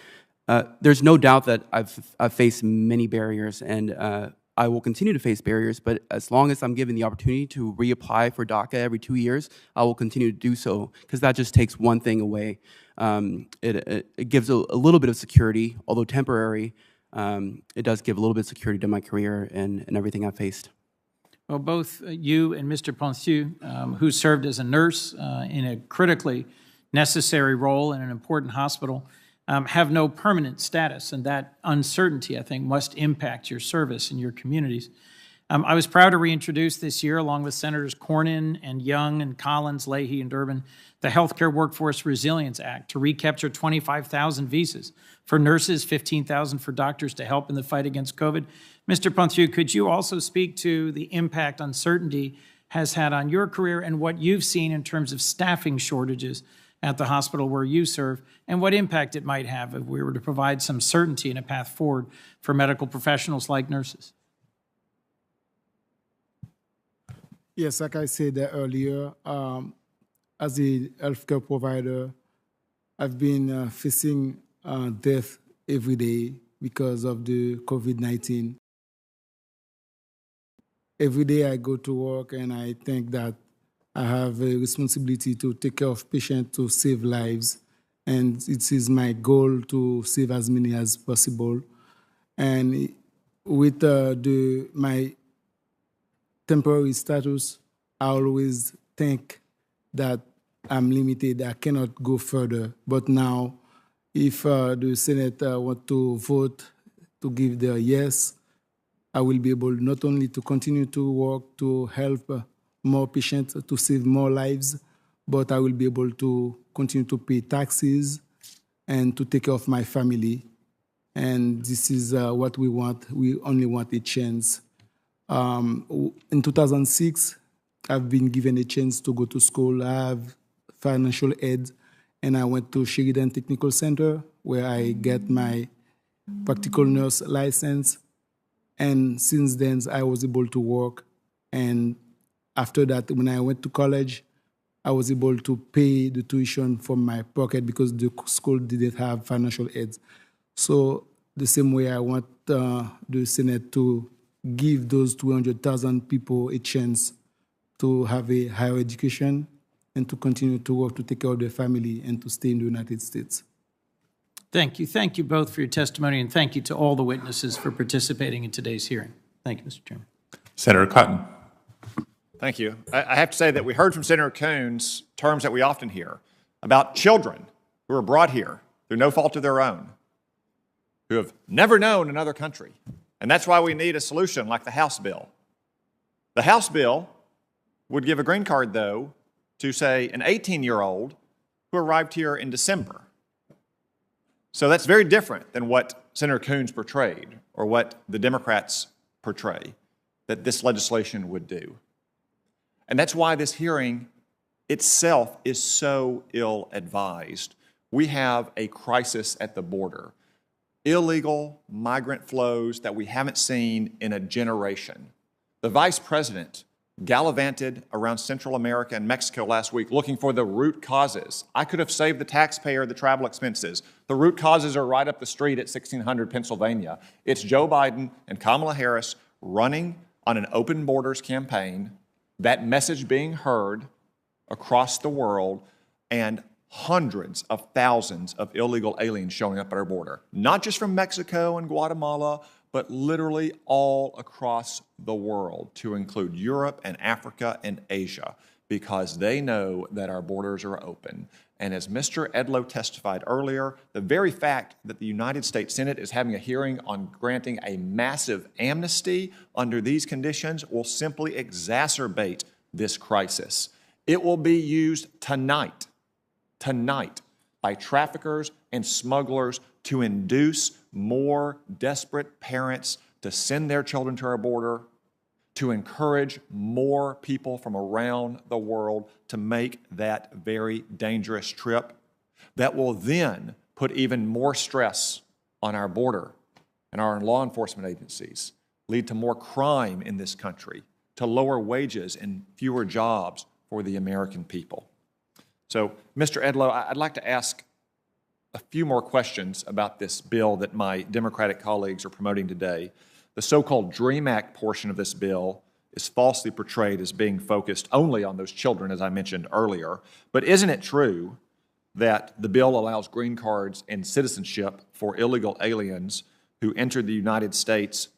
There's no doubt that I've faced many barriers, and I will continue to face barriers, but as long as I'm given the opportunity to reapply for DACA every 2 years, I will continue to do so, because that just takes one thing away. It gives a little bit of security, although temporary. It does give a little bit of security to my career and everything I've faced. Well, both you and Mr. Poncieux, who served as a nurse in a critically necessary role in an important hospital, have no permanent status, and that uncertainty, I think, must impact your service in your communities. I was proud to reintroduce this year, along with Senators Cornyn and Young and Collins, Leahy, and Durbin, the Healthcare Workforce Resilience Act to recapture 25,000 visas for nurses, 15,000 for doctors to help in the fight against COVID. Mr. Poncieux, could you also speak to the impact uncertainty has had on your career and what you've seen in terms of staffing shortages at the hospital where you serve, and what impact it might have if we were to provide some certainty and a path forward for medical professionals like nurses? Yes, like I said earlier, as a healthcare provider, I've been facing death every day because of the COVID-19. every day I go to work and I think that I have a responsibility to take care of patients to save lives. And it is my goal to save as many as possible. And with my temporary status, I always think that I'm limited, I cannot go further. But now, if the Senate want to vote to give their yes, I will be able not only to continue to work to help more patients, to save more lives, but I will be able to continue to pay taxes and to take care of my family. And this is what we want. We only want a chance. In 2006, I've been given a chance to go to school. I have financial aid, and I went to Sheridan Technical Center, where I get my practical nurse license. And since then, I was able to work. And after that, when I went to college, I was able to pay the tuition from my pocket because the school didn't have financial aid. So the same way I want the Senate to give those 200,000 people a chance to have a higher education and to continue to work to take care of their family and to stay in the United States. Thank you. Thank you both for your testimony, and thank you to all the witnesses for participating in today's hearing. Thank you, Mr. Chairman. Senator Cotton. Thank you. I have to say that we heard from Senator Coons terms that we often hear about children who are brought here through no fault of their own, who have never known another country. And that's why we need a solution like the House bill. The House bill would give a green card, though, to, say, an 18-year-old who arrived here in December. So that's very different than what Senator Coons portrayed or what the Democrats portray that this legislation would do. And that's why this hearing itself is so ill-advised. We have a crisis at the border. Illegal migrant flows that we haven't seen in a generation. The Vice President gallivanted around Central America and Mexico last week looking for the root causes. I could have saved the taxpayer the travel expenses. The root causes are right up the street at 1600 Pennsylvania. It's Joe Biden and Kamala Harris running on an open borders campaign, that message being heard across the world, and hundreds of thousands of illegal aliens showing up at our border, not just from Mexico and Guatemala, but literally all across the world, to include Europe and Africa and Asia, because they know that our borders are open. And as Mr. Edlow testified earlier, the very fact that the United States Senate is having a hearing on granting a massive amnesty under these conditions will simply exacerbate this crisis. It will be used tonight, by traffickers and smugglers to induce more desperate parents to send their children to our border, to encourage more people from around the world to make that very dangerous trip that will then put even more stress on our border and our law enforcement agencies, lead to more crime in this country, to lower wages and fewer jobs for the American people. So, Mr. Edlow, I'd like to ask a few more questions about this bill that my Democratic colleagues are promoting today. The so-called DREAM Act portion of this bill is falsely portrayed as being focused only on those children, as I mentioned earlier. But isn't it true that the bill allows green cards and citizenship for illegal aliens who entered the United States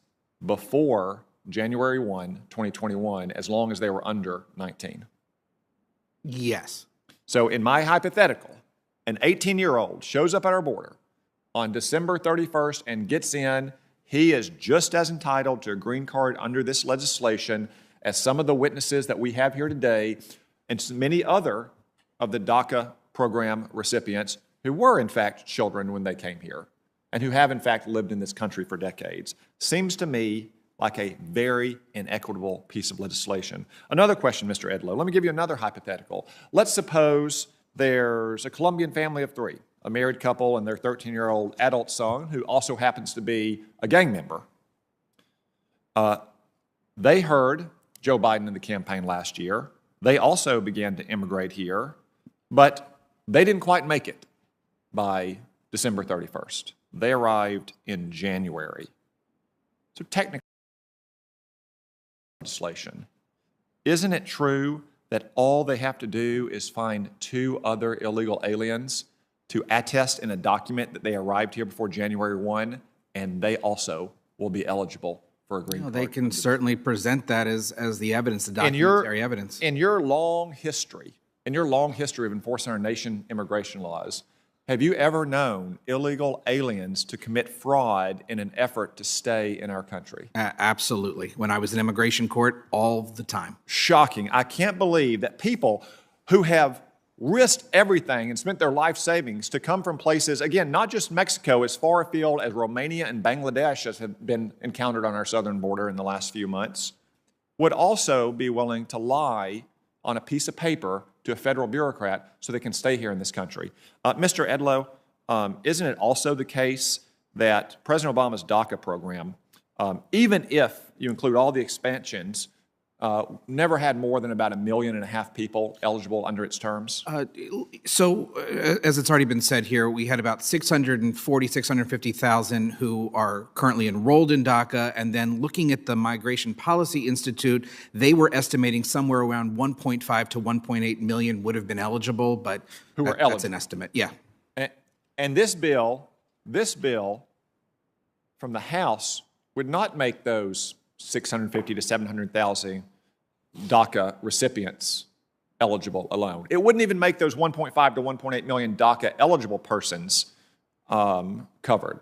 before January 1, 2021, as long as they were under 19? Yes. So in my hypothetical, an 18-year-old shows up at our border on December 31st and gets in. He is just as entitled to a green card under this legislation as some of the witnesses that we have here today and many other of the DACA program recipients who were, in fact, children when they came here and who have, in fact, lived in this country for decades. Seems to me like a very inequitable piece of legislation. Another question, Mr. Edlow. Let me give you another hypothetical. Let's suppose there's a Colombian family of three, a married couple and their 13-year-old adult son who also happens to be a gang member. They heard Joe Biden in the campaign last year. They also began to immigrate here, but they didn't quite make it by December 31st. They arrived in January. So technically, legislation. Isn't it true that all they have to do is find 2 other illegal aliens to attest in a document that they arrived here before January 1, and they also will be eligible for a green card? They can certainly present that as the evidence, the documentary evidence. In your long history of enforcing our nation immigration laws, have you ever known illegal aliens to commit fraud in an effort to stay in our country? Absolutely. When I was in immigration court, all the time. Shocking. I can't believe that people who have risked everything and spent their life savings to come from places, again, not just Mexico, as far afield as Romania and Bangladesh, as have been encountered on our southern border in the last few months, would also be willing to lie on a piece of paper to a federal bureaucrat so they can stay here in this country. Mr. Edlow, isn't it also the case that President Obama's DACA program, even if you include all the expansions, never had more than about 1.5 million people eligible under its terms? As it's already been said here, we had about 650,000 who are currently enrolled in DACA, and then looking at the Migration Policy Institute, they were estimating somewhere around 1.5 to 1.8 million would have been eligible, but that's an estimate. Yeah. And this bill from the House would not make those 650 to 700,000 DACA recipients eligible alone. It wouldn't even make those 1.5 to 1.8 million DACA eligible persons covered.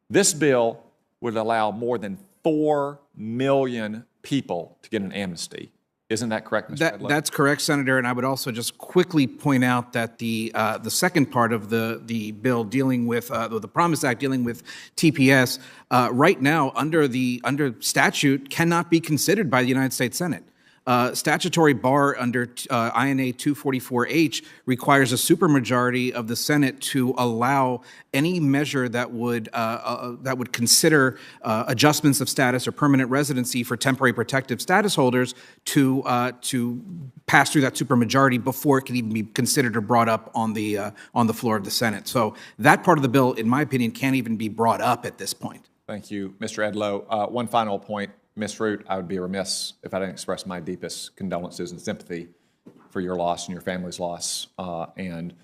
This bill would allow more than 4 million people to get an amnesty. Isn't that correct, Mr. Edlow? That's correct, Senator. And I would also just quickly point out that the second part of the bill dealing with the Promise Act dealing with TPS right now under statute cannot be considered by the United States Senate. Statutory bar under INA 244H requires a supermajority of the Senate to allow any measure that would consider adjustments of status or permanent residency for temporary protective status holders to pass through that supermajority before it can even be considered or brought up on the floor of the Senate. So that part of the bill, in my opinion, can't even be brought up at this point. Thank you, Mr. Edlow. One final point. Ms. Root, I would be remiss if I didn't express my deepest condolences and sympathy for your loss and your family's loss, and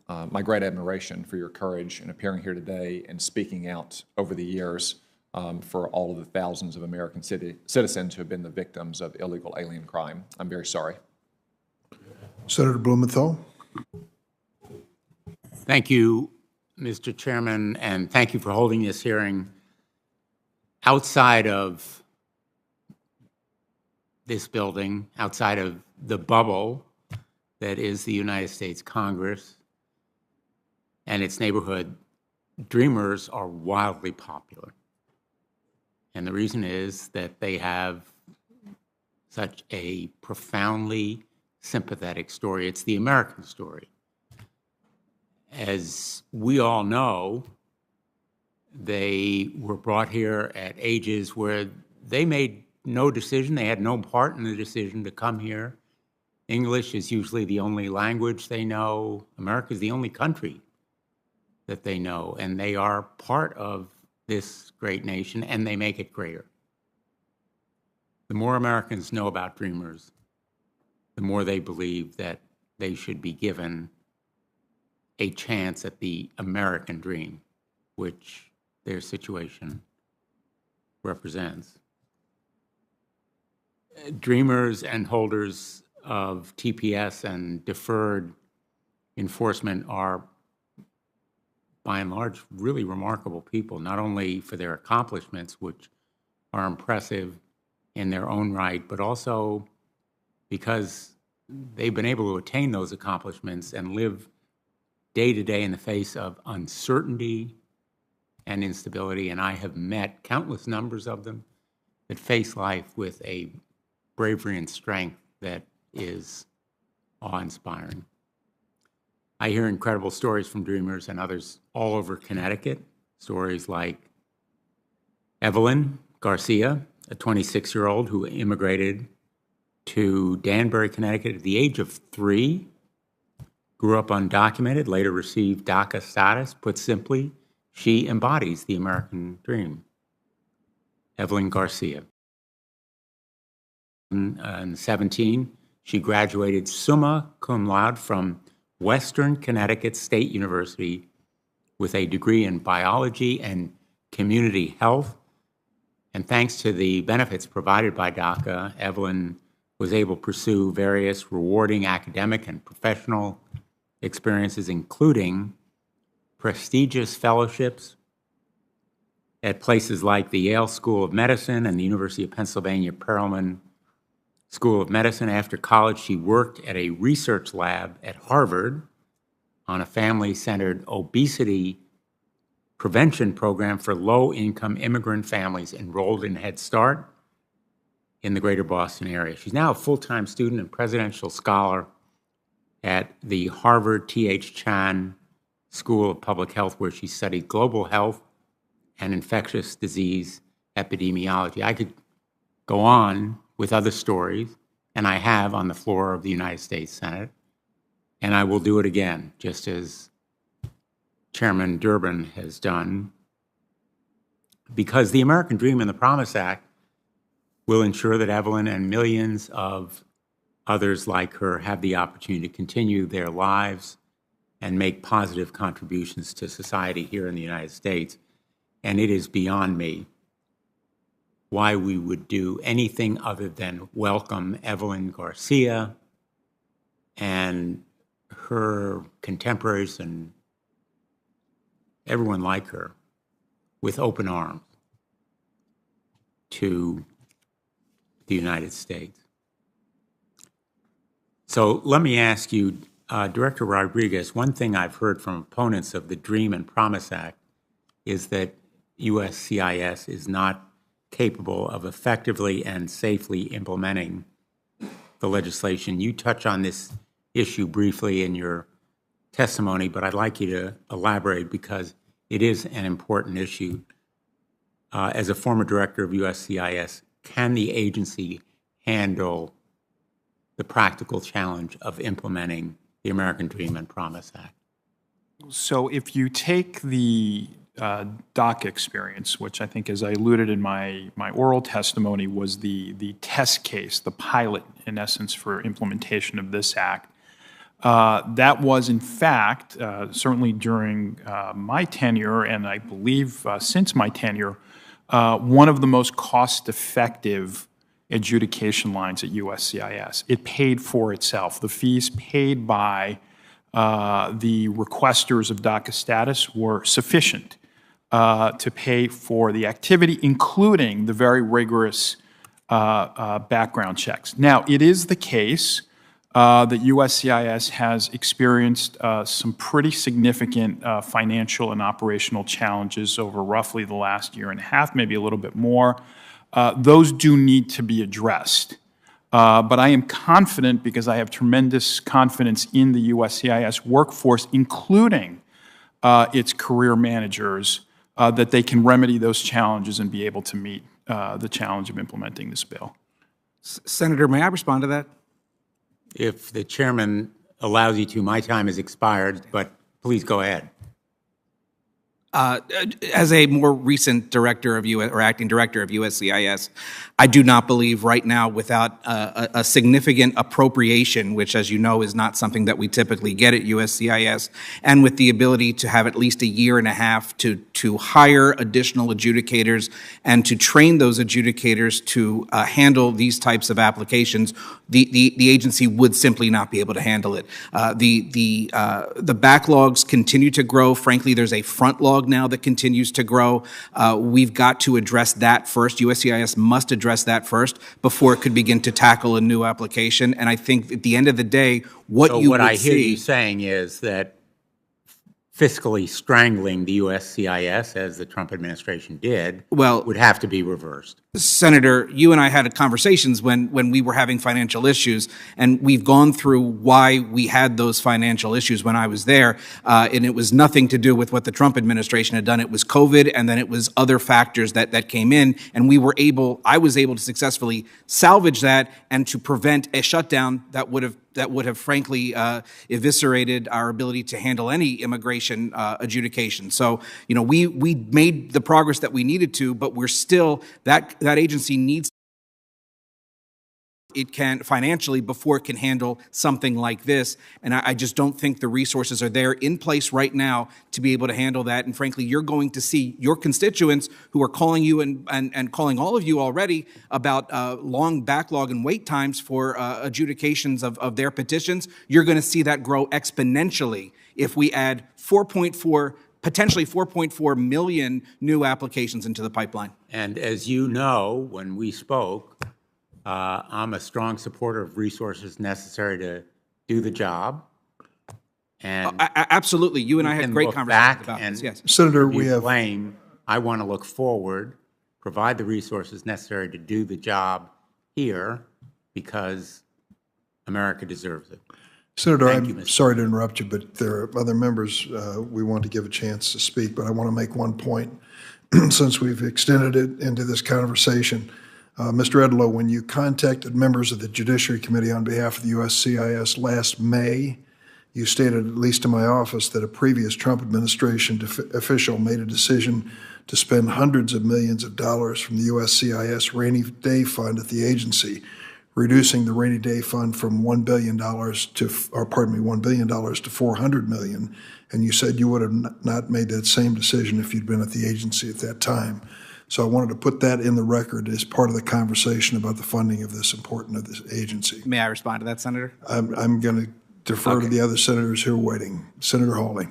my great admiration for your courage in appearing here today and speaking out over the years for all of the thousands of American citizens who have been the victims of illegal alien crime. I'm very sorry. Senator Blumenthal. Thank you, Mr. Chairman, and thank you for holding this hearing. Outside of this building, outside of the bubble that is the United States Congress and its neighborhood, dreamers are wildly popular. And the reason is that they have such a profoundly sympathetic story. It's the American story. As we all know, they were brought here at ages where they made no decision. They had no part in the decision to come here. English is usually the only language they know. America is the only country that they know, and they are part of this great nation, and they make it greater. The more Americans know about dreamers, the more they believe that they should be given a chance at the American dream, which their situation represents. Dreamers and holders of TPS and deferred enforcement are, by and large, really remarkable people, not only for their accomplishments, which are impressive in their own right, but also because they've been able to attain those accomplishments and live day to day in the face of uncertainty and instability. And I have met countless numbers of them that face life with a bravery and strength that is awe-inspiring. I hear incredible stories from dreamers and others all over Connecticut, stories like Evelyn Garcia, a 26-year-old who immigrated to Danbury, Connecticut at the age of 3, grew up undocumented, later received DACA status. Put simply, she embodies the American dream. Evelyn Garcia. 2017, she graduated summa cum laude from Western Connecticut State University with a degree in biology and community health. And thanks to the benefits provided by DACA, Evelyn was able to pursue various rewarding academic and professional experiences, including prestigious fellowships at places like the Yale School of Medicine and the University of Pennsylvania Perelman School of Medicine. After college, she worked at a research lab at Harvard on a family-centered obesity prevention program for low-income immigrant families enrolled in Head Start in the greater Boston area. She's now a full-time student and presidential scholar at the Harvard T.H. Chan School of Public Health, where she studied global health and infectious disease epidemiology. I could go on with other stories, and I have on the floor of the United States Senate, and I will do it again, just as Chairman Durbin has done, because the American Dream and the Promise Act will ensure that Evelyn and millions of others like her have the opportunity to continue their lives and make positive contributions to society here in the United States. And it is beyond me why we would do anything other than welcome Evelyn Garcia and her contemporaries and everyone like her with open arms to the United States. So let me ask you, Director Rodriguez, one thing I've heard from opponents of the Dream and Promise Act is that USCIS is not capable of effectively and safely implementing the legislation. You touch on this issue briefly in your testimony, but I'd like you to elaborate because it is an important issue. As a former director of USCIS, can the agency handle the practical challenge of implementing the American Dream and Promise Act? So if you take the DACA experience, which I think, as I alluded in my oral testimony, was the test case, the pilot, in essence, for implementation of this act, that was, in fact, certainly during my tenure, and I believe since my tenure, one of the most cost-effective adjudication lines at USCIS. It paid for itself. The fees paid by the requesters of DACA status were sufficient to pay for the activity, including the very rigorous background checks. Now, it is the case that USCIS has experienced some pretty significant financial and operational challenges over roughly the last year and a half, maybe a little bit more. Those do need to be addressed. But I am confident, because I have tremendous confidence in the USCIS workforce, including its career managers, that they can remedy those challenges and be able to meet the challenge of implementing this bill. Senator, may I respond to that? If the chairman allows you to, my time has expired, but please go ahead. As a more recent director of or acting director of USCIS, I do not believe right now, without a significant appropriation, which, as you know, is not something that we typically get at USCIS, and with the ability to have at least a year and a half to hire additional adjudicators and to train those adjudicators to handle these types of applications, the agency would simply not be able to handle it. The backlogs continue to grow. Frankly, there's a front log now that continues to grow. We've got to address that first. USCIS must address that first before it could begin to tackle a new application. And I think at the end of the day, what I hear you saying is that fiscally strangling the USCIS, as the Trump administration did, would have to be reversed. Senator, you and I had conversations when we were having financial issues, and we've gone through why we had those financial issues when I was there, and it was nothing to do with what the Trump administration had done. It was COVID, and then it was other factors that came in, and I was able to successfully salvage that and to prevent a shutdown that would have frankly eviscerated our ability to handle any immigration adjudication. So, we made the progress that we needed to, but we're still, that agency needs it can financially before it can handle something like this. And I just don't think the resources are there in place right now to be able to handle that. And frankly, you're going to see your constituents who are calling you and calling all of you already about long backlog and wait times for adjudications of their petitions. You're going to see that grow exponentially if we add potentially 4.4 million new applications into the pipeline. And as you know, when we spoke, I'm a strong supporter of resources necessary to do the job. And absolutely, you and I had great conversations about this. Yes, Senator, we have blame. I want to look forward, provide the resources necessary to do the job here, because America deserves it. Senator, I'm sorry to interrupt you, but there are other members we want to give a chance to speak, but I want to make one point since we've extended it into this conversation. Mr. Edlow, when you contacted members of the Judiciary Committee on behalf of the USCIS last May, you stated, at least in my office, that a previous Trump administration official made a decision to spend hundreds of millions of dollars from the USCIS rainy day fund at the agency, reducing the rainy day fund from $1 billion to $400 million. And you said you would have not made that same decision if you'd been at the agency at that time. So I wanted to put that in the record as part of the conversation about the funding of this important of this agency. May I respond to that, Senator? I'm going to defer to the other senators who are waiting. Senator Hawley.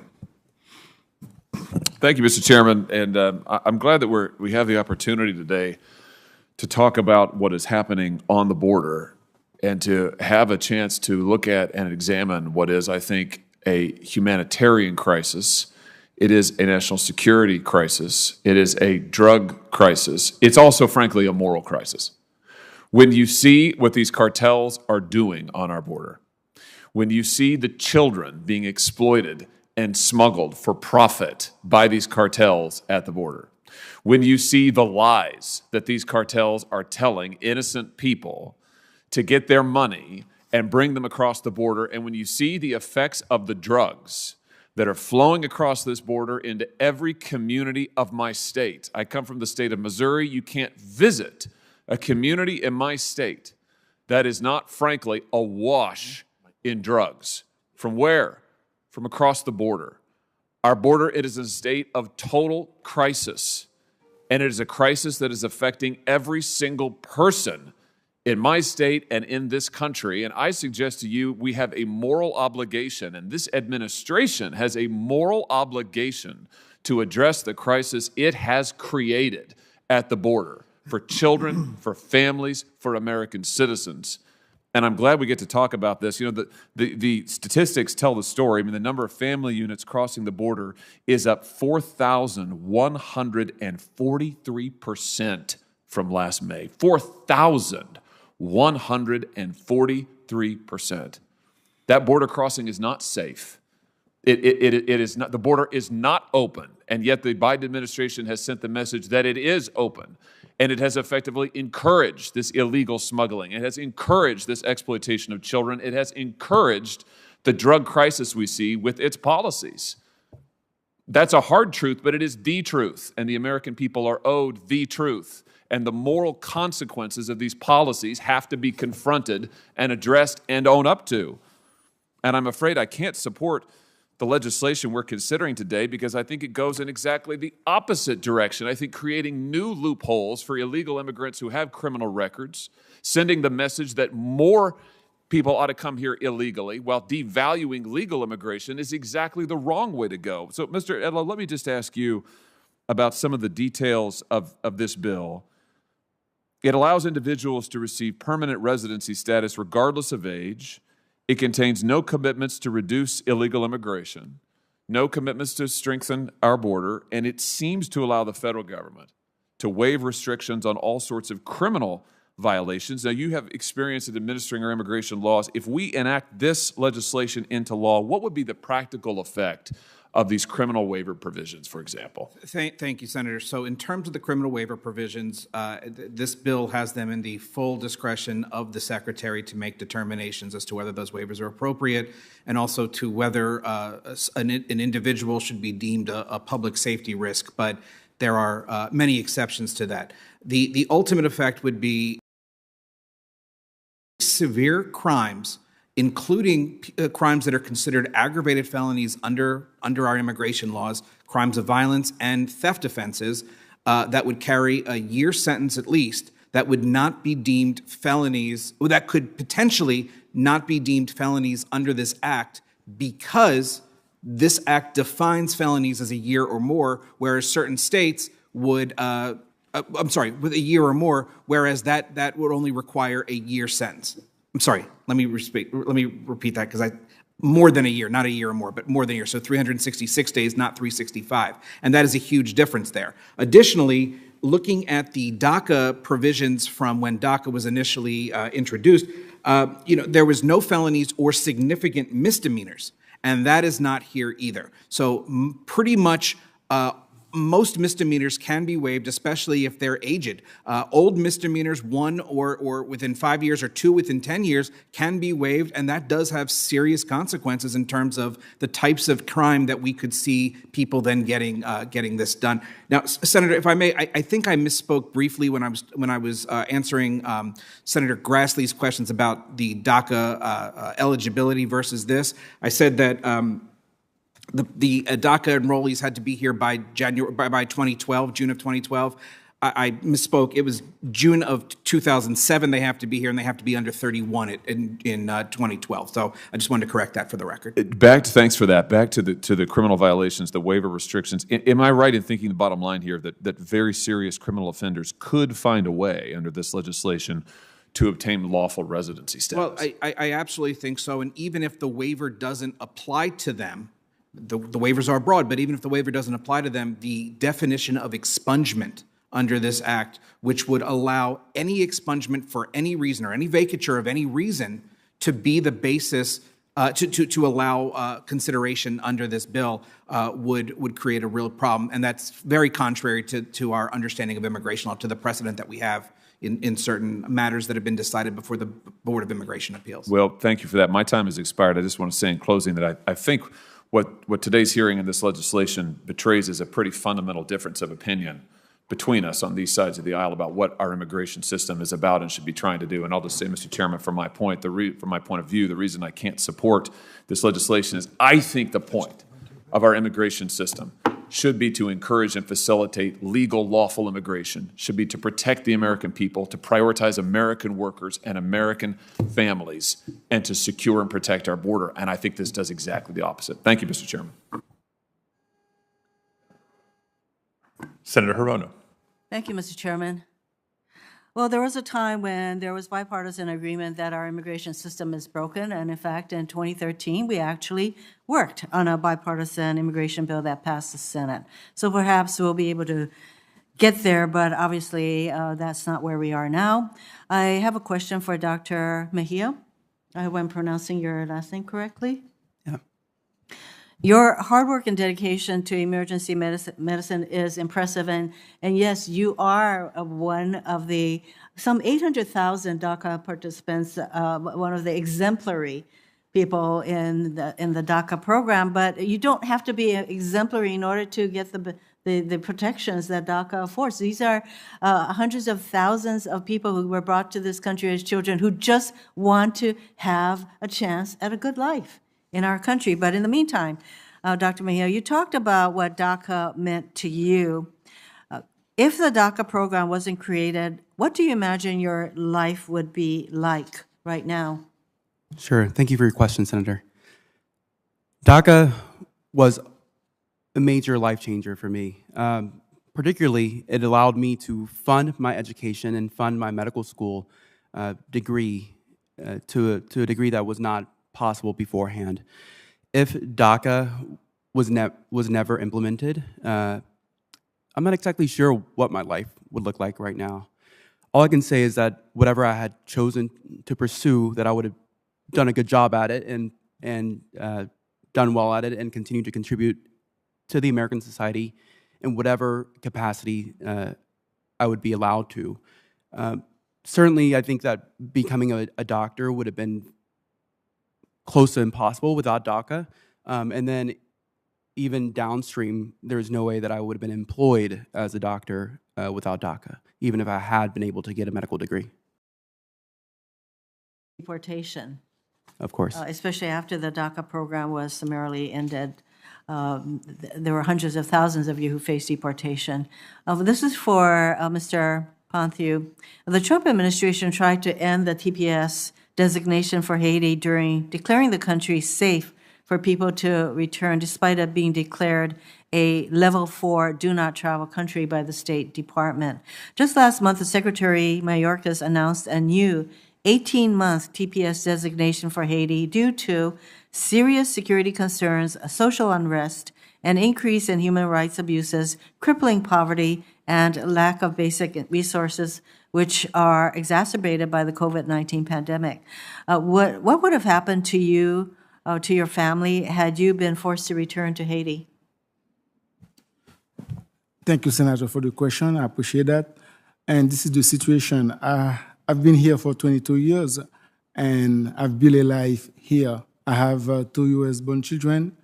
Thank you, Mr. Chairman. And I'm glad that we have the opportunity today to talk about what is happening on the border and to have a chance to look at and examine what is, I think, a humanitarian crisis. It is a national security crisis. It is a drug crisis. It's also, frankly, a moral crisis. When you see what these cartels are doing on our border, when you see the children being exploited and smuggled for profit by these cartels at the border, when you see the lies that these cartels are telling innocent people to get their money and bring them across the border, and when you see the effects of the drugs that are flowing across this border into every community of my state. I come from the state of Missouri. You can't visit a community in my state that is not, frankly, awash in drugs. From where? From across the border. Our border, it is a state of total crisis, and it is a crisis that is affecting every single person in my state and in this country. And I suggest to you, we have a moral obligation, and this administration has a moral obligation to address the crisis it has created at the border for children, for families, for American citizens. And I'm glad we get to talk about this. You know, the statistics tell the story. I mean, the number of family units crossing the border is up 4,143% from last May. 4,143%. That border crossing is not safe. It is not. The border is not open, and yet the Biden administration has sent the message that it is open, and it has effectively encouraged this illegal smuggling. It has encouraged this exploitation of children. It has encouraged the drug crisis we see with its policies. That's a hard truth, but it is the truth, and the American people are owed the truth. And the moral consequences of these policies have to be confronted and addressed and owned up to. And I'm afraid I can't support the legislation we're considering today because I think it goes in exactly the opposite direction. I think creating new loopholes for illegal immigrants who have criminal records, sending the message that more people ought to come here illegally while devaluing legal immigration is exactly the wrong way to go. So, Mr. Edlow, let me just ask you about some of the details of this bill. It allows individuals to receive permanent residency status regardless of age. It contains no commitments to reduce illegal immigration, no commitments to strengthen our border, and it seems to allow the federal government to waive restrictions on all sorts of criminal violations. Now, you have experience in administering our immigration laws. If we enact this legislation into law, what would be the practical effect of these criminal waiver provisions, for example? Thank you, Senator. So in terms of the criminal waiver provisions, this bill has them in the full discretion of the Secretary to make determinations as to whether those waivers are appropriate and also to whether an individual should be deemed a public safety risk. But there are many exceptions to that. The ultimate effect would be severe crimes, including crimes that are considered aggravated felonies under our immigration laws, crimes of violence and theft offenses, that would carry a year sentence at least, that would not be deemed felonies, or that could potentially not be deemed felonies under this act, because this act defines felonies as a year or more, whereas certain states would, with a year or more, whereas that would only require a year sentence. I'm sorry, let me repeat that, because more than a year, not a year or more, but more than a year. So 366 days, not 365. And that is a huge difference there. Additionally, looking at the DACA provisions from when DACA was initially introduced, there was no felonies or significant misdemeanors, and that is not here either. So pretty much most misdemeanors can be waived, especially if they're aged. Old misdemeanors, 1 or within 5 years, or 2 within 10 years, can be waived, and that does have serious consequences in terms of the types of crime that we could see people then getting this done. Now, Senator, if I may, I think I misspoke briefly when I was answering Senator Grassley's questions about the DACA eligibility versus this. I said that the DACA enrollees had to be here by June of 2012. I misspoke. It was June of 2007 they have to be here, and they have to be under 31 in 2012. So I just wanted to correct that for the record. Thanks for that. Back to the criminal violations, the waiver restrictions. Am I right in thinking the bottom line here that very serious criminal offenders could find a way under this legislation to obtain lawful residency status? Well, I absolutely think so. And even if the waiver doesn't apply to them, the waivers are broad, but even if the waiver doesn't apply to them, the definition of expungement under this act, which would allow any expungement for any reason or any vacature of any reason to be the basis to allow consideration under this bill, would create a real problem. And that's very contrary to our understanding of immigration law, to the precedent that we have in certain matters that have been decided before the Board of Immigration Appeals. Well, thank you for that. My time has expired. I just want to say in closing that I think what today's hearing and this legislation betrays is a pretty fundamental difference of opinion between us on these sides of the aisle about what our immigration system is about and should be trying to do. And I'll just say, Mr. Chairman, from my point of view, the reason I can't support this legislation is I think the point of our immigration system should be to encourage and facilitate legal, lawful immigration, should be to protect the American people, to prioritize American workers and American families, and to secure and protect our border. And I think this does exactly the opposite. Thank you, Mr. Chairman. Senator Hirono. Thank you, Mr. Chairman. Well, there was a time when there was bipartisan agreement that our immigration system is broken, and in fact, in 2013, we actually worked on a bipartisan immigration bill that passed the Senate. So perhaps we'll be able to get there, but obviously that's not where we are now. I have a question for Dr. Mejia. I hope I'm pronouncing your last name correctly. Yeah. Your hard work and dedication to emergency medicine is impressive, and yes, you are one of the some 800,000 DACA participants, one of the exemplary people in the DACA program. But you don't have to be exemplary in order to get the protections that DACA affords. These are hundreds of thousands of people who were brought to this country as children who just want to have a chance at a good life in our country. But in the meantime, Dr. Mejia, you talked about what DACA meant to you. If the DACA program wasn't created, what do you imagine your life would be like right now? Sure. Thank you for your question, Senator. DACA was a major life changer for me. Particularly, it allowed me to fund my education and fund my medical school degree to a degree that was not possible beforehand. If DACA was never implemented, I'm not exactly sure what my life would look like right now. All I can say is that whatever I had chosen to pursue, that I would have done a good job at it and done well at it and continue to contribute to the American society in whatever capacity I would be allowed to. Certainly, I think that becoming a doctor would have been close to impossible without DACA. And then even downstream, there's no way that I would have been employed as a doctor without DACA, even if I had been able to get a medical degree. deportation, Of course. especially after the DACA program was summarily ended. There were hundreds of thousands of you who faced deportation. This is for Mr. Ponthieu. The Trump administration tried to end the TPS designation for Haiti during declaring the country safe for people to return, despite it being declared a level 4 do not travel country by the State Department. Just last month, the Secretary Mayorkas announced a new 18-month TPS designation for Haiti due to serious security concerns, social unrest, an increase in human rights abuses, crippling poverty, and lack of basic resources, which are exacerbated by the COVID-19 pandemic. What would have happened to you, to your family, had you been forced to return to Haiti? Thank you, Senator, for the question. I appreciate that. And this is the situation. I've been here for 22 years, and I've built a life here. I have 2 U.S.-born children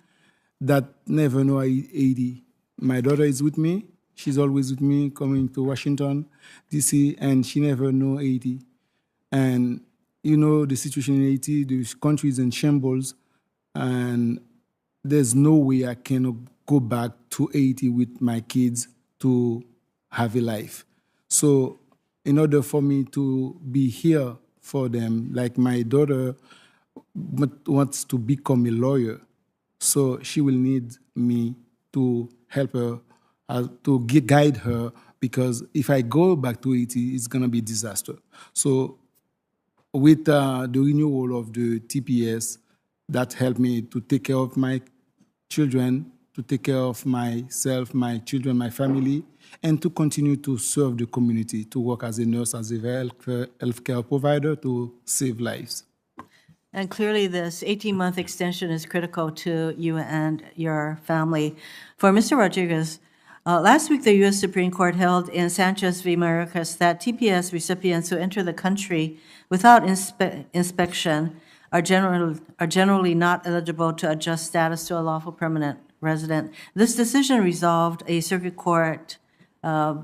that never know Haiti. My daughter is with me. She's always with me, coming to Washington, D.C., and she never know Haiti. And you know the situation in Haiti, the country is in shambles, and there's no way I can go back to Haiti with my kids to have a life. So in order for me to be here for them, like my daughter wants to become a lawyer, so she will need me to help her, to guide her, because if I go back to Haiti, it's going to be a disaster. So with the renewal of the TPS, that helped me to take care of my children, to take care of myself, my children, my family, and to continue to serve the community, to work as a nurse, as a healthcare provider, to save lives. And clearly, this 18-month extension is critical to you and your family. For Mr. Rodriguez, last week, the U.S. Supreme Court held in Sanchez v. Mayorkas that TPS recipients who enter the country without inspection are generally not eligible to adjust status to a lawful permanent resident. This decision resolved a circuit court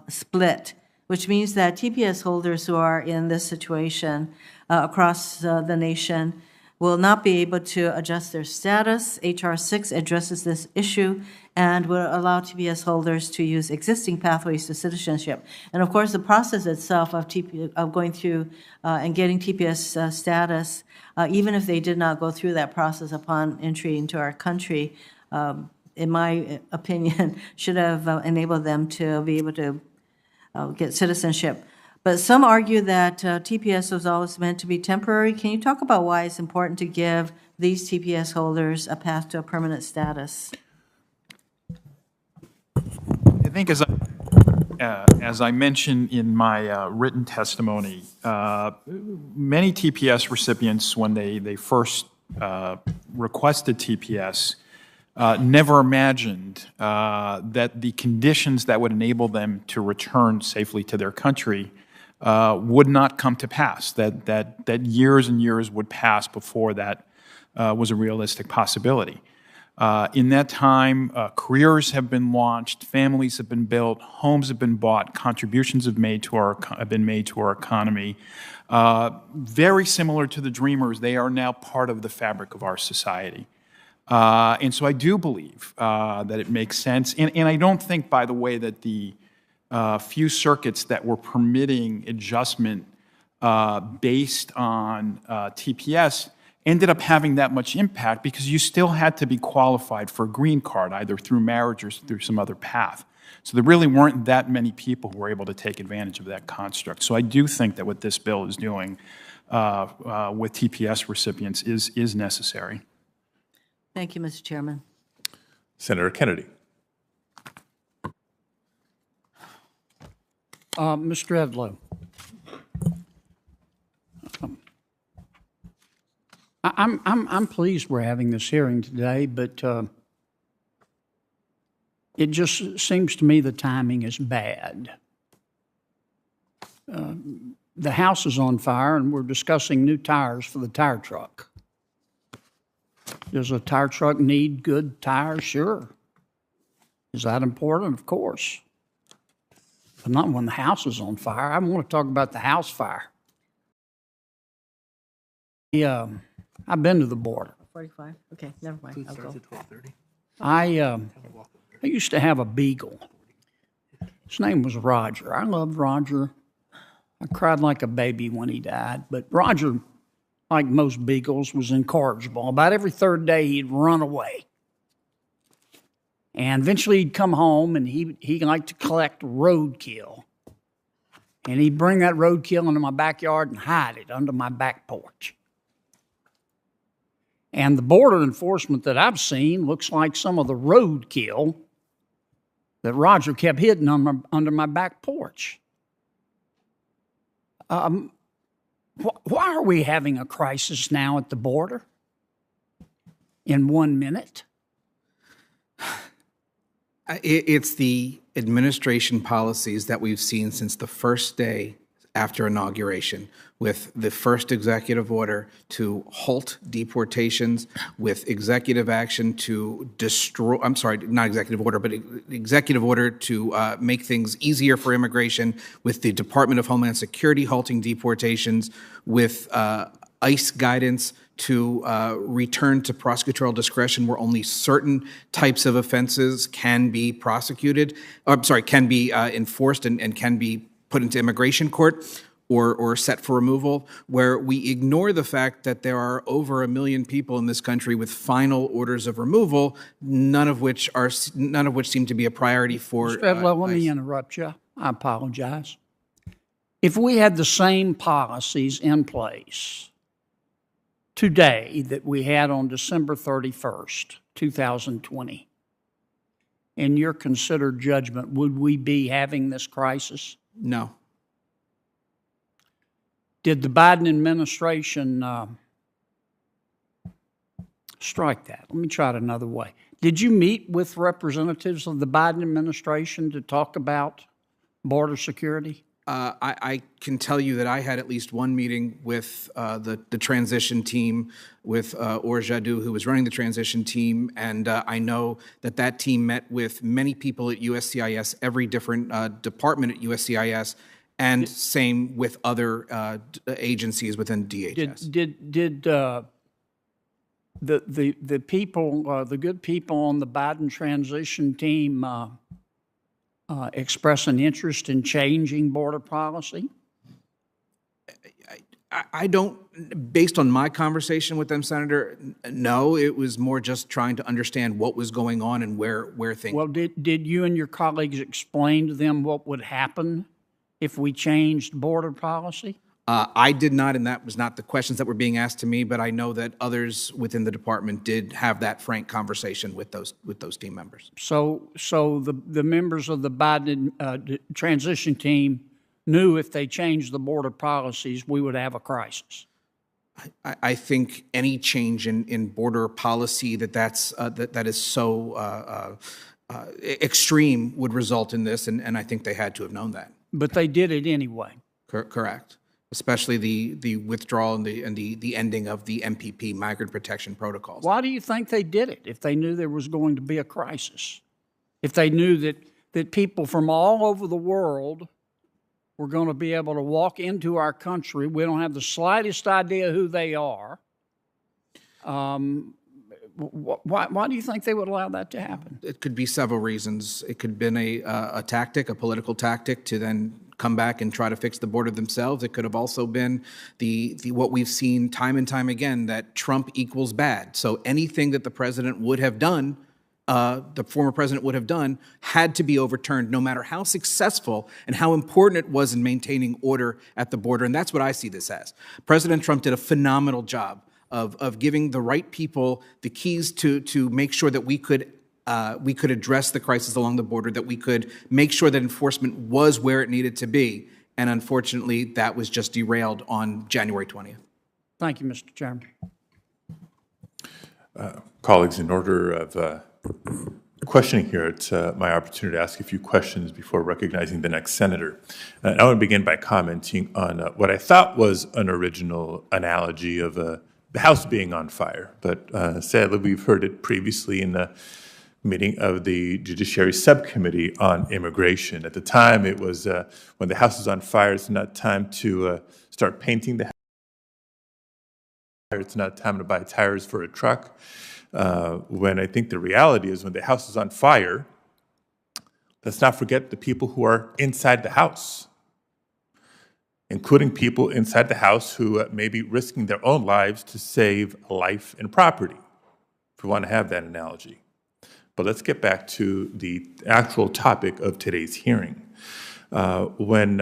split, which means that TPS holders who are in this situation across the nation will not be able to adjust their status. H.R. 6 addresses this issue and will allow TPS holders to use existing pathways to citizenship. And of course, the process itself of going through and getting TPS status, even if they did not go through that process upon entry into our country, in my opinion, should have enabled them to be able to get citizenship. But some argue that TPS was always meant to be temporary. Can you talk about why it's important to give these TPS holders a path to a permanent status? I think as I mentioned in my written testimony, many TPS recipients, when they first requested TPS, never imagined that the conditions that would enable them to return safely to their country would not come to pass, that years and years would pass before that was a realistic possibility. In that time, careers have been launched, families have been built, homes have been bought, contributions have been made to our economy. Very similar to the Dreamers, they are now part of the fabric of our society. And so I do believe that it makes sense. And I don't think, by the way, that the few circuits that were permitting adjustment based on TPS ended up having that much impact, because you still had to be qualified for a green card, either through marriage or through some other path. So there really weren't that many people who were able to take advantage of that construct. So I do think that what this bill is doing with TPS recipients is necessary. Thank you, Mr. Chairman. Senator Kennedy. Mr. Edlow, I'm pleased we're having this hearing today, but it just seems to me the timing is bad. The house is on fire, and we're discussing new tires for the tire truck. Does a tire truck need good tires? Sure. Is that important? Of course. But not when the house is on fire. I want to talk about the house fire. I've been to the border. 45? Okay, never mind. I'll go. I used to have a beagle. His name was Roger. I loved Roger. I cried like a baby when he died. But Roger, like most beagles, was incorrigible. About every third day, he'd run away. And eventually he'd come home, and he liked to collect roadkill. And he'd bring that roadkill into my backyard and hide it under my back porch. And the border enforcement that I've seen looks like some of the roadkill that Roger kept hidden under my back porch. Why are we having a crisis now at the border in 1 minute? It's the administration policies that we've seen since the first day after inauguration, with the first executive order to halt deportations, with executive action to destroy, I'm sorry, not executive order, but executive order to make things easier for immigration, with the Department of Homeland Security halting deportations, with ICE guidance to return to prosecutorial discretion where only certain types of offenses can be prosecuted, can be enforced and can be put into immigration court or set for removal, where we ignore the fact that there are over 1 million people in this country with final orders of removal, none of which seem to be a priority for. Mr. Edlow, let me interrupt you. I apologize. If we had the same policies in place today that we had on December 31st, 2020, in your considered judgment, would we be having this crisis? No. Did the Biden administration strike that? Let me try it another way. Did you meet with representatives of the Biden administration to talk about border security? I can tell you that I had at least one meeting with the transition team, with Or Jadou, who was running the transition team, and I know that team met with many people at USCIS, every different department at USCIS, and same with other agencies within DHS. Did the people, the good people on the Biden transition team express an interest in changing border policy? I don't, based on my conversation with them, Senator, no. It was more just trying to understand what was going on and where things. Well, did you and your colleagues explain to them what would happen if we changed border policy? I did not, and that was not the questions that were being asked to me, but I know that others within the department did have that frank conversation with those team members. So the members of the Biden transition team knew if they changed the border policies, we would have a crisis. I think any change in border policy that is so extreme would result in this, and I think they had to have known that. But they did it anyway. Correct. Especially the withdrawal and the ending of the MPP, Migrant Protection Protocols. Why do you think they did it if they knew there was going to be a crisis? If they knew that people from all over the world were going to be able to walk into our country, we don't have the slightest idea who they are. Why do you think they would allow that to happen? It could be several reasons. It could have been a tactic, a political tactic, to then come back and try to fix the border themselves. It could have also been the what we've seen time and time again, that Trump equals bad. So anything that the president would have done, the former president would have done, had to be overturned, no matter how successful and how important it was in maintaining order at the border. And that's what I see this as. President Trump did a phenomenal job of giving the right people the keys to make sure that we could address the crisis along the border, that we could make sure that enforcement was where it needed to be. And unfortunately, that was just derailed on January 20th. Thank you, Mr. Chairman. Colleagues, in order of questioning here, it's my opportunity to ask a few questions before recognizing the next senator. I want to begin by commenting on what I thought was an original analogy of the House being on fire, but sadly we've heard it previously in the meeting of the Judiciary Subcommittee on Immigration. At the time, it was when the House is on fire, it's not time to start painting the It's not time to buy tires for a truck. When I think the reality is when the house is on fire, let's not forget the people who are inside the house, including people inside the house who may be risking their own lives to save life and property, if we want to have that analogy. But let's get back to the actual topic of today's hearing. When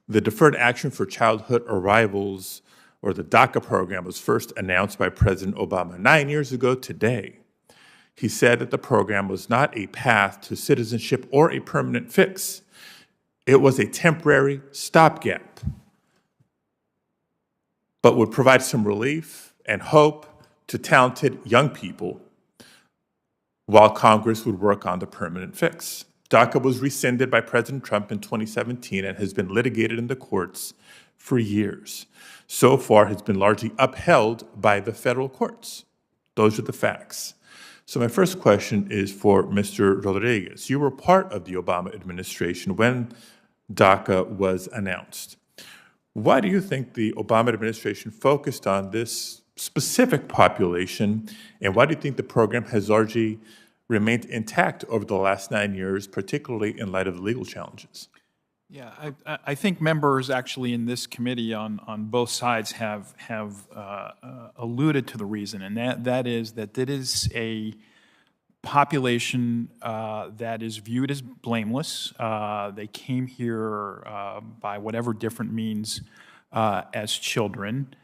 the Deferred Action for Childhood Arrivals, or the DACA program, was first announced by President Obama 9 years ago today, he said that the program was not a path to citizenship or a permanent fix. It was a temporary stopgap, but would provide some relief and hope to talented young people while Congress would work on the permanent fix. DACA was rescinded by President Trump in 2017 and has been litigated in the courts for years. So far, has been largely upheld by the federal courts. Those are the facts. So my first question is for Mr. Rodriguez. You were part of the Obama administration when DACA was announced. Why do you think the Obama administration focused on this specific population, and why do you think the program has largely remained intact over the last 9 years, particularly in light of the legal challenges? Yeah, I think members actually in this committee on both sides have alluded to the reason, and that is that it is a population that is viewed as blameless. They came here by whatever different means as children.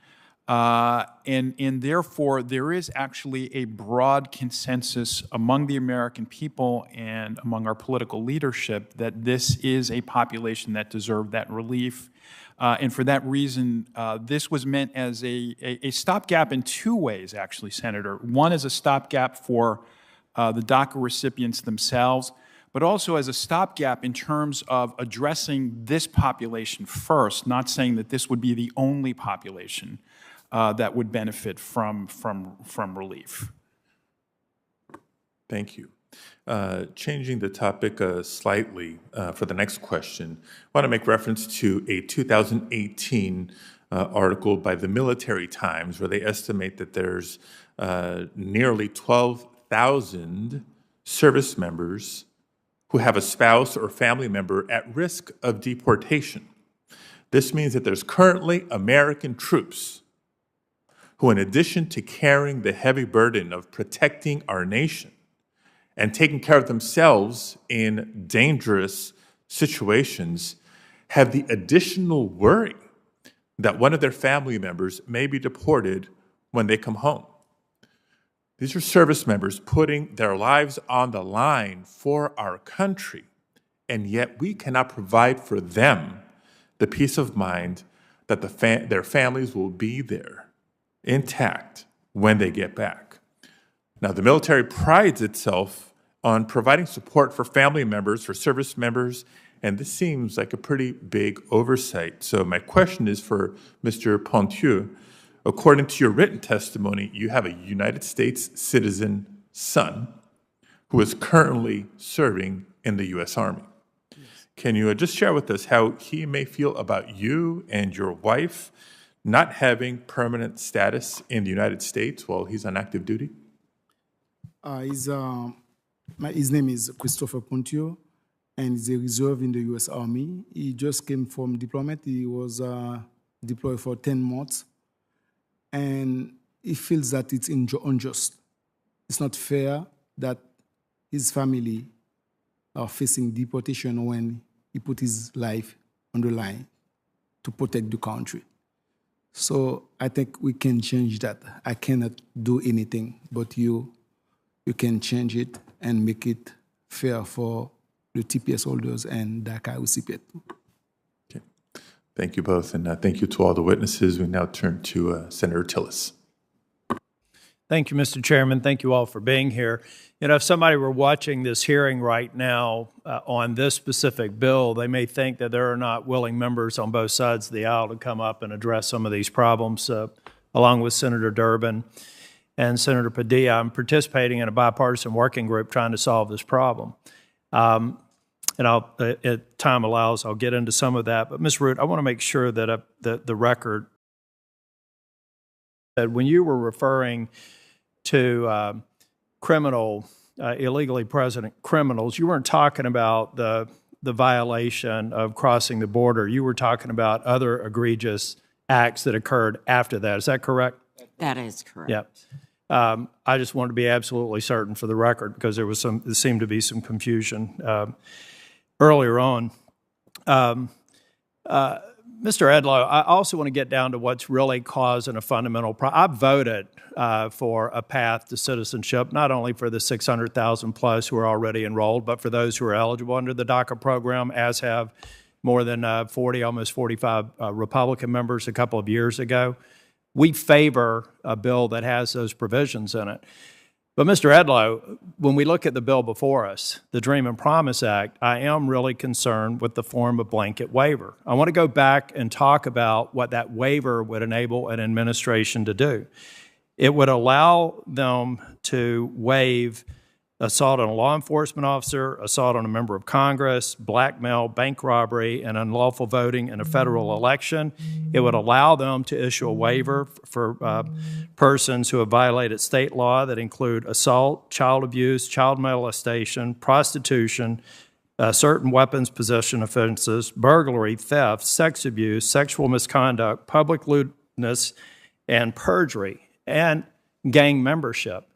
And therefore, there is actually a broad consensus among the American people and among our political leadership that this is a population that deserved that relief. And for that reason, this was meant as a stopgap in two ways, actually, Senator. One is a stopgap for the DACA recipients themselves, but also as a stopgap in terms of addressing this population first, not saying that this would be the only population that would benefit from relief. Thank you. Changing the topic slightly for the next question, I want to make reference to a 2018 article by the Military Times where they estimate that there's nearly 12,000 service members who have a spouse or family member at risk of deportation. This means that there's currently American troops who, in addition to carrying the heavy burden of protecting our nation and taking care of themselves in dangerous situations, have the additional worry that one of their family members may be deported when they come home. These are service members putting their lives on the line for our country, and yet we cannot provide for them the peace of mind that their families will be there intact when they get back. Now, the military prides itself on providing support for family members, for service members, and this seems like a pretty big oversight. So my question is for Mr. Pontieu. According to your written testimony, you have a United States citizen son who is currently serving in the U.S. Army. Yes. Can you just share with us how he may feel about you and your wife not having permanent status in the United States while he's on active duty? His name is Christopher Pontieu, and he's a reserve in the U.S. Army. He just came from deployment. He was deployed for 10 months, and he feels that it's unjust. It's not fair that his family are facing deportation when he put his life on the line to protect the country. So I think we can change that. I cannot do anything, but you can change it and make it fair for the TPS holders and DACA recipients. Okay. Thank you both, and thank you to all the witnesses. We now turn to Senator Tillis. Thank you, Mr. Chairman. Thank you all for being here. You know, if somebody were watching this hearing right now on this specific bill, they may think that there are not willing members on both sides of the aisle to come up and address some of these problems. Along with Senator Durbin and Senator Padilla, I'm participating in a bipartisan working group trying to solve this problem. And if time allows, I'll get into some of that. But Ms. Root, I want to make sure that the record when you were referring to illegally present criminals, you weren't talking about the violation of crossing the border. You were talking about other egregious acts that occurred after that. Is that correct? That is correct. Yeah. I just wanted to be absolutely certain for the record because there seemed to be some confusion earlier on. Mr. Edlow, I also want to get down to what's really causing a fundamental problem. I voted for a path to citizenship, not only for the 600,000 plus who are already enrolled, but for those who are eligible under the DACA program, as have more than 40, almost 45 Republican members a couple of years ago. We favor a bill that has those provisions in it. But Mr. Edlow, when we look at the bill before us, the Dream and Promise Act, I am really concerned with the form of blanket waiver. I want to go back and talk about what that waiver would enable an administration to do. It would allow them to waive assault on a law enforcement officer, assault on a member of Congress, blackmail, bank robbery, and unlawful voting in a federal election. It would allow them to issue a waiver for persons who have violated state law that include assault, child abuse, child molestation, prostitution, certain weapons possession offenses, burglary, theft, sex abuse, sexual misconduct, public lewdness, and perjury, and gang membership.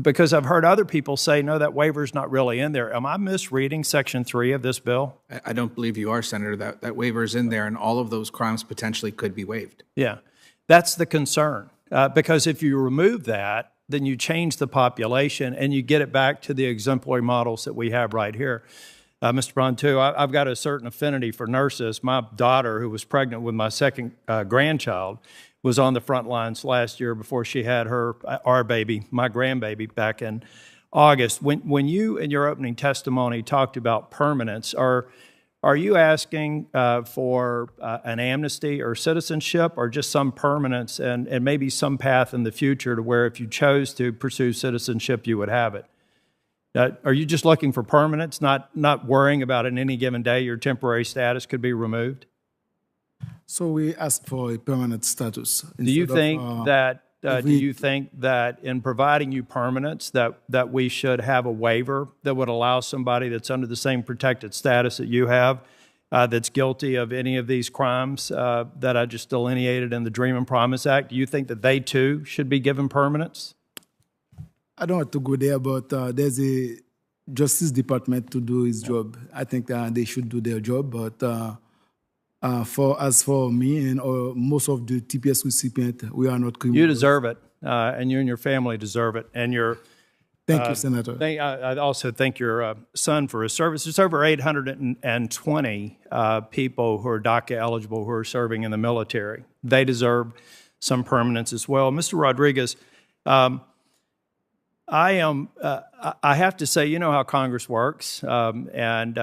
Because I've heard other people say, no, that waiver's not really in there. Am I misreading Section 3 of this bill? I don't believe you are, Senator. That waiver is in there, and all of those crimes potentially could be waived. Yeah, that's the concern. Because if you remove that, then you change the population and you get it back to the exemplary models that we have right here. Mr. Braun, too, I've got a certain affinity for nurses. My daughter, who was pregnant with my second grandchild, was on the front lines last year before she had our baby, my grandbaby, back in August. When you, in your opening testimony, talked about permanence, are you asking for an amnesty or citizenship, or just some permanence and maybe some path in the future to where if you chose to pursue citizenship, you would have it? Are you just looking for permanence, not worrying about in any given day your temporary status could be removed? So we asked for a permanent status. Do you think that in providing you permanence that we should have a waiver that would allow somebody that's under the same protected status that you have that's guilty of any of these crimes that I just delineated in the Dream and Promise Act? Do you think that they too should be given permanence? I don't want to go there, but there's a Justice Department to do his job. I think they should do their job, but as for me and most of the TPS recipients, we are not criminals. You deserve it, and you and your family deserve it. And thank you, Senator. I also thank your son for his service. There's over 820 people who are DACA eligible who are serving in the military. They deserve some permanence as well. Mr. Rodriguez, I have to say, you know how Congress works, and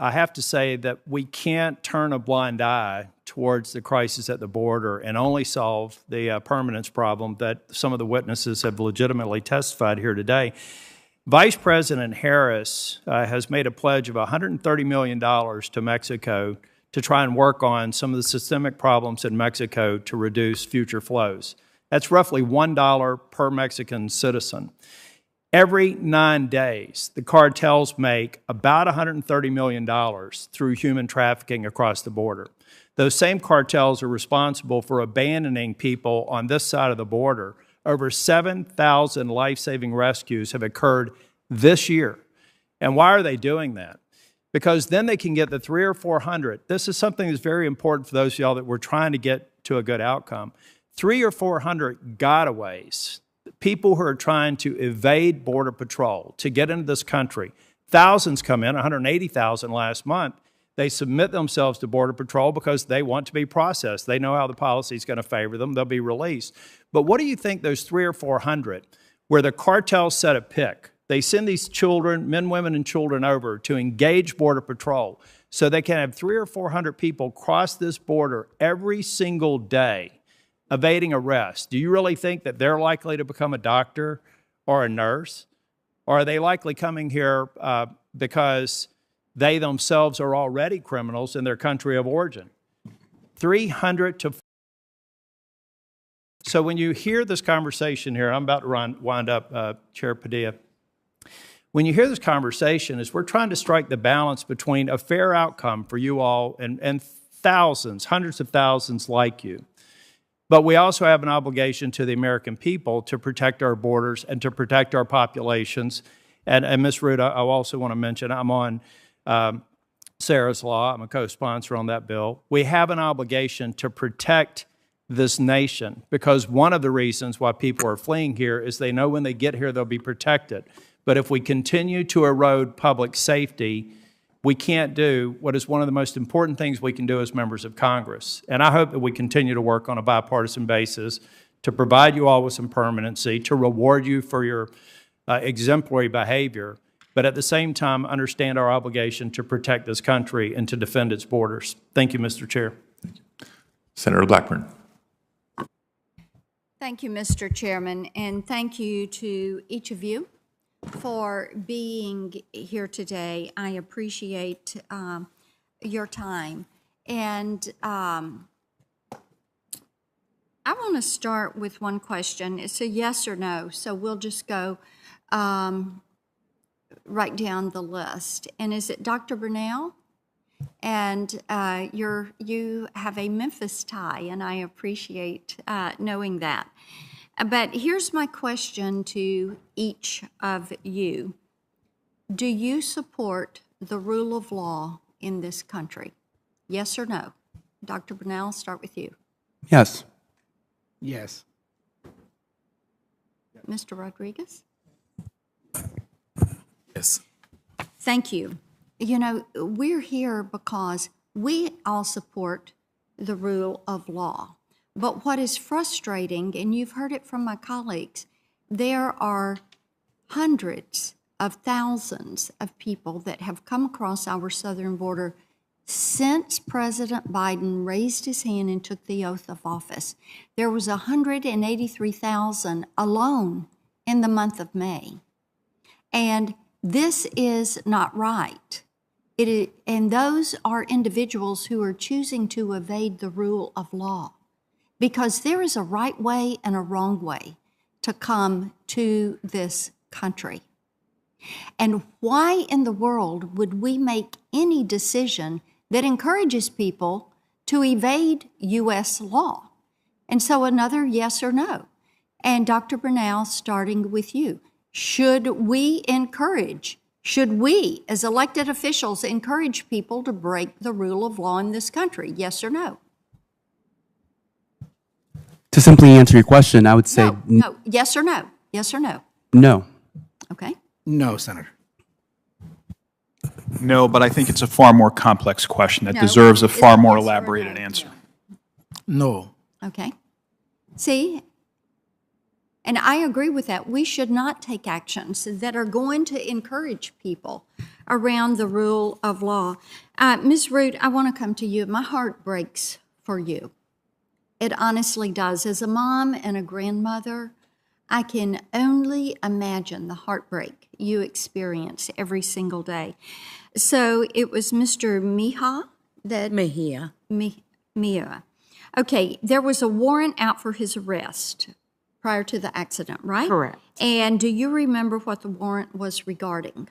I have to say that we can't turn a blind eye towards the crisis at the border and only solve the permanence problem that some of the witnesses have legitimately testified here today. Vice President Harris has made a pledge of $130 million to Mexico to try and work on some of the systemic problems in Mexico to reduce future flows. That's roughly $1 per Mexican citizen. Every 9 days, the cartels make about $130 million through human trafficking across the border. Those same cartels are responsible for abandoning people on this side of the border. Over 7,000 life-saving rescues have occurred this year. And why are they doing that? Because then they can get the 300 or 400. This is something that's very important for those of y'all that we're trying to get to a good outcome. 300 or 400 gotaways, people who are trying to evade Border Patrol to get into this country. Thousands come in, 180,000 last month. They submit themselves to Border Patrol because they want to be processed. They know how the policy is going to favor them. They'll be released. But what do you think those 300 or 400, where the cartels set a pick, they send these children, men, women, and children over to engage Border Patrol so they can have 300 or 400 people cross this border every single day evading arrest? Do you really think that they're likely to become a doctor or a nurse? Or are they likely coming here because they themselves are already criminals in their country of origin? 300 to So when you hear this conversation here, I'm about to wind up, Chair Padilla. When you hear this conversation, is we're trying to strike the balance between a fair outcome for you all and thousands, hundreds of thousands like you. But we also have an obligation to the American people to protect our borders and to protect our populations. And Ms. Root, I also want to mention, I'm on Sarah's Law. I'm a co-sponsor on that bill. We have an obligation to protect this nation because one of the reasons why people are fleeing here is they know when they get here they'll be protected. But if we continue to erode public safety, we can't do what is one of the most important things we can do as members of Congress. And I hope that we continue to work on a bipartisan basis to provide you all with some permanency, to reward you for your exemplary behavior, but at the same time understand our obligation to protect this country and to defend its borders. Thank you, Mr. Chair. Thank you. Senator Blackburn. Thank you, Mr. Chairman, and thank you to each of you for being here today. I appreciate your time. And I want to start with one question. It's a yes or no, so we'll just go right down the list. And is it Dr. Burnell? And you have a Memphis tie, and I appreciate knowing that. But here's my question to each of you. Do you support the rule of law in this country? Yes or no? Dr. Burnell, I'll start with you. Yes. Yes. Mr. Rodriguez? Yes. Thank you. You know, we're here because we all support the rule of law. But what is frustrating, and you've heard it from my colleagues, there are hundreds of thousands of people that have come across our southern border since President Biden raised his hand and took the oath of office. There was 183,000 alone in the month of May. And this is not right. And those are individuals who are choosing to evade the rule of law. Because there is a right way and a wrong way to come to this country. And why in the world would we make any decision that encourages people to evade U.S. law? And so another yes or no. And Dr. Burnell, starting with you, should we as elected officials encourage people to break the rule of law in this country? Yes or no? To simply answer your question, I would say no. Yes or no? Yes or no? No. Okay. No, Senator. No, but I think it's a far more complex question that deserves a far more elaborated answer. No. Okay. See, and I agree with that. We should not take actions that are going to encourage people around the rule of law. Ms. Root, I want to come to you. My heart breaks for you. It honestly does. As a mom and a grandmother, I can only imagine the heartbreak you experience every single day. So it was Mr. Mejia. Okay, there was a warrant out for his arrest prior to the accident, right? Correct. And do you remember what the warrant was regarding?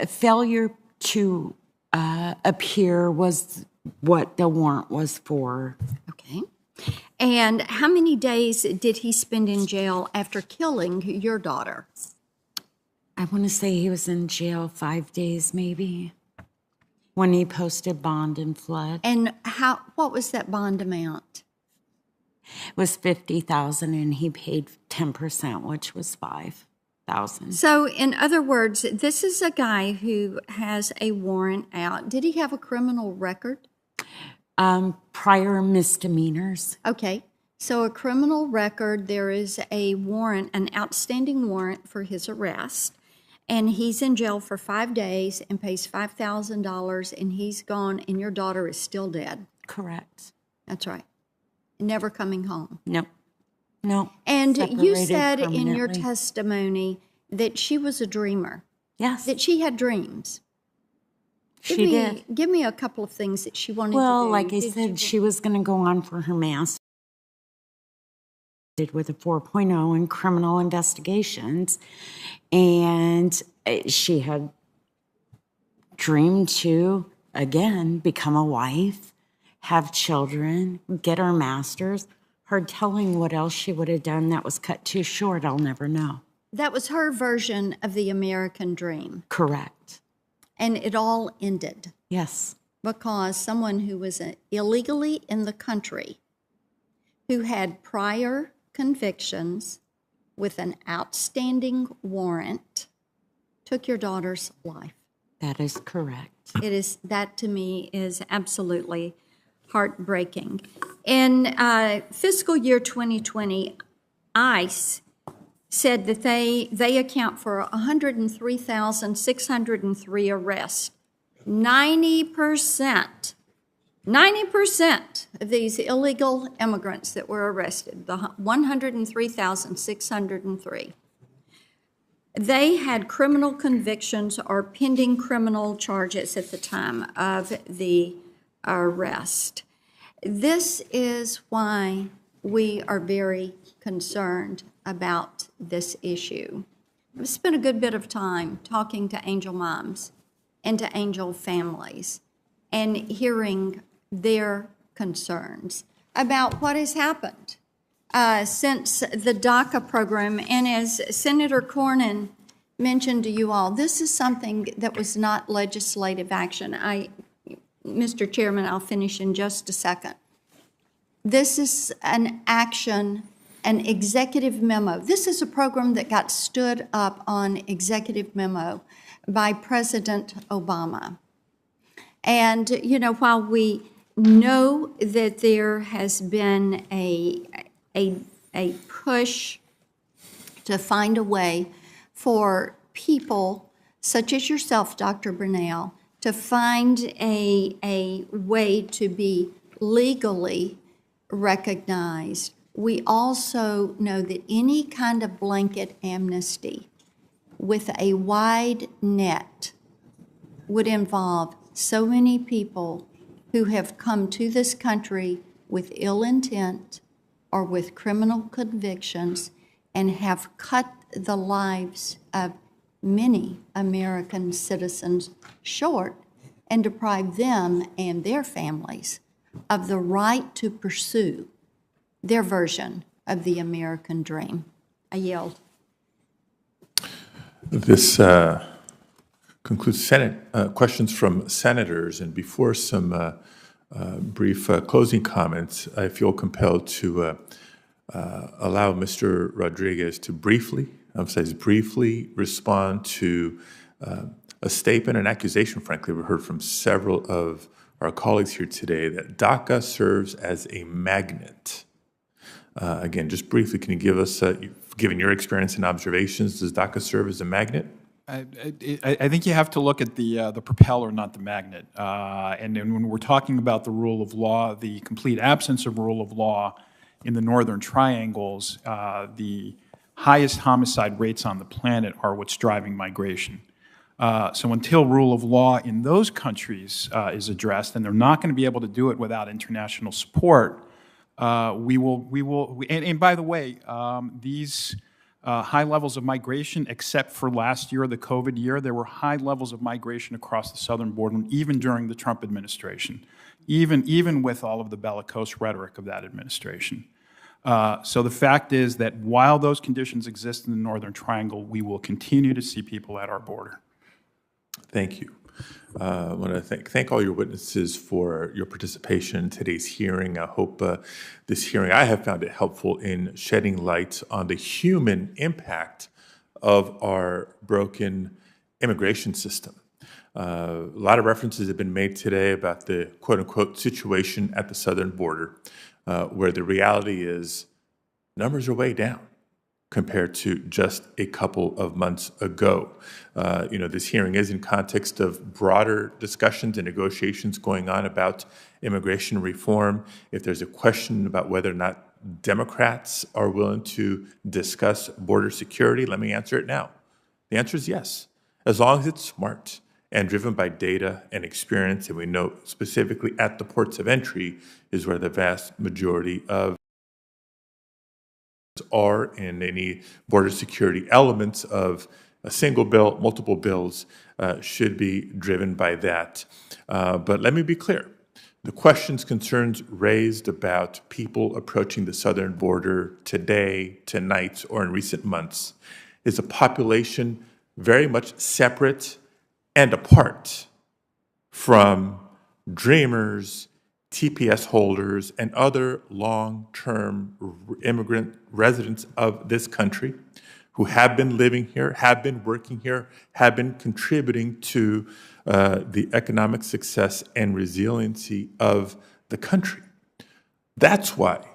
Failure to appear was what the warrant was for. Okay. And how many days did he spend in jail after killing your daughter? I want to say he was in jail 5 days, maybe, when he posted bond and fled. And what was that bond amount? It was $50,000, and he paid 10%, which was $5,000. So, in other words, this is a guy who has a warrant out. Did he have a criminal record? Prior misdemeanors. Okay. So a criminal record, there is a warrant, an outstanding warrant for his arrest, and he's in jail for 5 days and pays $5,000, and he's gone, and your daughter is still dead. Correct. That's right. Never coming home. No. No. And you Separated said in your permanently. testimony that she was a dreamer. Yes. That she had dreams. She did. Give me a couple of things that she wanted to do. Well, like I said, she was going to go on for her master's. with a 4.0 in criminal investigations. And she had dreamed to, again, become a wife, have children, get her master's. Her telling what else she would have done that was cut too short, I'll never know. That was her version of the American dream. Correct. And it all ended. Yes. Because someone who was illegally in the country, who had prior convictions with an outstanding warrant, took your daughter's life. That is correct. That to me is absolutely heartbreaking. In fiscal year 2020, ICE said that they account for 103,603 arrests. 90% of these illegal immigrants that were arrested, the 103,603, they had criminal convictions or pending criminal charges at the time of the arrest. This is why we are very concerned about this issue. I've spent a good bit of time talking to angel moms and to angel families and hearing their concerns about what has happened since the DACA program. And as Senator Cornyn mentioned to you all, this is something that was not legislative action. Mr. Chairman, I'll finish in just a second. This is an action, an executive memo. This is a program that got stood up on executive memo by President Obama. And, you know, while we know that there has been a push to find a way for people such as yourself, Dr. Brunel, to find a way to be legally recognized, we also know that any kind of blanket amnesty with a wide net would involve so many people who have come to this country with ill intent or with criminal convictions and have cut the lives of many American citizens short and deprived them and their families of the right to pursue their version of the American dream. I yield. This concludes Senate questions from senators. And before some brief closing comments, I feel compelled to allow Mr. Rodriguez to briefly, emphasize briefly, respond to a statement, an accusation, frankly, we heard from several of our colleagues here today that DACA serves as a magnet. Again, just briefly, can you give us, given your experience and observations, does DACA serve as a magnet? I think you have to look at the propeller, not the magnet. And when we're talking about the rule of law, the complete absence of rule of law in the Northern Triangles, the highest homicide rates on the planet are what's driving migration. So until rule of law in those countries is addressed, and they're not going to be able to do it without international support, and by the way, these high levels of migration, except for last year, the COVID year, there were high levels of migration across the southern border, even during the Trump administration, even with all of the bellicose rhetoric of that administration. So the fact is that while those conditions exist in the Northern Triangle, we will continue to see people at our border. Thank you. I want to thank all your witnesses for your participation in today's hearing. I hope this hearing, I have found it helpful in shedding light on the human impact of our broken immigration system. A lot of references have been made today about the quote-unquote situation at the southern border, where the reality is numbers are way down compared to just a couple of months ago. This hearing is in context of broader discussions and negotiations going on about immigration reform. If there's a question about whether or not Democrats are willing to discuss border security, let me answer it now. The answer is yes, as long as it's smart and driven by data and experience, and we know specifically at the ports of entry is where the vast majority of are in any border security elements of a single bill, multiple bills should be driven by that. But let me be clear. The questions, concerns raised about people approaching the southern border today, tonight, or in recent months is a population very much separate and apart from dreamers, TPS holders, and other long-term immigrant residents of this country who have been living here, have been working here, have been contributing to the economic success and resiliency of the country. That's why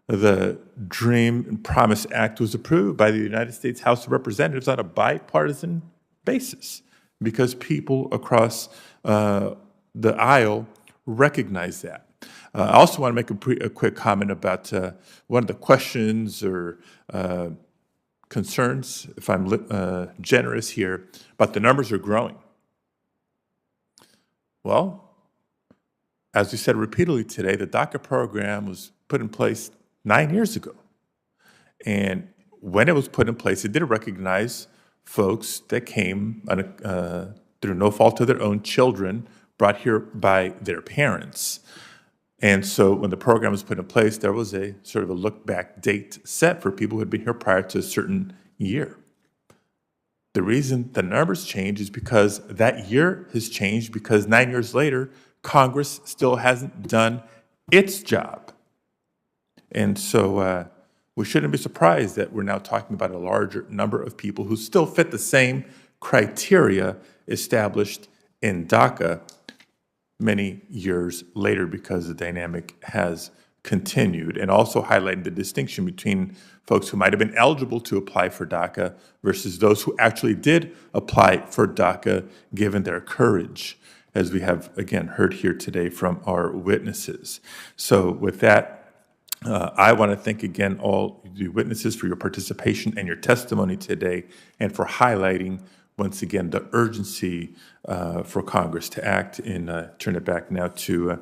the Dream and Promise Act was approved by the United States House of Representatives on a bipartisan basis, because people across the aisle recognize that. I also want to make a quick comment about one of the questions or concerns, if I'm generous here, but the numbers are growing. Well, as we said repeatedly today, the DACA program was put in place 9 years ago. And when it was put in place, it did recognize folks that came through no fault of their own, children brought here by their parents. And so when the program was put in place, there was a sort of a look-back date set for people who had been here prior to a certain year. The reason the numbers change is because that year has changed, because 9 years later, Congress still hasn't done its job. And so we shouldn't be surprised that we're now talking about a larger number of people who still fit the same criteria established in DACA many years later, because the dynamic has continued, and also highlighting the distinction between folks who might have been eligible to apply for DACA versus those who actually did apply for DACA, given their courage, as we have, again, heard here today from our witnesses. So with that, I want to thank again all the witnesses for your participation and your testimony today, and for highlighting once again the urgency for Congress to act. And turn it back now to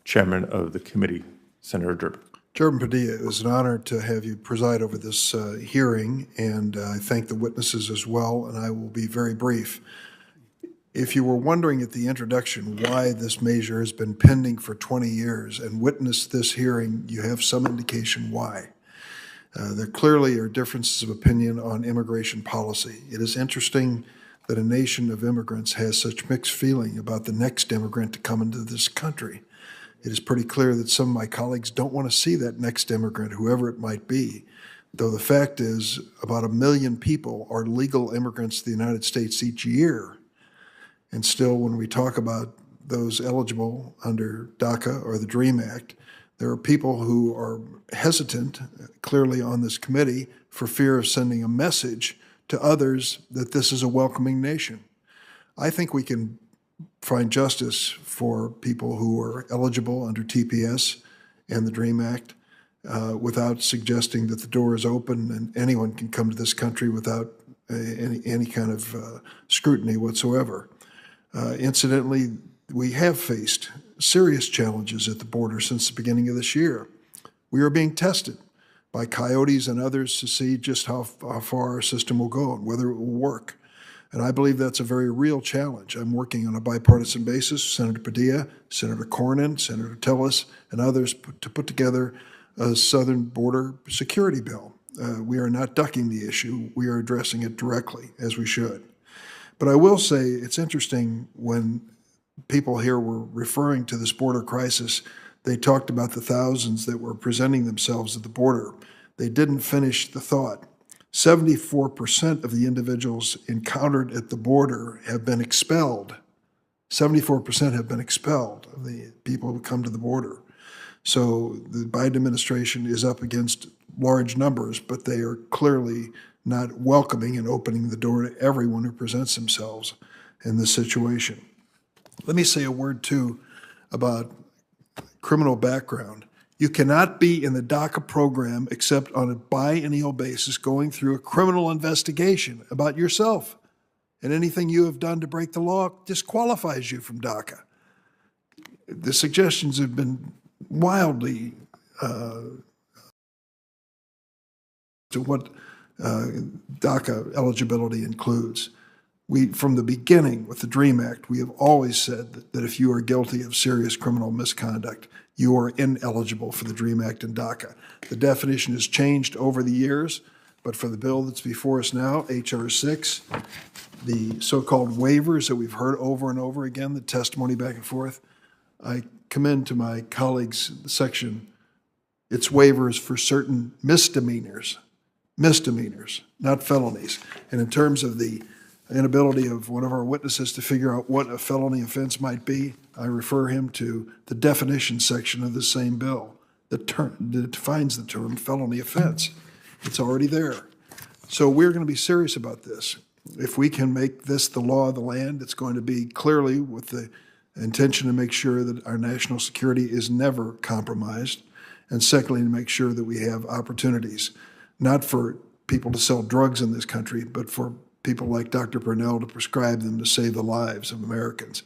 Chairman of the committee, Senator Durbin. Chairman Padilla, it was an honor to have you preside over this hearing, and I thank the witnesses as well, and I will be very brief. If you were wondering at the introduction why this measure has been pending for 20 years and witnessed this hearing, you have some indication why. There clearly are differences of opinion on immigration policy. It is interesting that a nation of immigrants has such mixed feeling about the next immigrant to come into this country. It is pretty clear that some of my colleagues don't want to see that next immigrant, whoever it might be, though the fact is about 1 million people are legal immigrants to the United States each year. And still, when we talk about those eligible under DACA or the DREAM Act, there are people who are hesitant, clearly on this committee, for fear of sending a message to others that this is a welcoming nation. I think we can find justice for people who are eligible under TPS and the DREAM Act without suggesting that the door is open and anyone can come to this country without any kind of scrutiny whatsoever. Incidentally, we have faced serious challenges at the border since the beginning of this year. We are being tested by coyotes and others to see just how far our system will go and whether it will work. And I believe that's a very real challenge. I'm working on a bipartisan basis, Senator Padilla, Senator Cornyn, Senator Tillis, and others to put together a southern border security bill. We are not ducking the issue. We are addressing it directly, as we should. But I will say it's interesting when people here were referring to this border crisis, they talked about the thousands that were presenting themselves at the border. They didn't finish the thought. 74% of the individuals encountered at the border have been expelled. 74% have been expelled of the people who come to the border. So the Biden administration is up against large numbers, but they are clearly not welcoming and opening the door to everyone who presents themselves in this situation. Let me say a word, too, about criminal background. You cannot be in the DACA program except on a biennial basis going through a criminal investigation about yourself. And anything you have done to break the law disqualifies you from DACA. The suggestions have been wildly to what DACA eligibility includes. We, from the beginning with the DREAM Act, we have always said that if you are guilty of serious criminal misconduct, you are ineligible for the DREAM Act and DACA. The definition has changed over the years, but for the bill that's before us now, H.R. 6, the so-called waivers that we've heard over and over again, the testimony back and forth, I commend to my colleagues the section, it's waivers for certain misdemeanors, not felonies. And in terms of the inability of one of our witnesses to figure out what a felony offense might be, I refer him to the definition section of the same bill that defines the term felony offense. It's already there. So we're going to be serious about this. If we can make this the law of the land, it's going to be clearly with the intention to make sure that our national security is never compromised, and secondly, to make sure that we have opportunities, not for people to sell drugs in this country, but for people like Dr. Purnell to prescribe them to save the lives of Americans,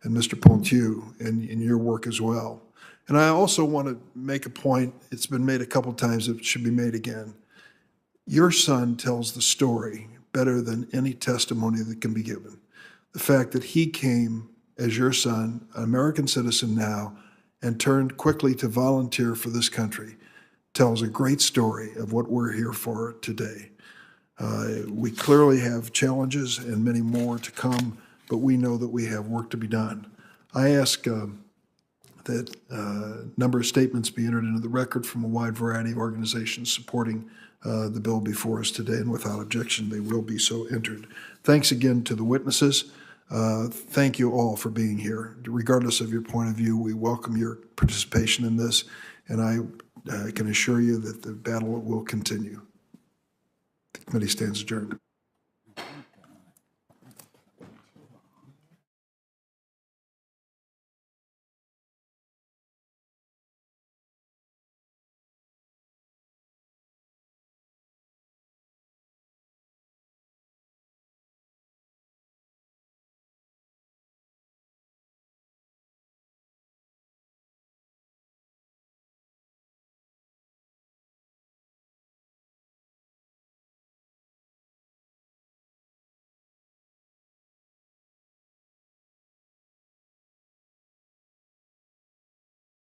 and Mr. Pontieu, and your work as well. And I also want to make a point, it's been made a couple times, it should be made again. Your son tells the story better than any testimony that can be given. The fact that he came as your son, an American citizen now, and turned quickly to volunteer for this country tells a great story of what we're here for today. We clearly have challenges and many more to come, but we know that we have work to be done. I ask that a number of statements be entered into the record from a wide variety of organizations supporting the bill before us today, and without objection, they will be so entered. Thanks again to the witnesses. Thank you all for being here. Regardless of your point of view, we welcome your participation in this, and I can assure you that the battle will continue. The committee stands adjourned.